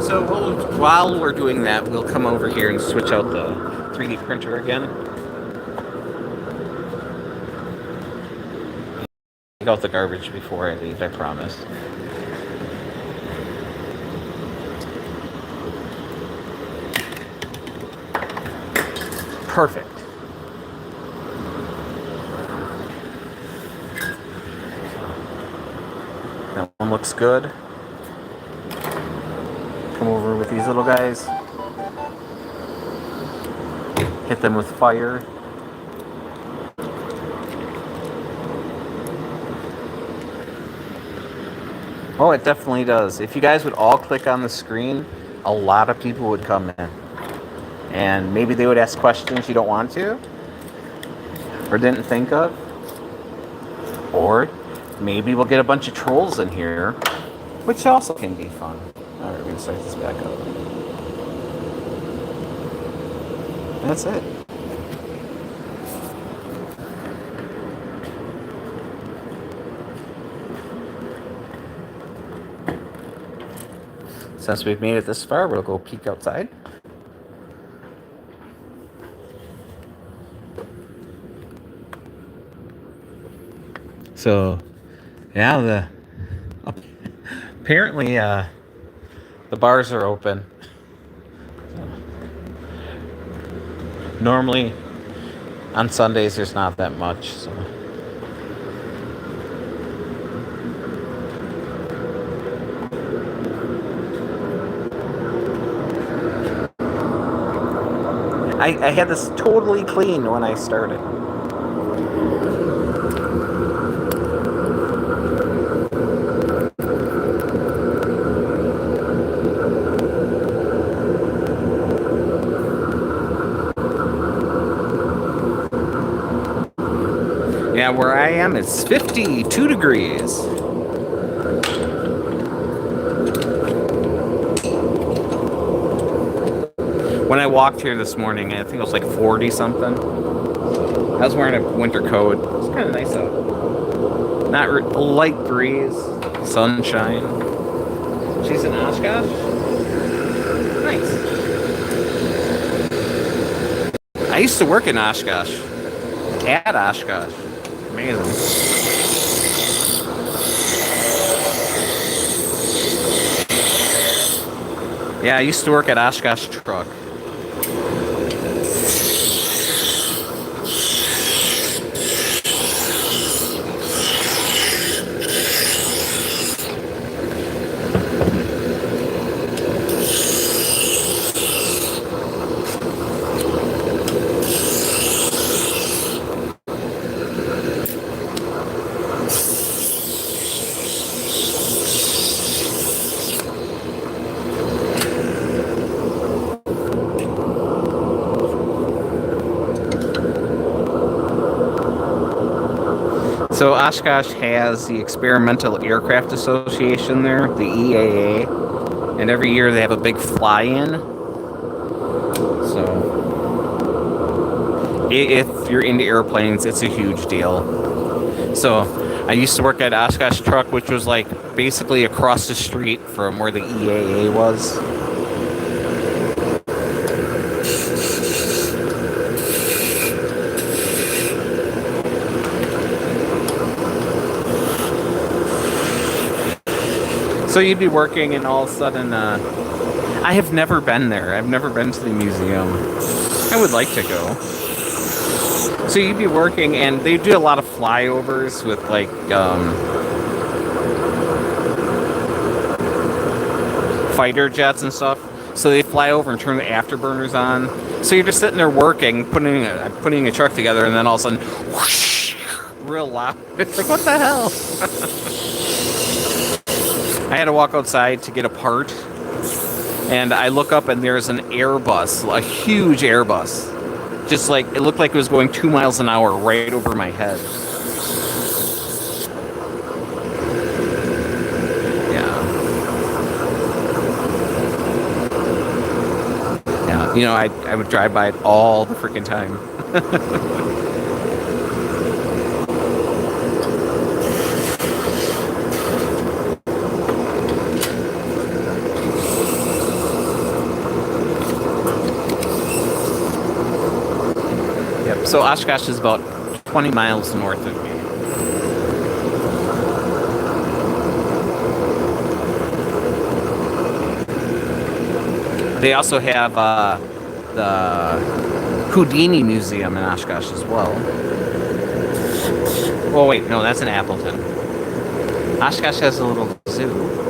A: So while we're doing that, we'll come over here and switch out the 3D printer again. Take out the garbage before I leave, I promise. Perfect. That one looks good. Come over with these little guys. Hit them with fire. Oh, it definitely does. If you guys would all click on the screen, a lot of people would come in. And maybe they would ask questions you don't want to, or didn't think of. Or maybe we'll get a bunch of trolls in here, which also can be fun. Alright, we're going to start this back up. That's it. since we've made it this far, we'll go peek outside. So, yeah, apparently the bars are open. Normally, on Sundays, there's not that much. So. I had this totally clean when I started. Yeah, where I am, it's 52 degrees. When I walked here this morning, I think it was like 40 something. I was wearing a winter coat. It's kind of nice out. Not a light breeze, sunshine. She's in Oshkosh? Nice. I used to work in Oshkosh. At Oshkosh. Amazing. Yeah, I used to work at Oshkosh Truck. So Oshkosh has the Experimental Aircraft Association there, the EAA, and every year they have a big fly-in. So if you're into airplanes, it's a huge deal. So I used to work at Oshkosh Truck, which was like basically across the street from where the EAA was. So you'd be working and all of a sudden, I have never been there. I've never been to the museum. I would like to go. So you'd be working and they do a lot of flyovers with like, fighter jets and stuff. So they fly over and turn the afterburners on. So you're just sitting there working, putting a truck together, and then all of a sudden, whoosh, real loud. It's like, what the hell? I had to walk outside to get a part, and I look up and there's an Airbus, a huge Airbus. Just like, it looked like it was going 2 miles an hour right over my head. Yeah. Yeah, you know, I would drive by it all the freaking time. So Oshkosh is about 20 miles north of me. They also have the Houdini Museum in Oshkosh as well. Oh wait, no, that's in Appleton. Oshkosh has a little zoo.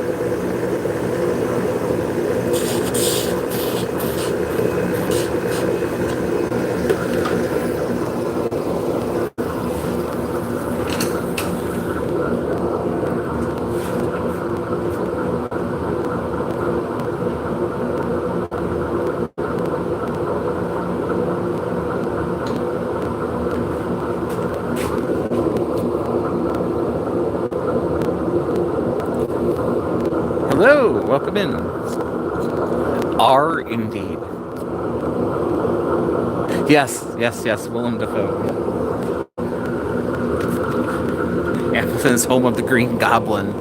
A: Hello, welcome in. R indeed. Yes, Willem Dafoe. Appleton is home of the Green Goblin.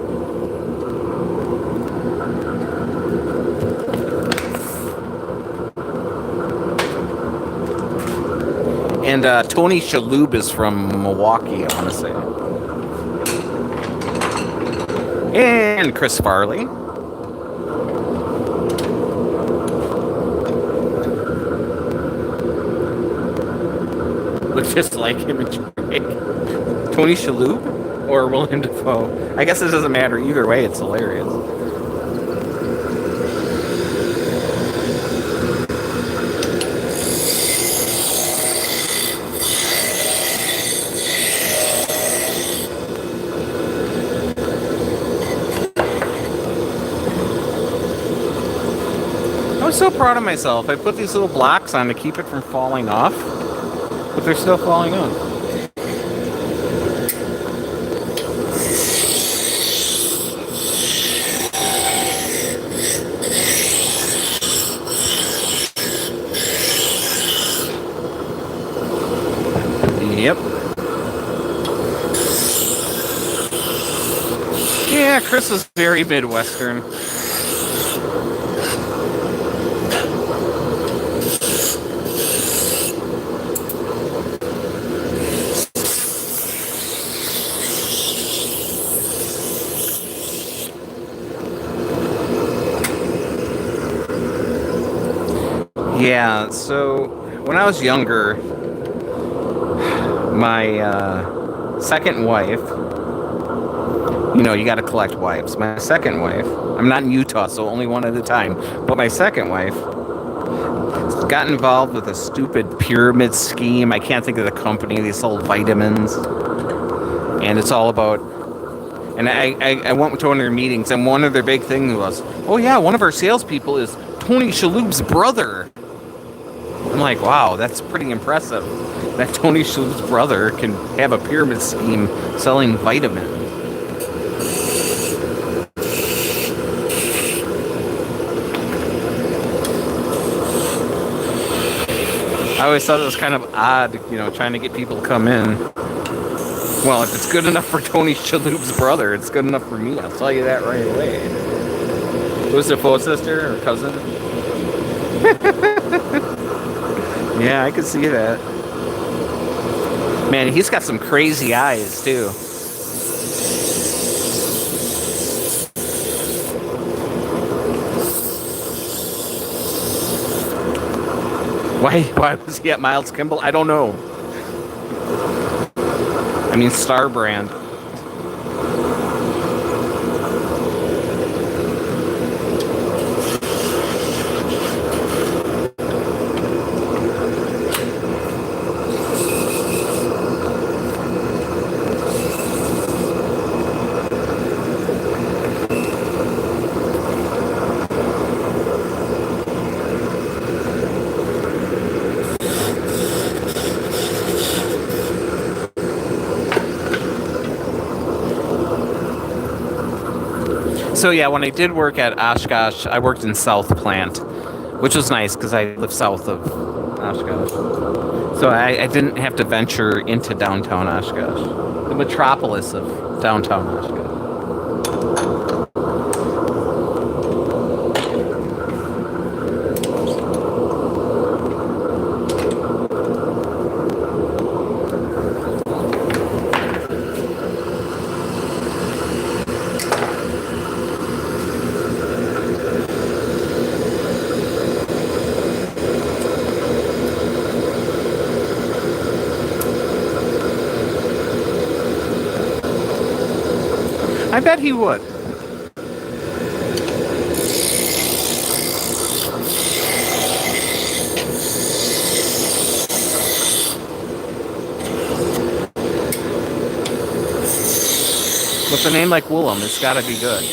A: And Tony Shalhoub is from Milwaukee, I want to say. And Chris Farley. Looks just like him in Drake. Tony Shalhoub or Willem Dafoe? I guess it doesn't matter. Either way, it's hilarious. I was so proud of myself. I put these little blocks on to keep it from falling off, but they're still falling off. Yep. Yeah, Chris is very Midwestern. Yeah, so when I was younger, my second wife, you know, you got to collect wives. My second wife, I'm not in Utah, so only one at a time, but my second wife got involved with a stupid pyramid scheme. I can't think of the company. They sold vitamins, and it's all about, and I went to one of their meetings, and one of their big things was, oh yeah, one of our salespeople is Tony Shalhoub's brother. I'm like, wow, that's pretty impressive. That Tony Shalhoub's brother can have a pyramid scheme selling vitamins. I always thought it was kind of odd, you know, trying to get people to come in. Well, if it's good enough for Tony Shalhoub's brother, it's good enough for me. I'll tell you that right away. Who's the full sister or cousin? Yeah, I could see that. Man, he's got some crazy eyes, too. Why was he at Miles Kimball? I don't know. I mean, Star Brand. So yeah, when I did work at Oshkosh, I worked in South Plant, which was nice because I live south of Oshkosh. So I didn't have to venture into downtown Oshkosh, the metropolis of downtown Oshkosh. I bet he would. With a name like Willem, it's got to be good.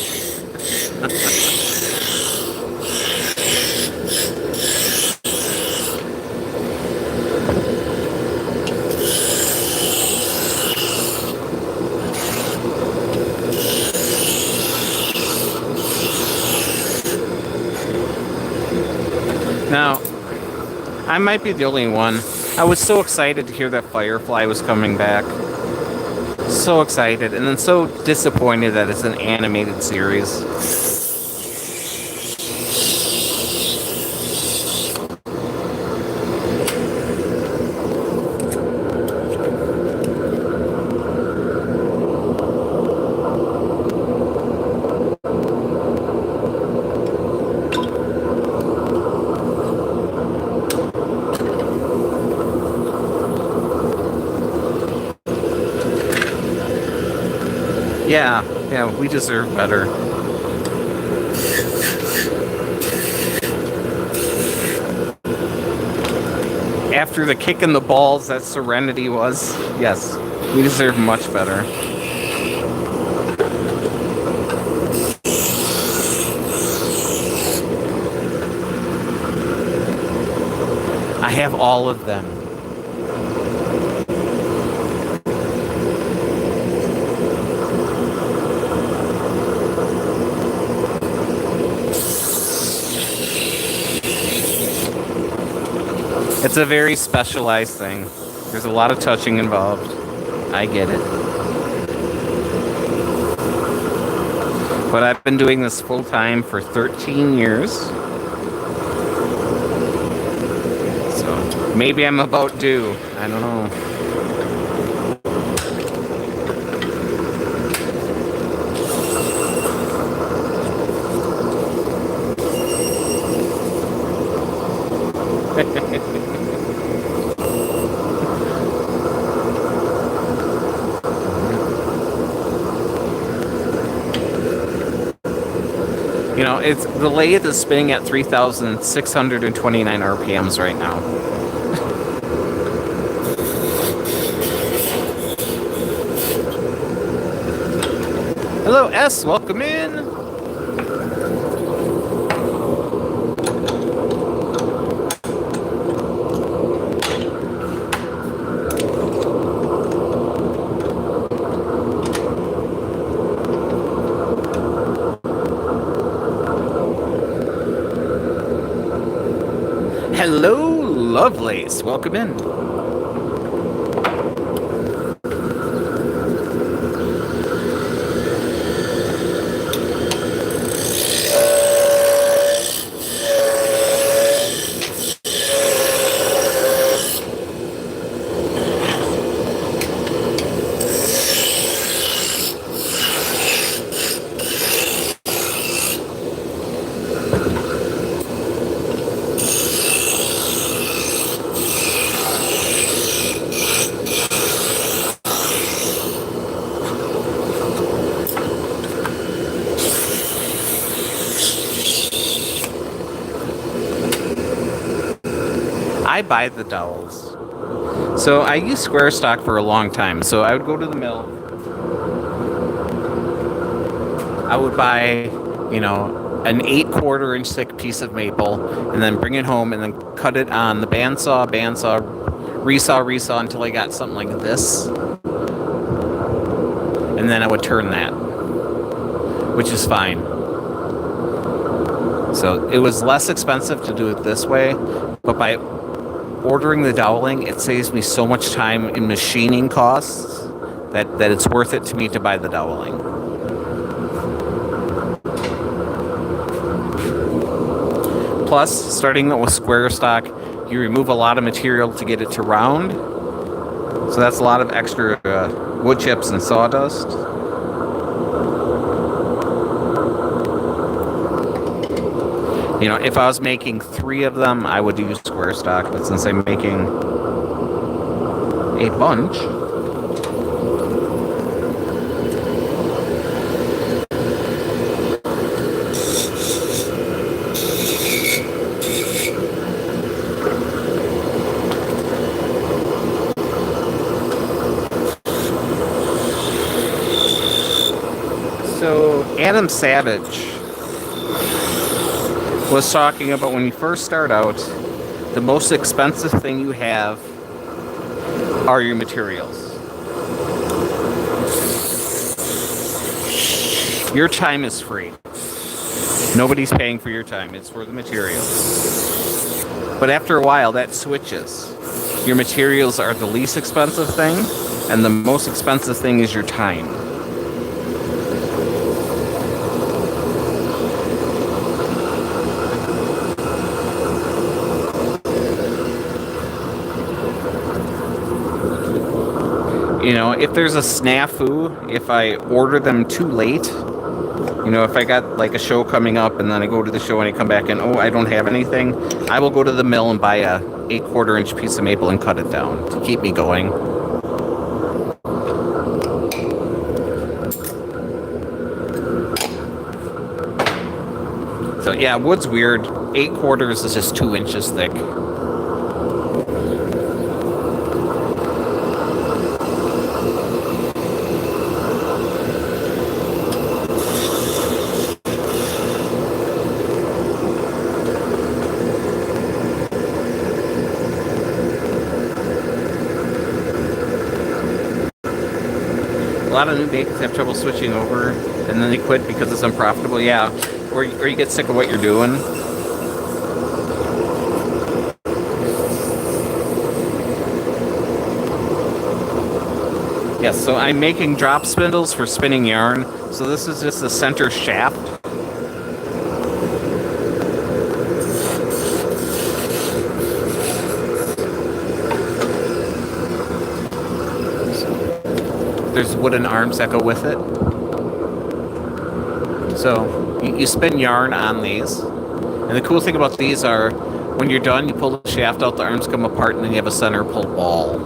A: Now, I might be the only one. I was so excited to hear that Firefly was coming back. So excited, and then so disappointed that it's an animated series. Yeah, we deserve better. After the kick in the balls that Serenity was, yes, we deserve much better. I have all of them. It's a very specialized thing. There's a lot of touching involved. I get it. But I've been doing this full time for 13 years. So maybe I'm about due. I don't know. You know, it's the lathe is spinning at 3,629 RPMs right now. Hello, S. Welcome in. Hello, Lovelace. Welcome in. I buy the dowels. So I used square stock for a long time. So I would go to the mill. I would buy, you know, an 8/4 inch thick piece of maple and then bring it home and then cut it on the bandsaw, resaw until I got something like this. And then I would turn that, which is fine. So it was less expensive to do it this way, but by ordering the doweling, it saves me so much time in machining costs that it's worth it to me to buy the doweling. Plus, starting with square stock, you remove a lot of material to get it to round. So that's a lot of extra wood chips and sawdust. You know, if I was making 3 of them, I would use square stock. But since I'm making a bunch, so Adam Savage was talking about when you first start out, the most expensive thing you have are your materials. Your time is free. Nobody's paying for your time. It's for the materials. But after a while, that switches. Your materials are the least expensive thing, and the most expensive thing is your time. You know, if there's a snafu, if I order them too late, you know, if I got like a show coming up and then I go to the show and I come back and, oh, I don't have anything, I will go to the mill and buy a 8/4 inch piece of maple and cut it down to keep me going. Yeah, wood's weird. 8/4 is just 2 inches thick. A lot of new makers have trouble switching over, and then they quit because it's unprofitable. Yeah, or you get sick of what you're doing. Yes, so I'm making drop spindles for spinning yarn. So this is just the center shaft. There's wooden arms that go with it. So you spin yarn on these. And the cool thing about these are when you're done, you pull the shaft out, the arms come apart, and then you have a center pull ball.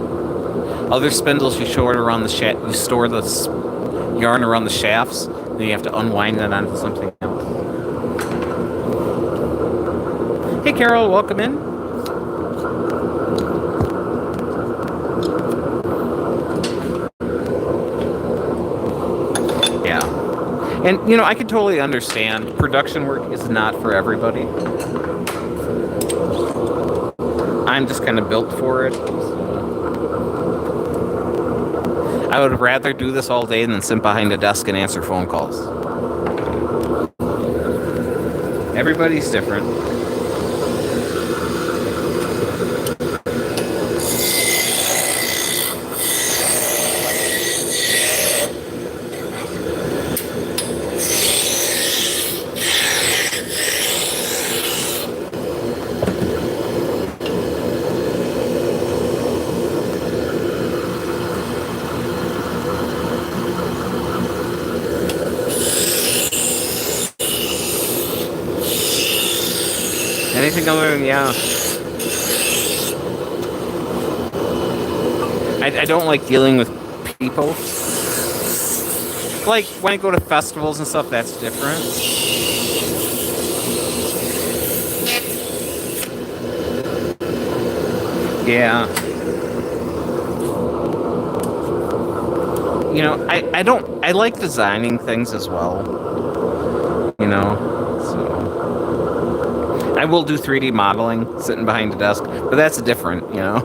A: Other spindles, you store it around the shaft. You store the yarn around the shafts, then you have to unwind that onto something else. Hey, Carol, welcome in. Yeah, and you know I can totally understand production work is not for everybody. I'm just kind of built for it. I would rather do this all day than sit behind a desk and answer phone calls. Everybody's different. Anything other than, yeah. I don't like dealing with people. Like, when I go to festivals and stuff, that's different. Yeah. You know, I like designing things as well. You know, so I will do 3D modeling sitting behind a desk, but that's different, you know.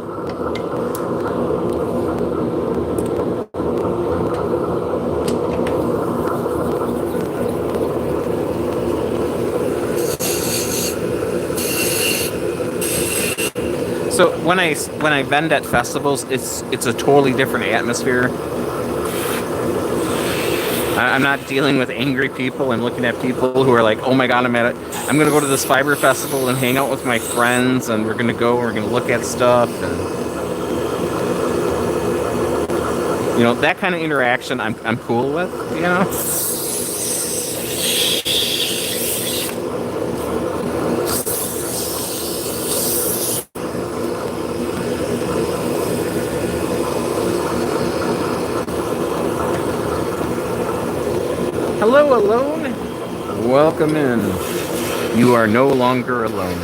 A: So when I vend at festivals, it's a totally different atmosphere. I'm not dealing with angry people. I'm looking at people who are like, oh my God, I'm going to go to this fiber festival and hang out with my friends, and we're going to look at stuff. And, you know, that kind of interaction I'm cool with, you know? Hello, alone. Welcome in. You are no longer alone.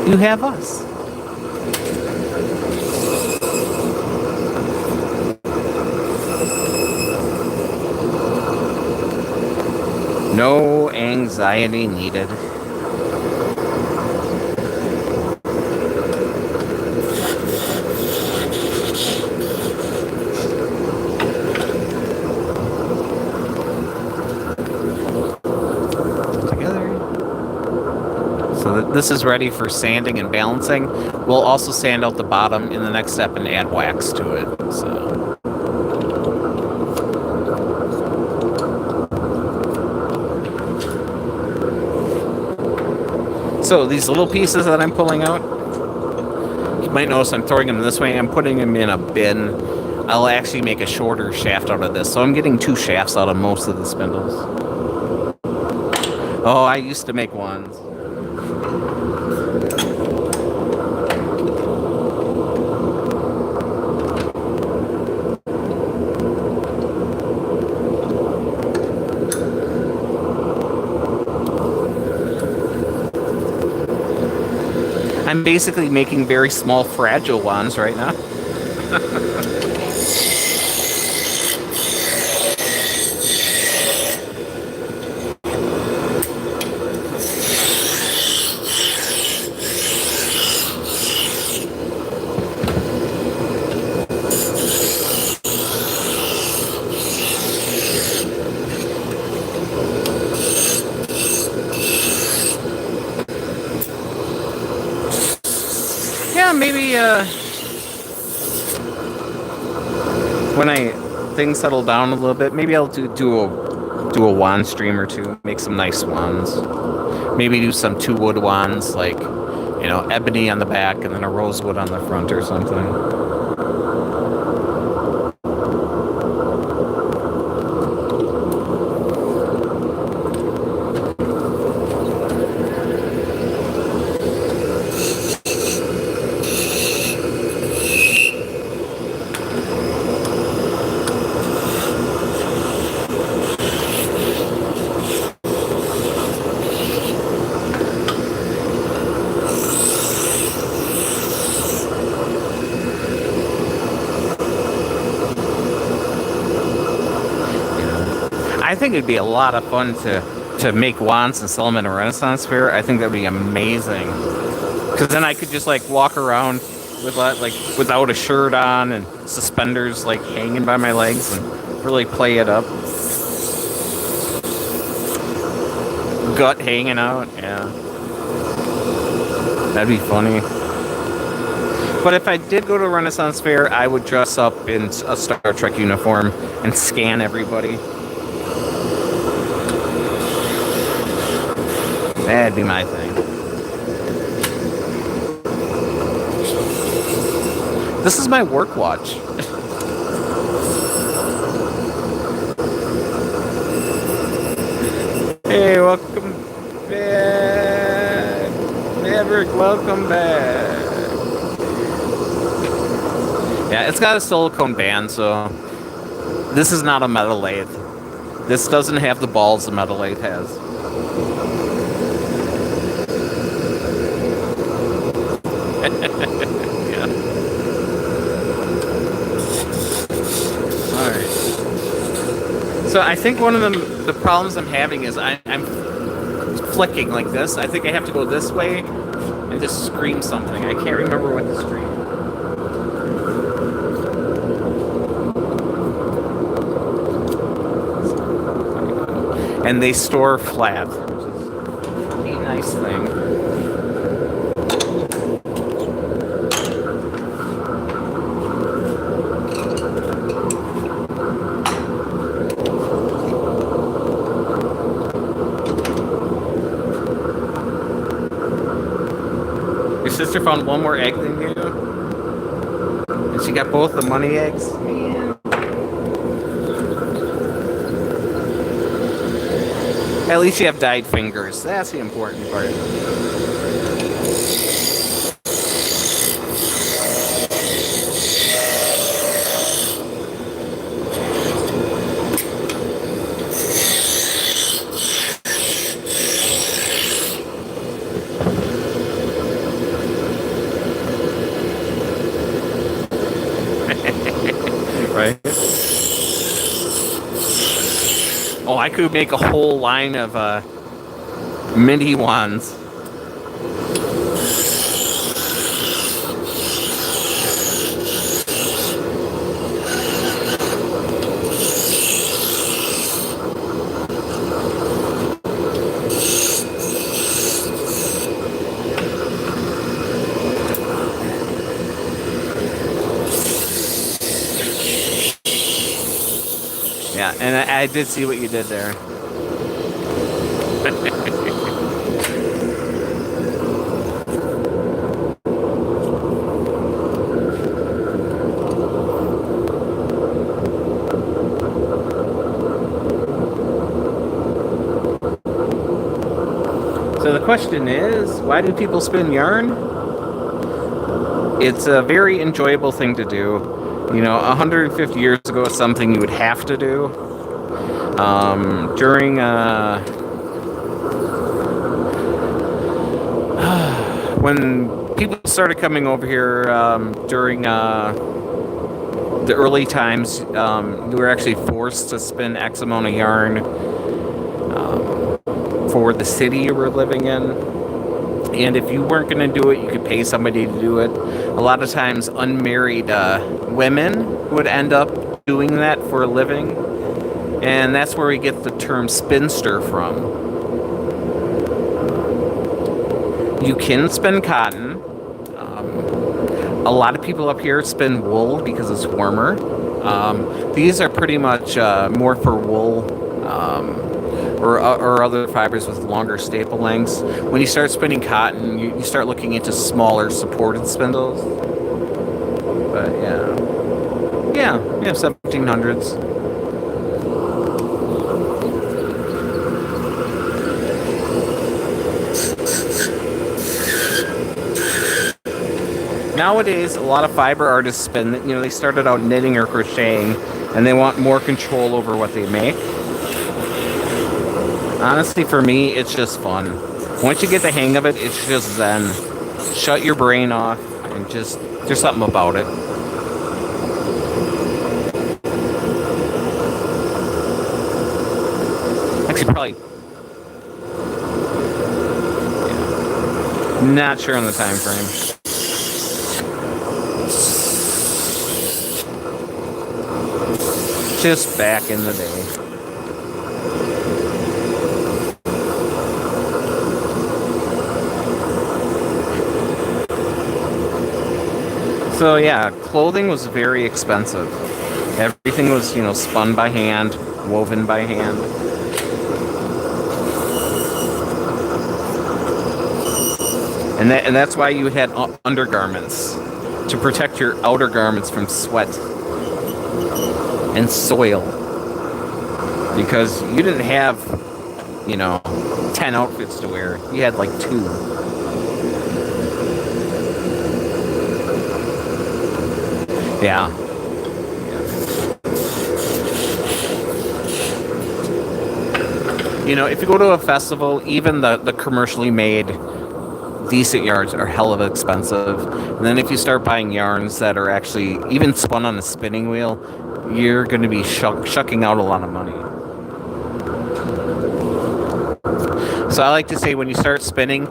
A: You have us. No anxiety needed. This is ready for sanding and balancing. We'll also sand out the bottom in the next step and add wax to it. So these little pieces that I'm pulling out, you might notice I'm throwing them this way. I'm putting them in a bin. I'll actually make a shorter shaft out of this. So I'm getting 2 shafts out of most of the spindles. Oh, I used to make ones. I'm basically making very small, fragile wands right now. Yeah, maybe when things settle down a little bit, maybe I'll do a wand stream or two, make some nice wands. Maybe do some 2-wood wands, like, ebony on the back and then a rosewood on the front or something. I think it'd be a lot of fun to make wands and sell them in a Renaissance fair. I think that'd be amazing. Because then I could just walk around with without a shirt on and suspenders hanging by my legs and really play it up. Gut hanging out, yeah. That'd be funny. But if I did go to a Renaissance fair, I would dress up in a Star Trek uniform and scan everybody. That'd be my thing. This is my work watch. Hey, welcome back. Maverick, welcome back. Yeah, it's got a silicone band, so this is not a metal lathe. This doesn't have the balls a metal lathe has. Yeah. Alright. So I think one of the problems I'm having is I'm flicking like this. I think I have to go this way and just scream something. I can't remember what to scream. And they store flat, which is a nice thing. Your sister found one more egg than you? And she got both the money eggs? Man. At least you have dyed fingers. That's the important part. Right? Oh, I could make a whole line of mini wands. Yeah, and I did see what you did there. So the question is, why do people spin yarn? It's a very enjoyable thing to do. 150 years ago, it's something you would have to do. During when people started coming over here during the early times. We were actually forced to spin X amount of yarn for the city you were living in. And if you weren't going to do it, you could pay somebody to do it. A lot of times, unmarried women would end up doing that for a living. And that's where we get the term spinster from. You can spin cotton. A lot of people up here spin wool because it's warmer. These are pretty much more for wool or other fibers with longer staple lengths. When you start spinning cotton, you start looking into smaller supported spindles. But yeah, 1700s. Nowadays, a lot of fiber artists spin, they started out knitting or crocheting, and they want more control over what they make. Honestly, for me, it's just fun. Once you get the hang of it, it's just zen. Shut your brain off, and there's something about it. Actually, probably... Yeah. Not sure on the time frame. Just back in the day. So yeah, clothing was very expensive. Everything was, spun by hand, woven by hand. And that's why you had undergarments to protect your outer garments from sweat and soil, because you didn't have 10 outfits to wear. You had like 2. Yeah. If you go to a festival, even the commercially made decent yarns are hell of expensive. And then if you start buying yarns that are actually even spun on a spinning wheel, you're going to be shucking out a lot of money. So I like to say, when you start spinning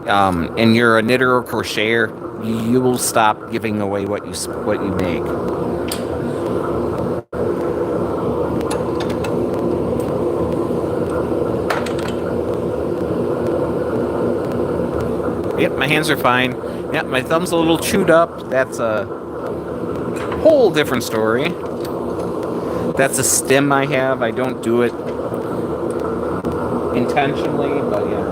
A: and you're a knitter or crocheter, you will stop giving away what you make. Yep, my hands are fine. Yep, my thumb's a little chewed up. That's a whole different story. That's a stem I have. I don't do it intentionally, but yeah.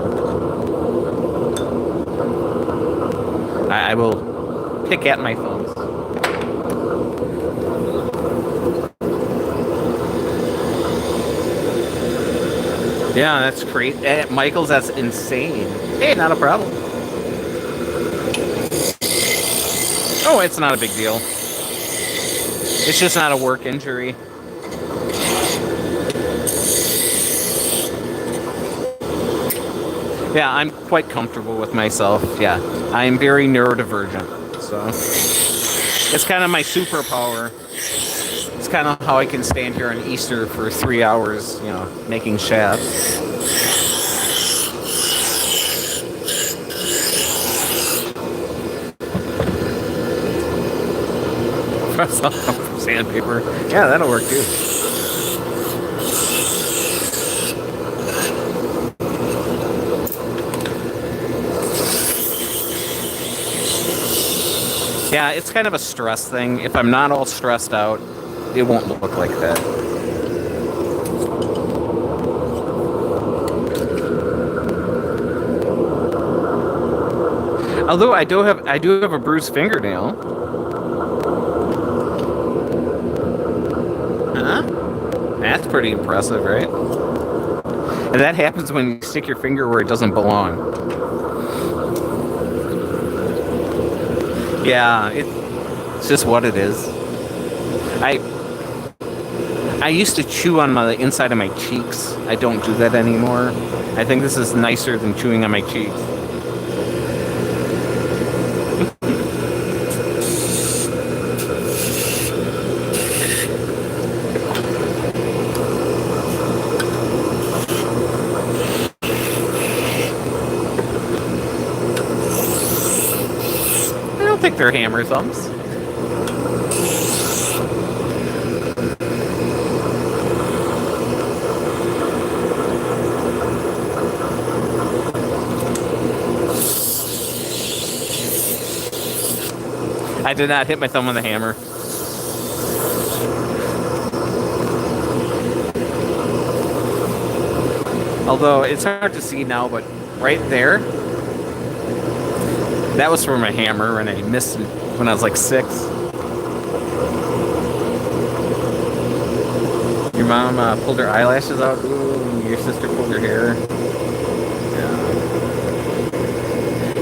A: I will pick at my thumbs. Yeah, that's great. Michaels, that's insane. Hey, not a problem. Oh, it's not a big deal. It's just not a work injury. Yeah, I'm quite comfortable with myself. Yeah, I'm very neurodivergent, so it's kind of my superpower. It's kind of how I can stand here on Easter for 3 hours, making shafts. Sandpaper. Yeah, that'll work too. Yeah, it's kind of a stress thing. If I'm not all stressed out, it won't look like that. Although I do have a bruised fingernail. That's pretty impressive, right? And that happens when you stick your finger where it doesn't belong. Yeah, it's just what it is. I used to chew on the inside of my cheeks. I don't do that anymore. I think this is nicer than chewing on my cheeks. think they're hammer thumbs. I did not hit my thumb on the hammer. Although it's hard to see now, but right there, that was from a hammer, and I missed it when I was like 6. Your mom pulled her eyelashes out. Ooh, your sister pulled her hair.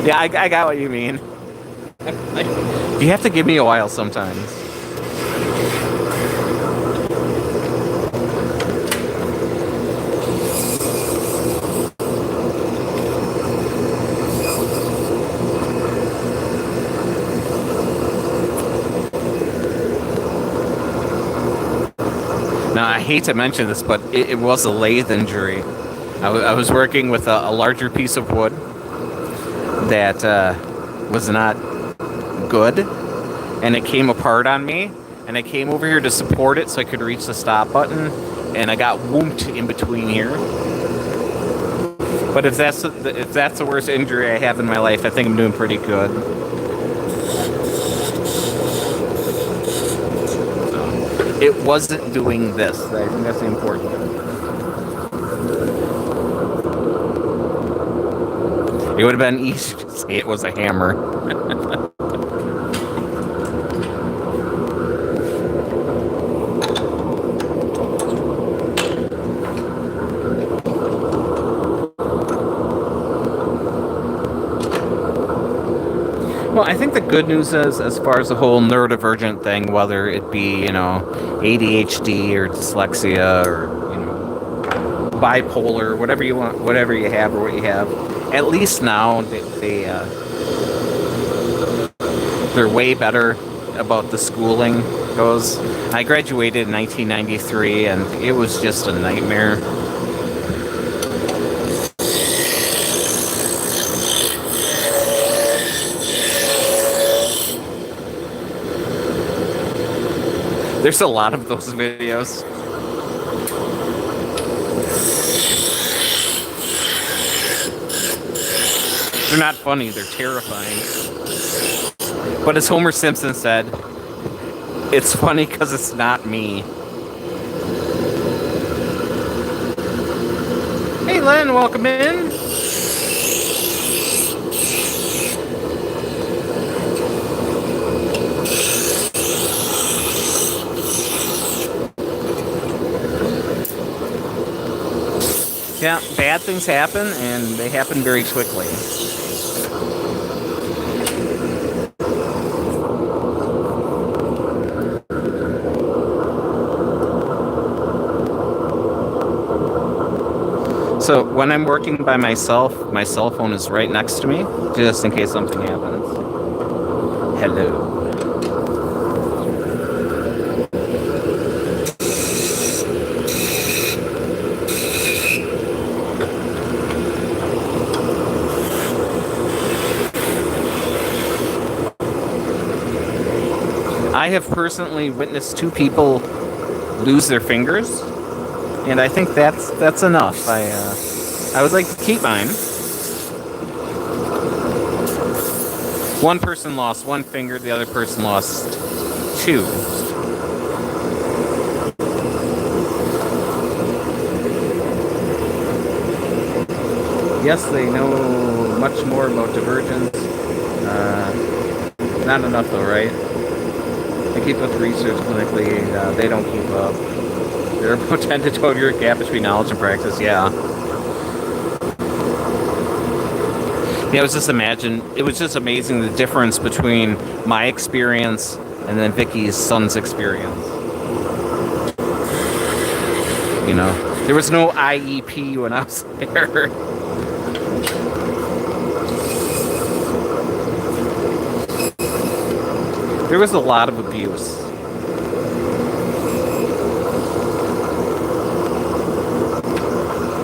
A: Yeah, I got what you mean. You have to give me a while sometimes. Now, I hate to mention this, but it was a lathe injury. I was working with a larger piece of wood that was not good, and it came apart on me, and I came over here to support it so I could reach the stop button, and I got whooped in between here. But if that's the worst injury I have in my life, I think I'm doing pretty good. It wasn't doing this. I think that's the important thing. It would have been easy to say it was a hammer. Well, I think the good news is, as far as the whole neurodivergent thing, whether it be, ADHD or dyslexia or, bipolar, whatever you want, whatever you have or what you have, at least now they're way better about the schooling goes. I graduated in 1993, and it was just a nightmare. There's a lot of those videos. They're not funny, they're terrifying. But as Homer Simpson said, it's funny because it's not me. Hey Len, welcome in. Yeah, bad things happen, and they happen very quickly. So when I'm working by myself, my cell phone is right next to me, just in case something happens. Hello. I have personally witnessed 2 people lose their fingers, and I think that's enough. I would like to keep mine. One person lost 1 finger, the other person lost 2. Yes, they know much more about divergence. Not enough though, right? They keep up research clinically, they don't keep up. There are 10 to 12 year gap between knowledge and practice, yeah. Yeah, it was just amazing the difference between my experience and then Vicky's son's experience. There was no IEP when I was there. There was a lot of abuse.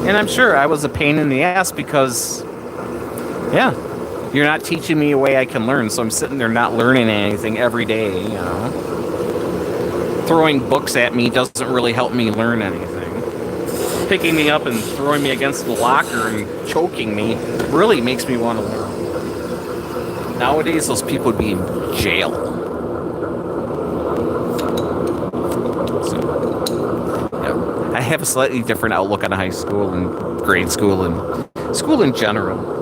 A: And I'm sure I was a pain in the ass because, yeah, You're not teaching me a way I can learn, so I'm sitting there not learning anything every day, you know. Throwing books at me doesn't really help me learn anything. Picking me up and throwing me against the locker and choking me really makes me want to learn. Nowadays, those people would be in jail. So, yeah, I have a slightly different outlook on high school and grade school and school in general.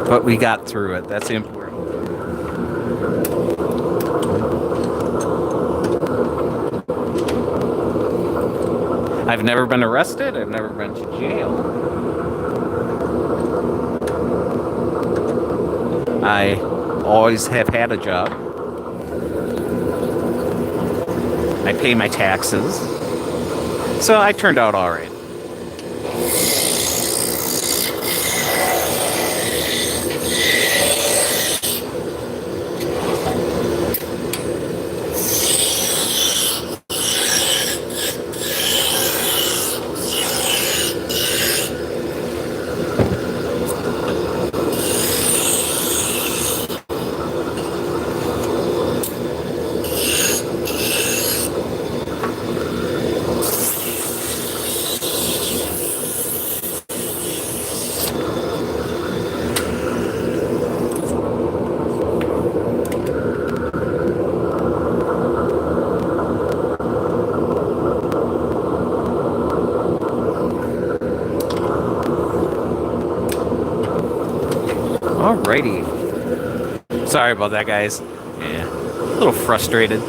A: But we got through it. That's important. I've never been arrested. I've never been to jail. I always have had a job. I pay my taxes. So I turned out all right. Alrighty. Sorry about that, guys. Yeah, a little frustrated.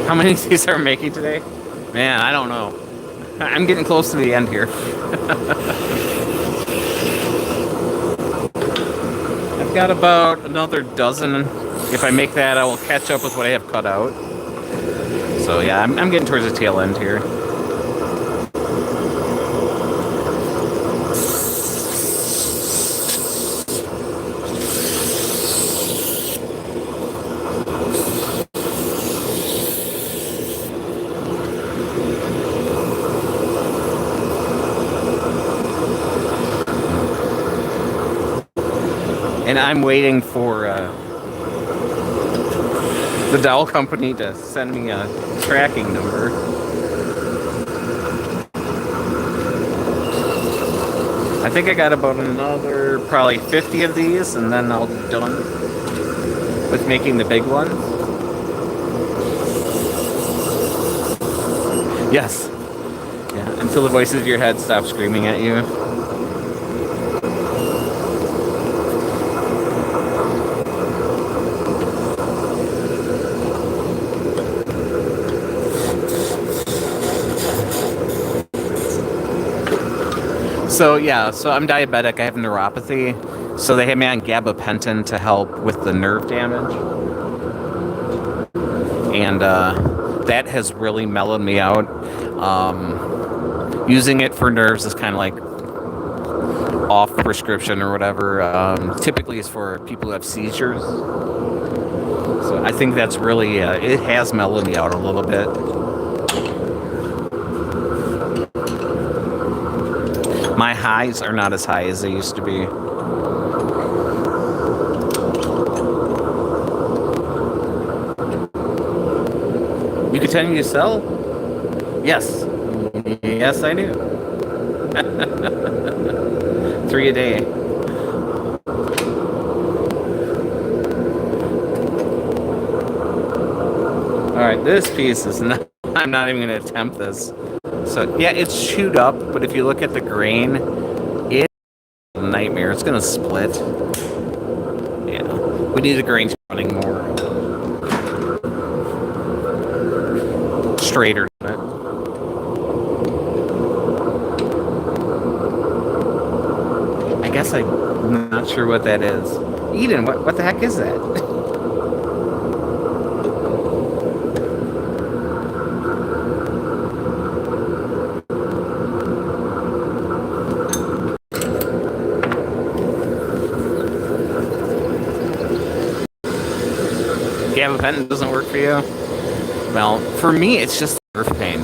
A: How many of these are we making today? Man, I don't know. I'm getting close to the end here. I've got about another dozen. If I make that, I will catch up with what I have cut out. So yeah, I'm getting towards the tail end here. And I'm waiting for the dowel company to send me a tracking number. I think I got about another probably 50 of these, and then I'll be done with making the big ones. Yes. Yeah, until the voices of your head stop screaming at you. So yeah, so I'm diabetic. I have neuropathy. So they had me on gabapentin to help with the nerve damage. And that has really mellowed me out. Using it for nerves is kind of like off prescription or whatever. Typically it's for people who have seizures. So I think that's really, it has mellowed me out a little bit. My highs are not as high as they used to be. You continue to sell? Yes. Yes, I do. 3 a day. Alright, this piece is not... I'm not even going to attempt this. So, yeah, it's chewed up, but if you look at the grain, it's a nightmare. It's going to split. Yeah. We need the grains running more straighter. I guess I'm not sure what that is. Eden, what the heck is that? Gabapentin doesn't work for you? Well, for me, it's just nerve pain.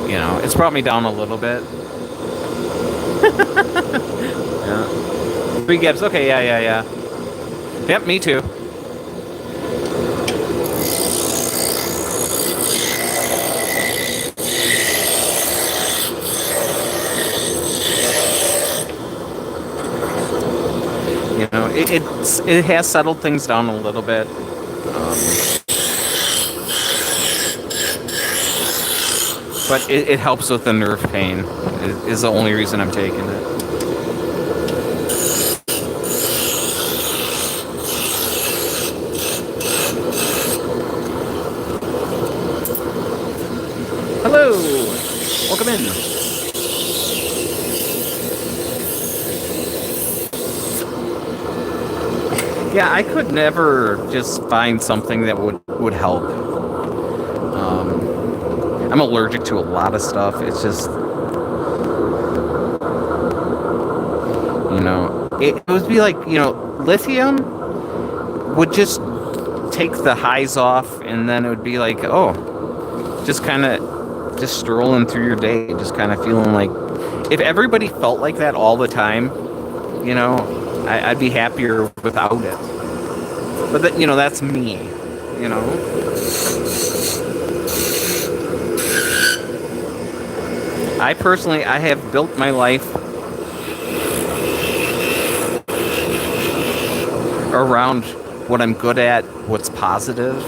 A: You know, it's brought me down a little bit. Yeah. 3 Gabs. Okay, yeah. Yep, me too. You know, it has settled things down a little bit. But it helps with the nerve pain. Is the only reason I'm taking it. Hello! Welcome in. Yeah, I could never just find something that would help. I'm allergic to a lot of stuff. It's just, you know, it would be like, you know, lithium would just take the highs off, and then it would be like, oh, just kind of just strolling through your day, just kind of feeling like, if everybody felt like that all the time, you know, I'd be happier without it. But that, you know, that's me, you know. I personally, I have built my life around what I'm good at, what's positive.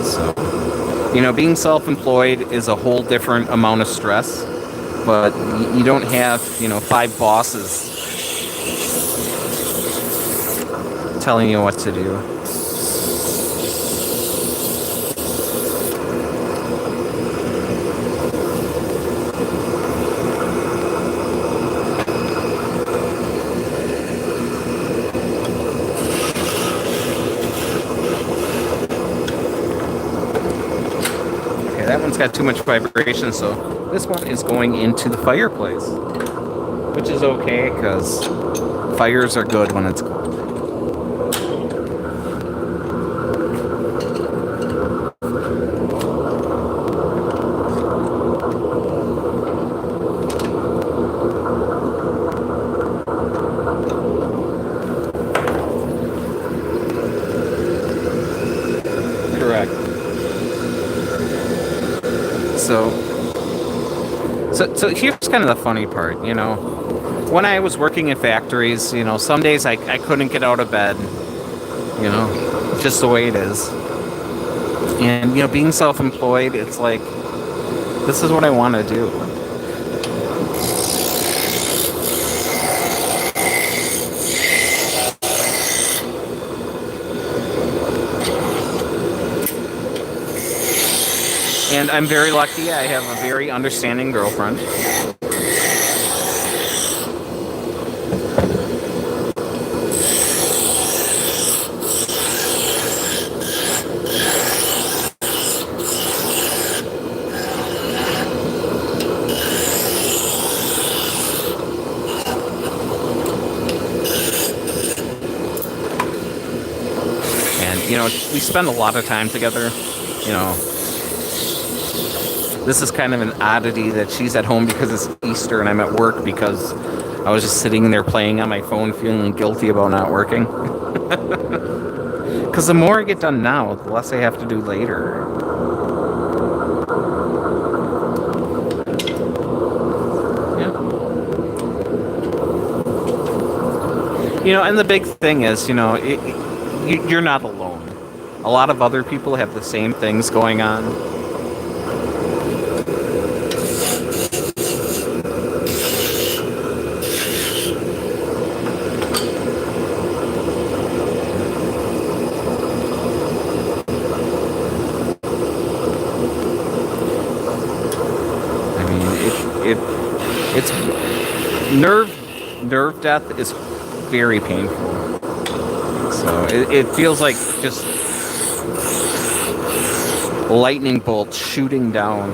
A: So, you know, being self-employed is a whole different amount of stress, but you don't have, you know, 5 bosses telling you what to do. Okay, that one's got too much vibration, so this one is going into the fireplace, which is okay because fires are good when it's cold. So here's kind of the funny part, you know. When I was working in factories, you know, some days I couldn't get out of bed, you know, just the way it is. And, you know, being self-employed, it's like, this is what I want to do. And I'm very lucky. I have a very understanding girlfriend. And, you know, we spend a lot of time together, you know. This is kind of an oddity that she's at home because it's Easter and I'm at work because I was just sitting there playing on my phone feeling guilty about not working. Because the more I get done now, the less I have to do later. Yeah. You know, and the big thing is, you know, you're not alone. A lot of other people have the same things going on. It's nerve death is very painful. So it feels like just lightning bolts shooting down.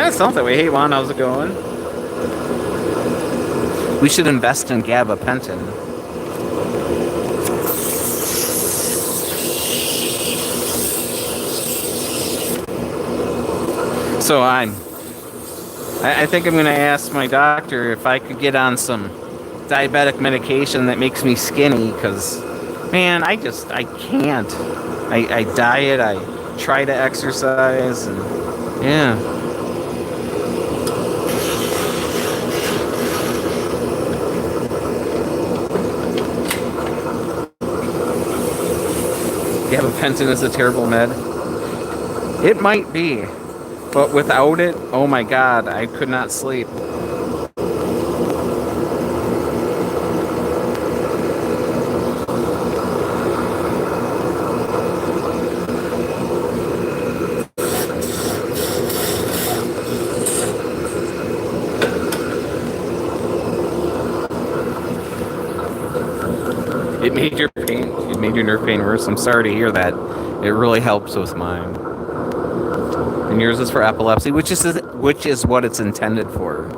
A: Kind of sounds that way. Hey, Juan, how's it going? We should invest in gabapentin. So I think I'm going to ask my doctor if I could get on some diabetic medication that makes me skinny, because, man, I can't. I diet, I try to exercise, and yeah. Gabapentin is a terrible med. It might be, but without it, oh my God, I could not sleep. It made your pain. It made your nerve pain worse. I'm sorry to hear that. It really helps with mine. And yours is for epilepsy, which is what it's intended for.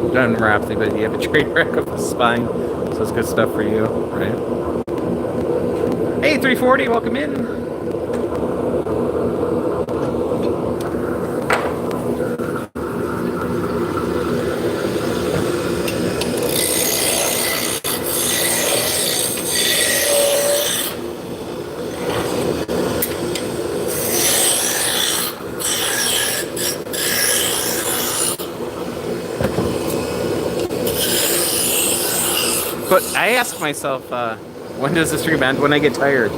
A: Not neuropathy, but you have a train wreck of the spine, so it's good stuff for you, right? Hey, 340, welcome in. But I ask myself, when does the stream end? When I get tired?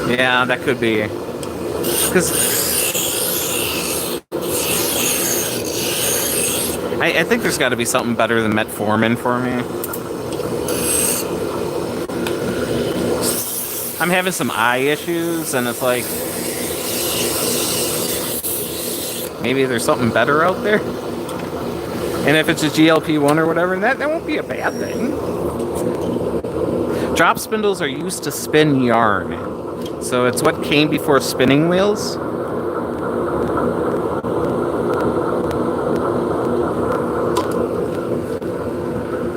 A: Yeah, that could be. Because I think there's got to be something better than metformin for me. I'm having some eye issues, and it's like, maybe there's something better out there. And if it's a GLP-1 or whatever, that won't be a bad thing. Drop spindles are used to spin yarn. So it's what came before spinning wheels.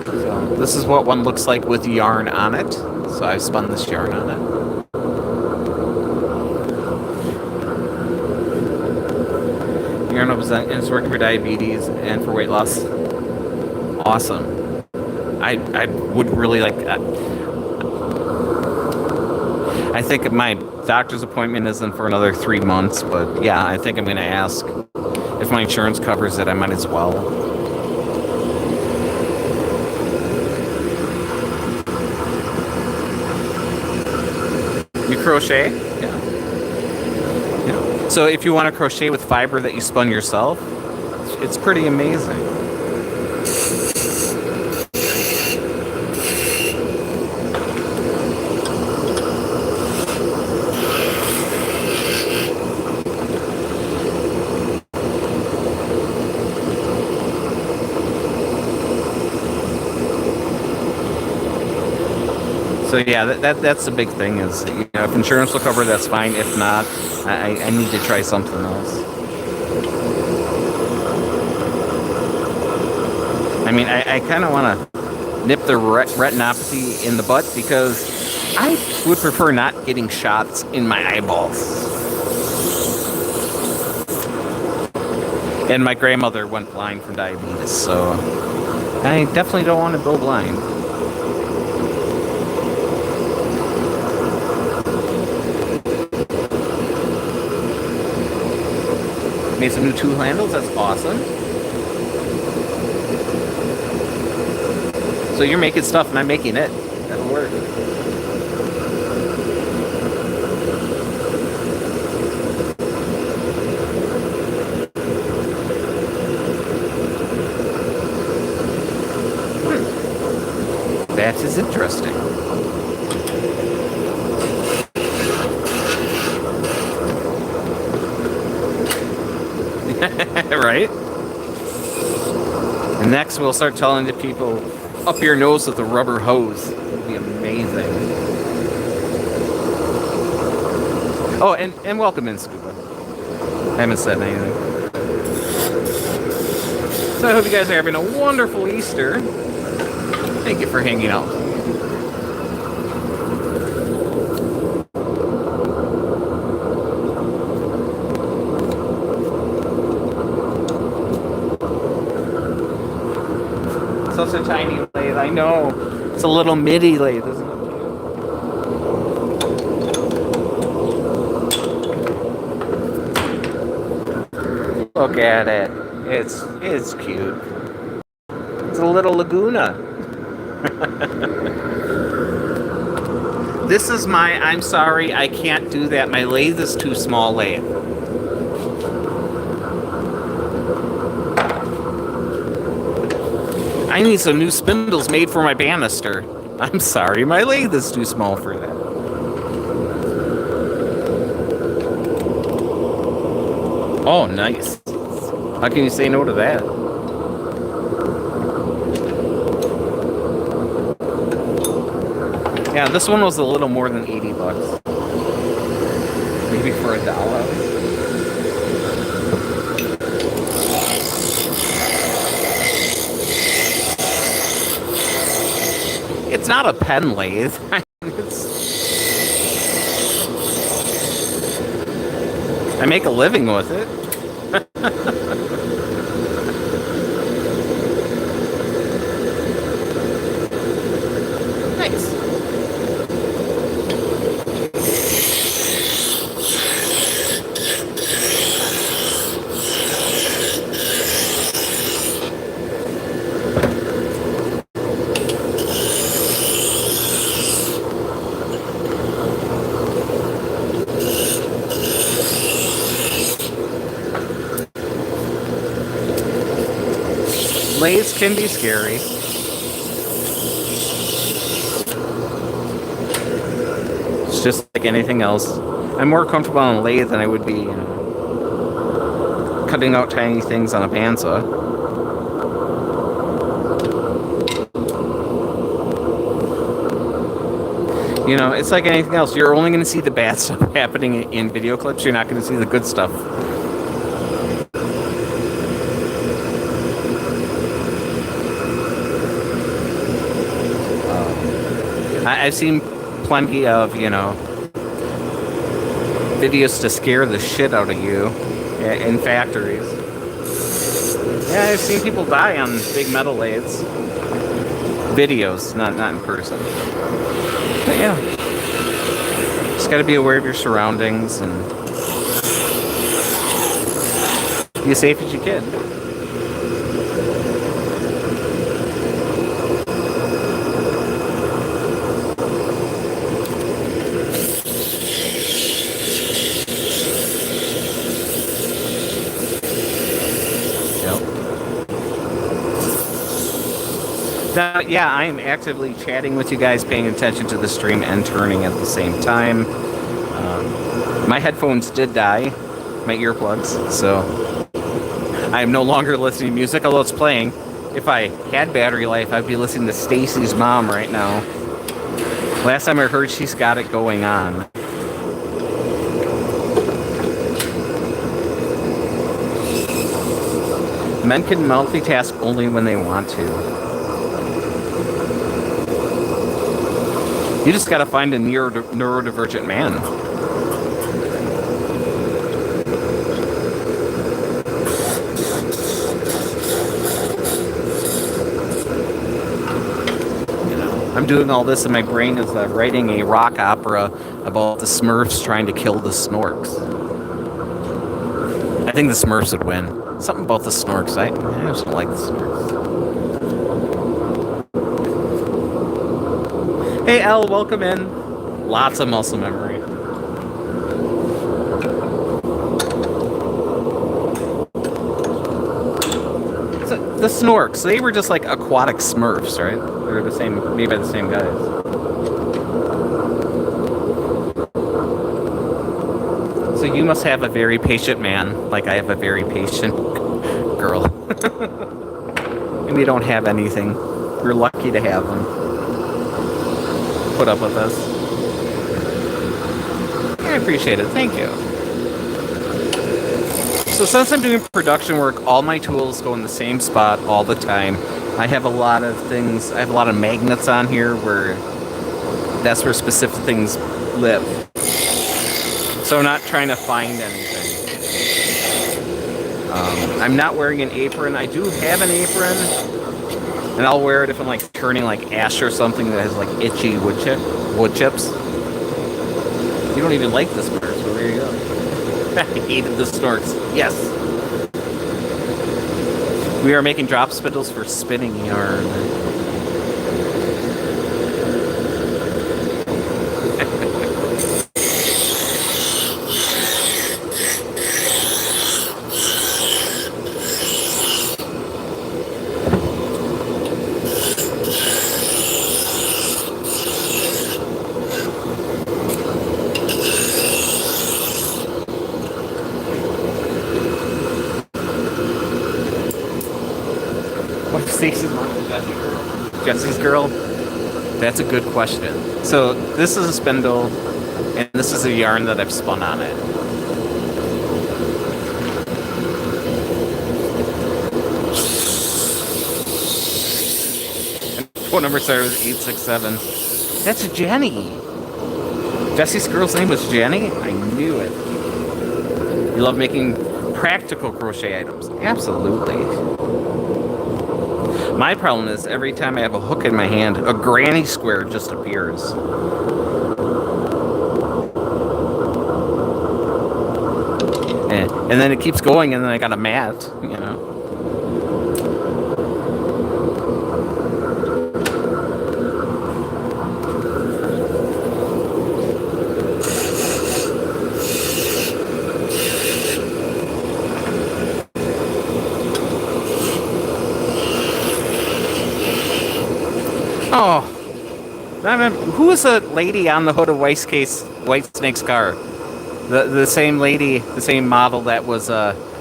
A: So this is what one looks like with yarn on it. So I've spun this yarn on it. Yarn and it's working for diabetes and for weight loss. Awesome. I would really like that. I think my doctor's appointment isn't for another 3 months, but yeah, I think I'm going to ask if my insurance covers it. I might as well. You crochet? Yeah. Yeah. So if you want to crochet with fiber that you spun yourself, it's pretty amazing. So yeah, that's the big thing is, you know, if insurance will cover, that's fine. If not, I need to try something else. I mean, I kind of want to nip the retinopathy in the butt because I would prefer not getting shots in my eyeballs. And my grandmother went blind from diabetes, so I definitely don't want to go blind. Made some new tool handles, that's awesome. So you're making stuff and I'm making it. That'll work. That is interesting. Right? And next we'll start telling the people, up your nose with a rubber hose. It'll be amazing. Oh, and welcome in, Scuba. I haven't said anything. So I hope you guys are having a wonderful Easter. Thank you for hanging out. Such a tiny lathe, I know. It's a little midi lathe, isn't it? Look at it. It's cute. It's a little Laguna. This is my I'm sorry, I can't do that. My lathe is too small lathe. I need some new spindles made for my banister. I'm sorry, my lathe is too small for that. Oh, nice. How can you say no to that? Yeah, this one was a little more than 80 bucks. Maybe for a dollar. It's not a pen lathe. I make a living with it. Nice. Lathes can be scary. It's just like anything else. I'm more comfortable on a lathe than I would be, you know, cutting out tiny things on a bandsaw. You know, it's like anything else. You're only going to see the bad stuff happening in video clips. You're not going to see the good stuff. I've seen plenty of, you know, videos to scare the shit out of you in factories. Yeah, I've seen people die on big metal lathes. Videos, not in person. But yeah, just got to be aware of your surroundings and be as safe as you can. Yeah, I am actively chatting with you guys, paying attention to the stream and turning at the same time. My headphones did die, my earplugs, so I am no longer listening to music, although it's playing. If I had battery life, I'd be listening to Stacy's mom right now. Last time I heard, she's got it going on. Men can multitask only when they want to. You just gotta find a neurodivergent man. You know, I'm doing all this and my brain is writing a rock opera about the Smurfs trying to kill the Snorks. I think the Smurfs would win. Something about the Snorks. I just don't like the Snorks. Hey, Elle, welcome in. Lots of muscle memory. So, the Snorks, they were just like aquatic Smurfs, right? They're the same, made by the same guys. So you must have a very patient man, like I have a very patient girl. And we don't have anything. We're lucky to have them. Put up with us. I appreciate it. Thank you. So since I'm doing production work, all my tools go in the same spot all the time. I have a lot of things. I have a lot of magnets on here where that's where specific things live. So I'm not trying to find anything. I'm not wearing an apron. I do have an apron, and I'll wear it if I'm like turning like ash or something that has like itchy wood chips. You don't even like the snorts, so there you go. I hated the snorts. Yes. We are making drop spindles for spinning yarn. Jesse's girl? That's a good question. So this is a spindle, and this is a yarn that I've spun on it. And phone number started with 867. That's Jenny. Jesse's girl's name was Jenny? I knew it. You love making practical crochet items. Absolutely. My problem is every time I have a hook in my hand, a granny square just appears. And then it keeps going, and then I got a mat, you know. Oh, who was the lady on the hood of White Snake's car? The same lady, the same model that was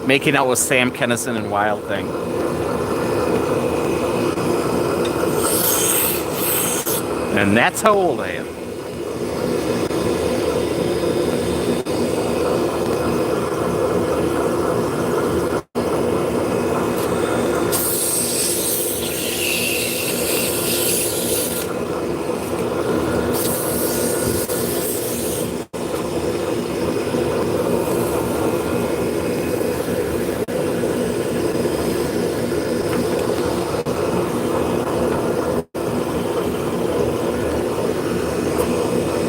A: making out with Sam Kennison and Wild Thing. And that's how old I am.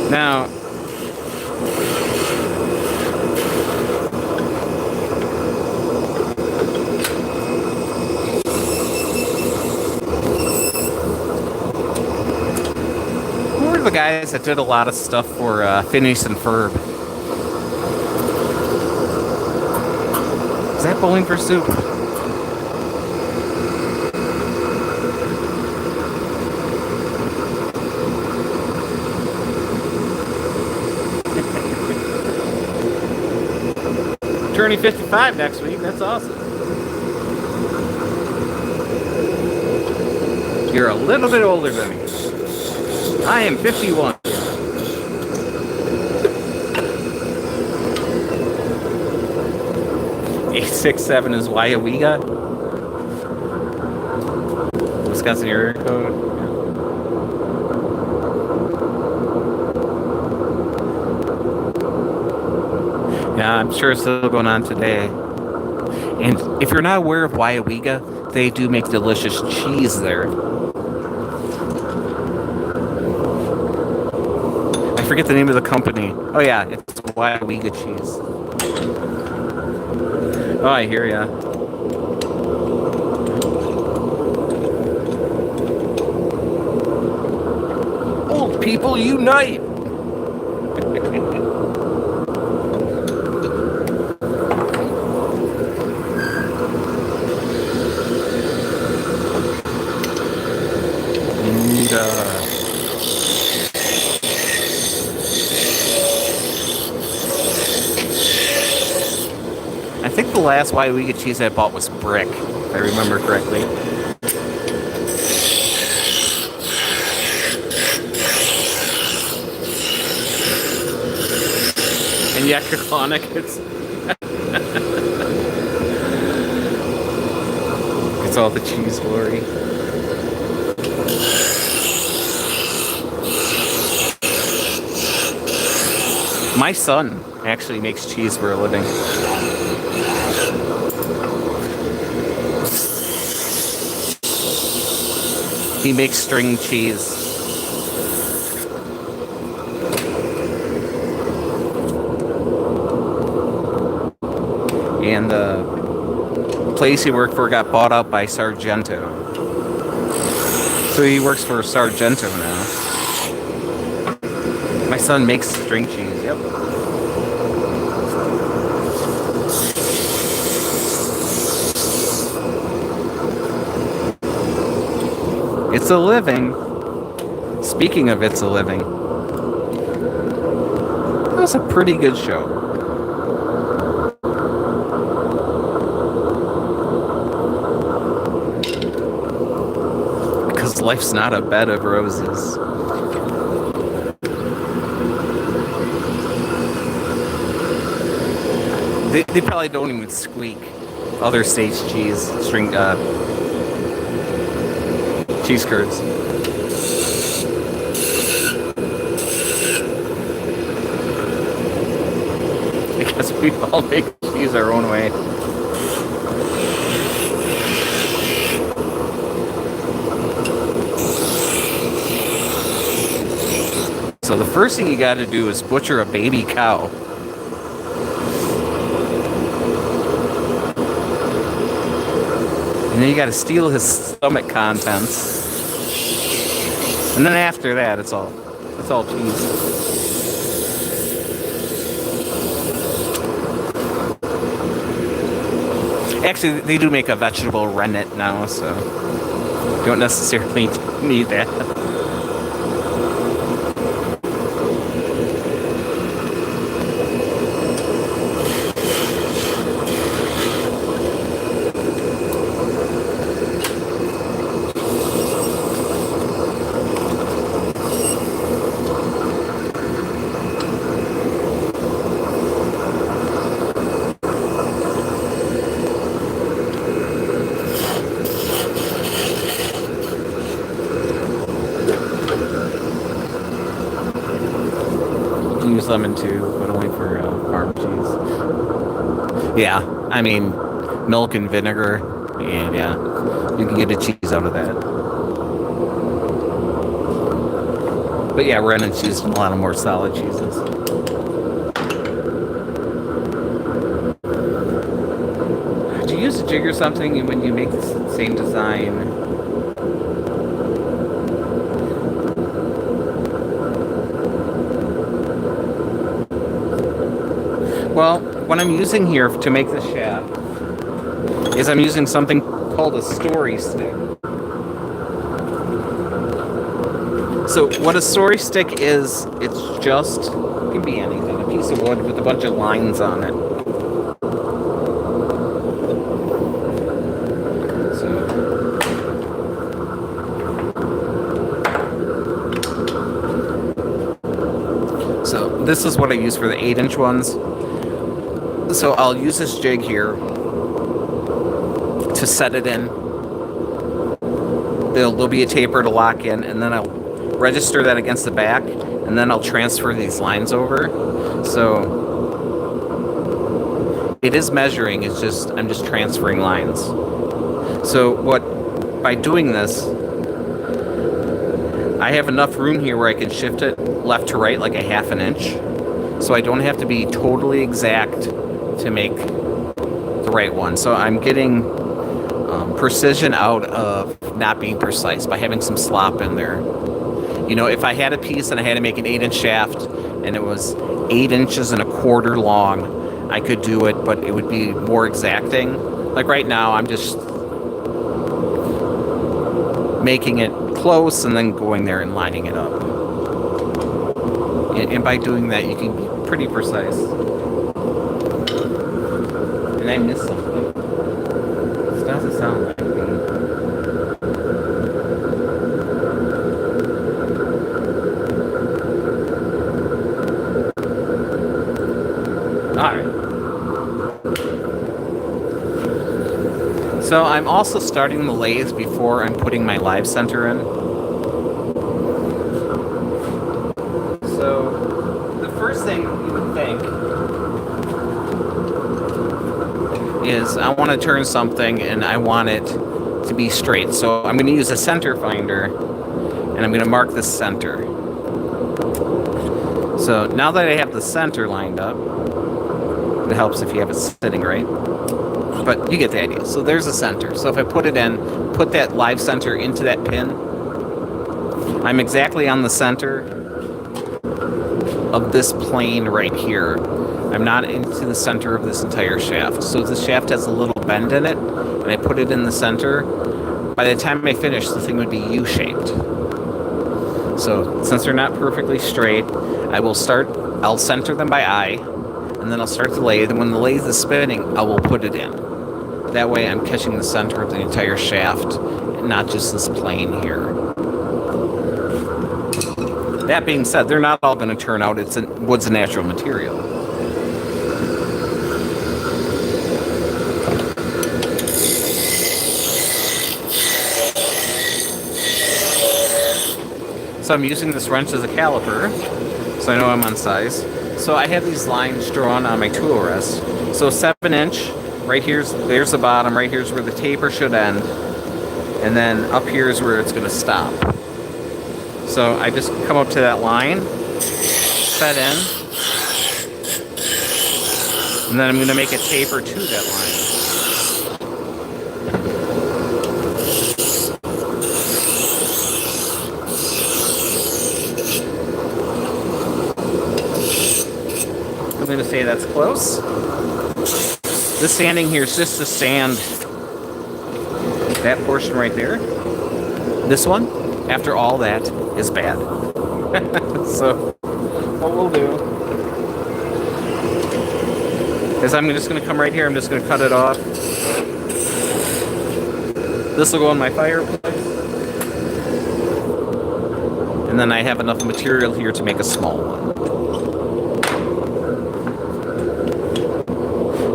A: Now, who were the guys that did a lot of stuff for Phineas and Ferb? Is that Bowling for Soup? Turning 55 next week. That's awesome. You're a little bit older than me. I am 51. 867 is Waiawega. Wisconsin area code. Yeah, I'm sure it's still going on today. And if you're not aware of Waiawega, they do make delicious cheese there. I forget the name of the company. Oh yeah, it's Waiawega cheese. Oh, I hear ya. Old people unite! I think the last Wyega cheese I bought was Brick, if I remember correctly. And yet, Caconic, it's it's all the cheese glory. My son actually makes cheese for a living. He makes string cheese. And the place he worked for got bought out by Sargento. So he works for Sargento now. My son makes string cheese, yep. It's a living. Speaking of It's a Living, that was a pretty good show. Because life's not a bed of roses. They probably don't even squeak. Other states cheese, cheese curds. I guess we all make cheese our own way. So the first thing you gotta do is butcher a baby cow. And then you gotta steal his stomach contents. And then after that, it's all cheese. Actually, they do make a vegetable rennet now, so you don't necessarily need that. Use lemon too, but only for farm cheese. Yeah, I mean, milk and vinegar, and yeah, you can get a cheese out of that. But yeah, Brennan's used a lot of more solid cheeses. Do you use a jig or something when you make the same design? Well, what I'm using here to make the shaft is I'm using something called a story stick. So what a story stick is, it's just, it can be anything, a piece of wood with a bunch of lines on it. So this is what I use for the 8-inch ones. So I'll use this jig here to set it in. There'll be a taper to lock in, and then I'll register that against the back, and then I'll transfer these lines over. So it is measuring, it's just I'm just transferring lines. So by doing this, I have enough room here where I can shift it left to right like a 1/2 inch. So I don't have to be totally exact to make the right one. So I'm getting precision out of not being precise by having some slop in there. You know, if I had a piece and I had to make an 8-inch shaft and it was 8 inches and a quarter long, I could do it, but it would be more exacting. Like right now, I'm just making it close and then going there and lining it up. And by doing that, you can be pretty precise. And I missed something. This doesn't sound like me. Alright. So I'm also starting the lathe before I'm putting my live center in. So the first thing you would think is I want to turn something and I want it to be straight. So I'm going to use a center finder and I'm going to mark the center. So now that I have the center lined up, it helps if you have it sitting right, but you get the idea. So there's a center. So if I put it in, put that live center into that pin, I'm exactly on the center of this plane right here. I'm not into the center of this entire shaft. So the shaft has a little bend in it, and I put it in the center. By the time I finish, the thing would be U-shaped. So since they're not perfectly straight, I'll center them by eye, and then I'll start the lathe, and when the lathe is spinning, I will put it in. That way I'm catching the center of the entire shaft, and not just this plane here. That being said, they're not all going to turn out. Wood's a natural material. So I'm using this wrench as a caliper, so I know I'm on size. So I have these lines drawn on my tool rest. So 7-inch, right there's the bottom, right here's where the taper should end, and then up here is where it's going to stop. So I just come up to that line, set in, and then I'm going to make a taper to that line. I'm going to say that's close. This sanding here is just to sand that portion right there. This one, after all that, is bad. So what we'll do is I'm just going to come right here. I'm just going to cut it off. This will go in my fireplace. And then I have enough material here to make a small one.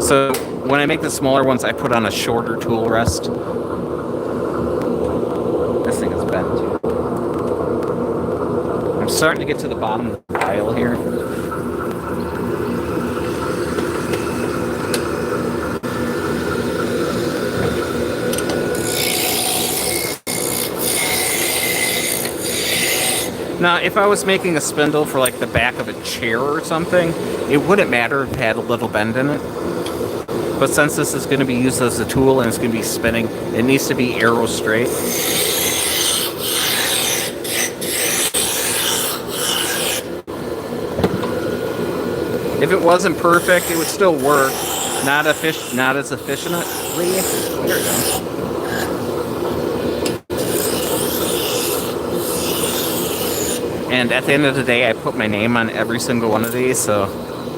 A: So when I make the smaller ones, I put on a shorter tool rest. This thing is bent too. I'm starting to get to the bottom of the pile here. Now, if I was making a spindle for like the back of a chair or something, it wouldn't matter if it had a little bend in it. But since this is going to be used as a tool and it's going to be spinning, it needs to be arrow straight. If it wasn't perfect, it would still work. Not as efficiently. There we go. And at the end of the day, I put my name on every single one of these, so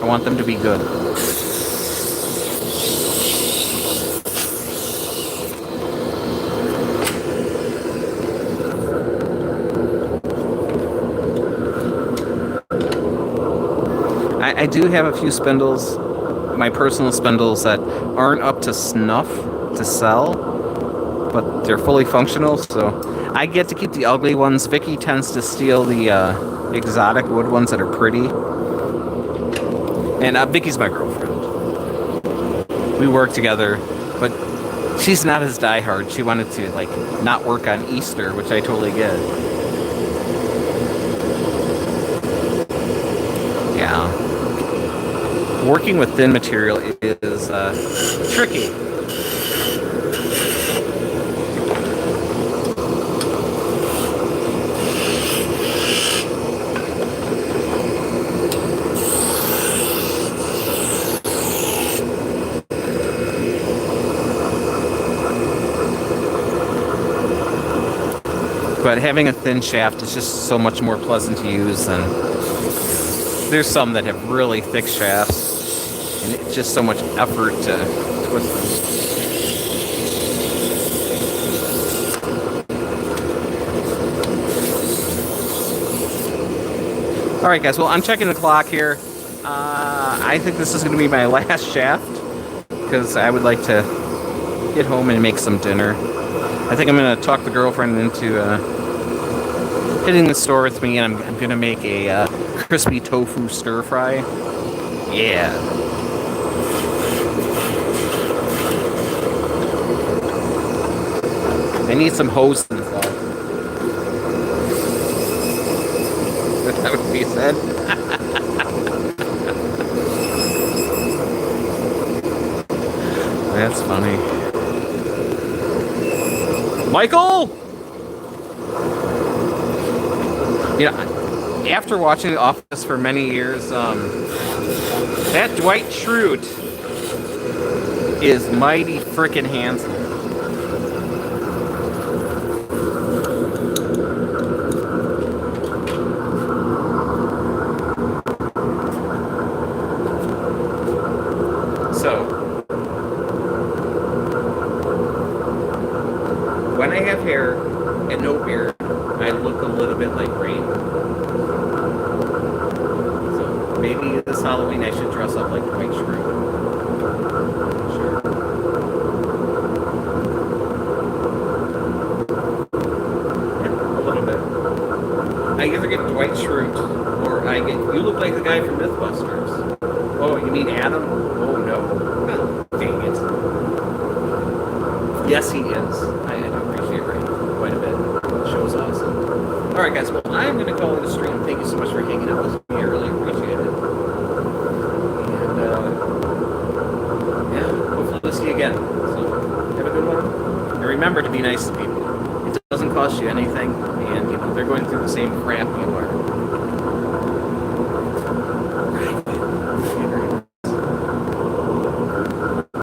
A: I want them to be good. I do have a few spindles, my personal spindles, that aren't up to snuff to sell, but they're fully functional, so I get to keep the ugly ones. Vicky tends to steal the exotic wood ones that are pretty. And Vicky's my girlfriend. We work together, but she's not as diehard. She wanted to not work on Easter, which I totally get. Yeah. Working with thin material is tricky. But having a thin shaft is just so much more pleasant to use than... There's some that have really thick shafts, and it's just so much effort to twisting. All right, guys. Well, I'm checking the clock here. I think this is going to be my last shaft because I would like to get home and make some dinner. I think I'm going to talk the girlfriend into hitting the store with me, and I'm going to make a crispy tofu stir fry. Yeah. I need some hose and stuff. Is that what he said? That's funny. Michael! You know, after watching The Office for many years, that Dwight Schrute is mighty frickin' handsome. So, when I have hair and no beard, I look a little bit like Rain. So maybe this Halloween I should dress up like Dwight Schrute. Sure. Yeah, a little bit. I either get Dwight Schrute or I get... You look like the guy from Mythbusters. Oh, you mean Adam? Oh, no. Dang it. Yes, he is. I do appreciate Rain quite a bit. The show's awesome. Alright, guys. Well, I'm going to call it a stream. Thank you so much for hanging out with me. I really appreciate it. And, yeah, hopefully we'll see you again. So, have a good one. And remember to be nice to people. It doesn't cost you anything. And, you know, they're going through the same crap you are.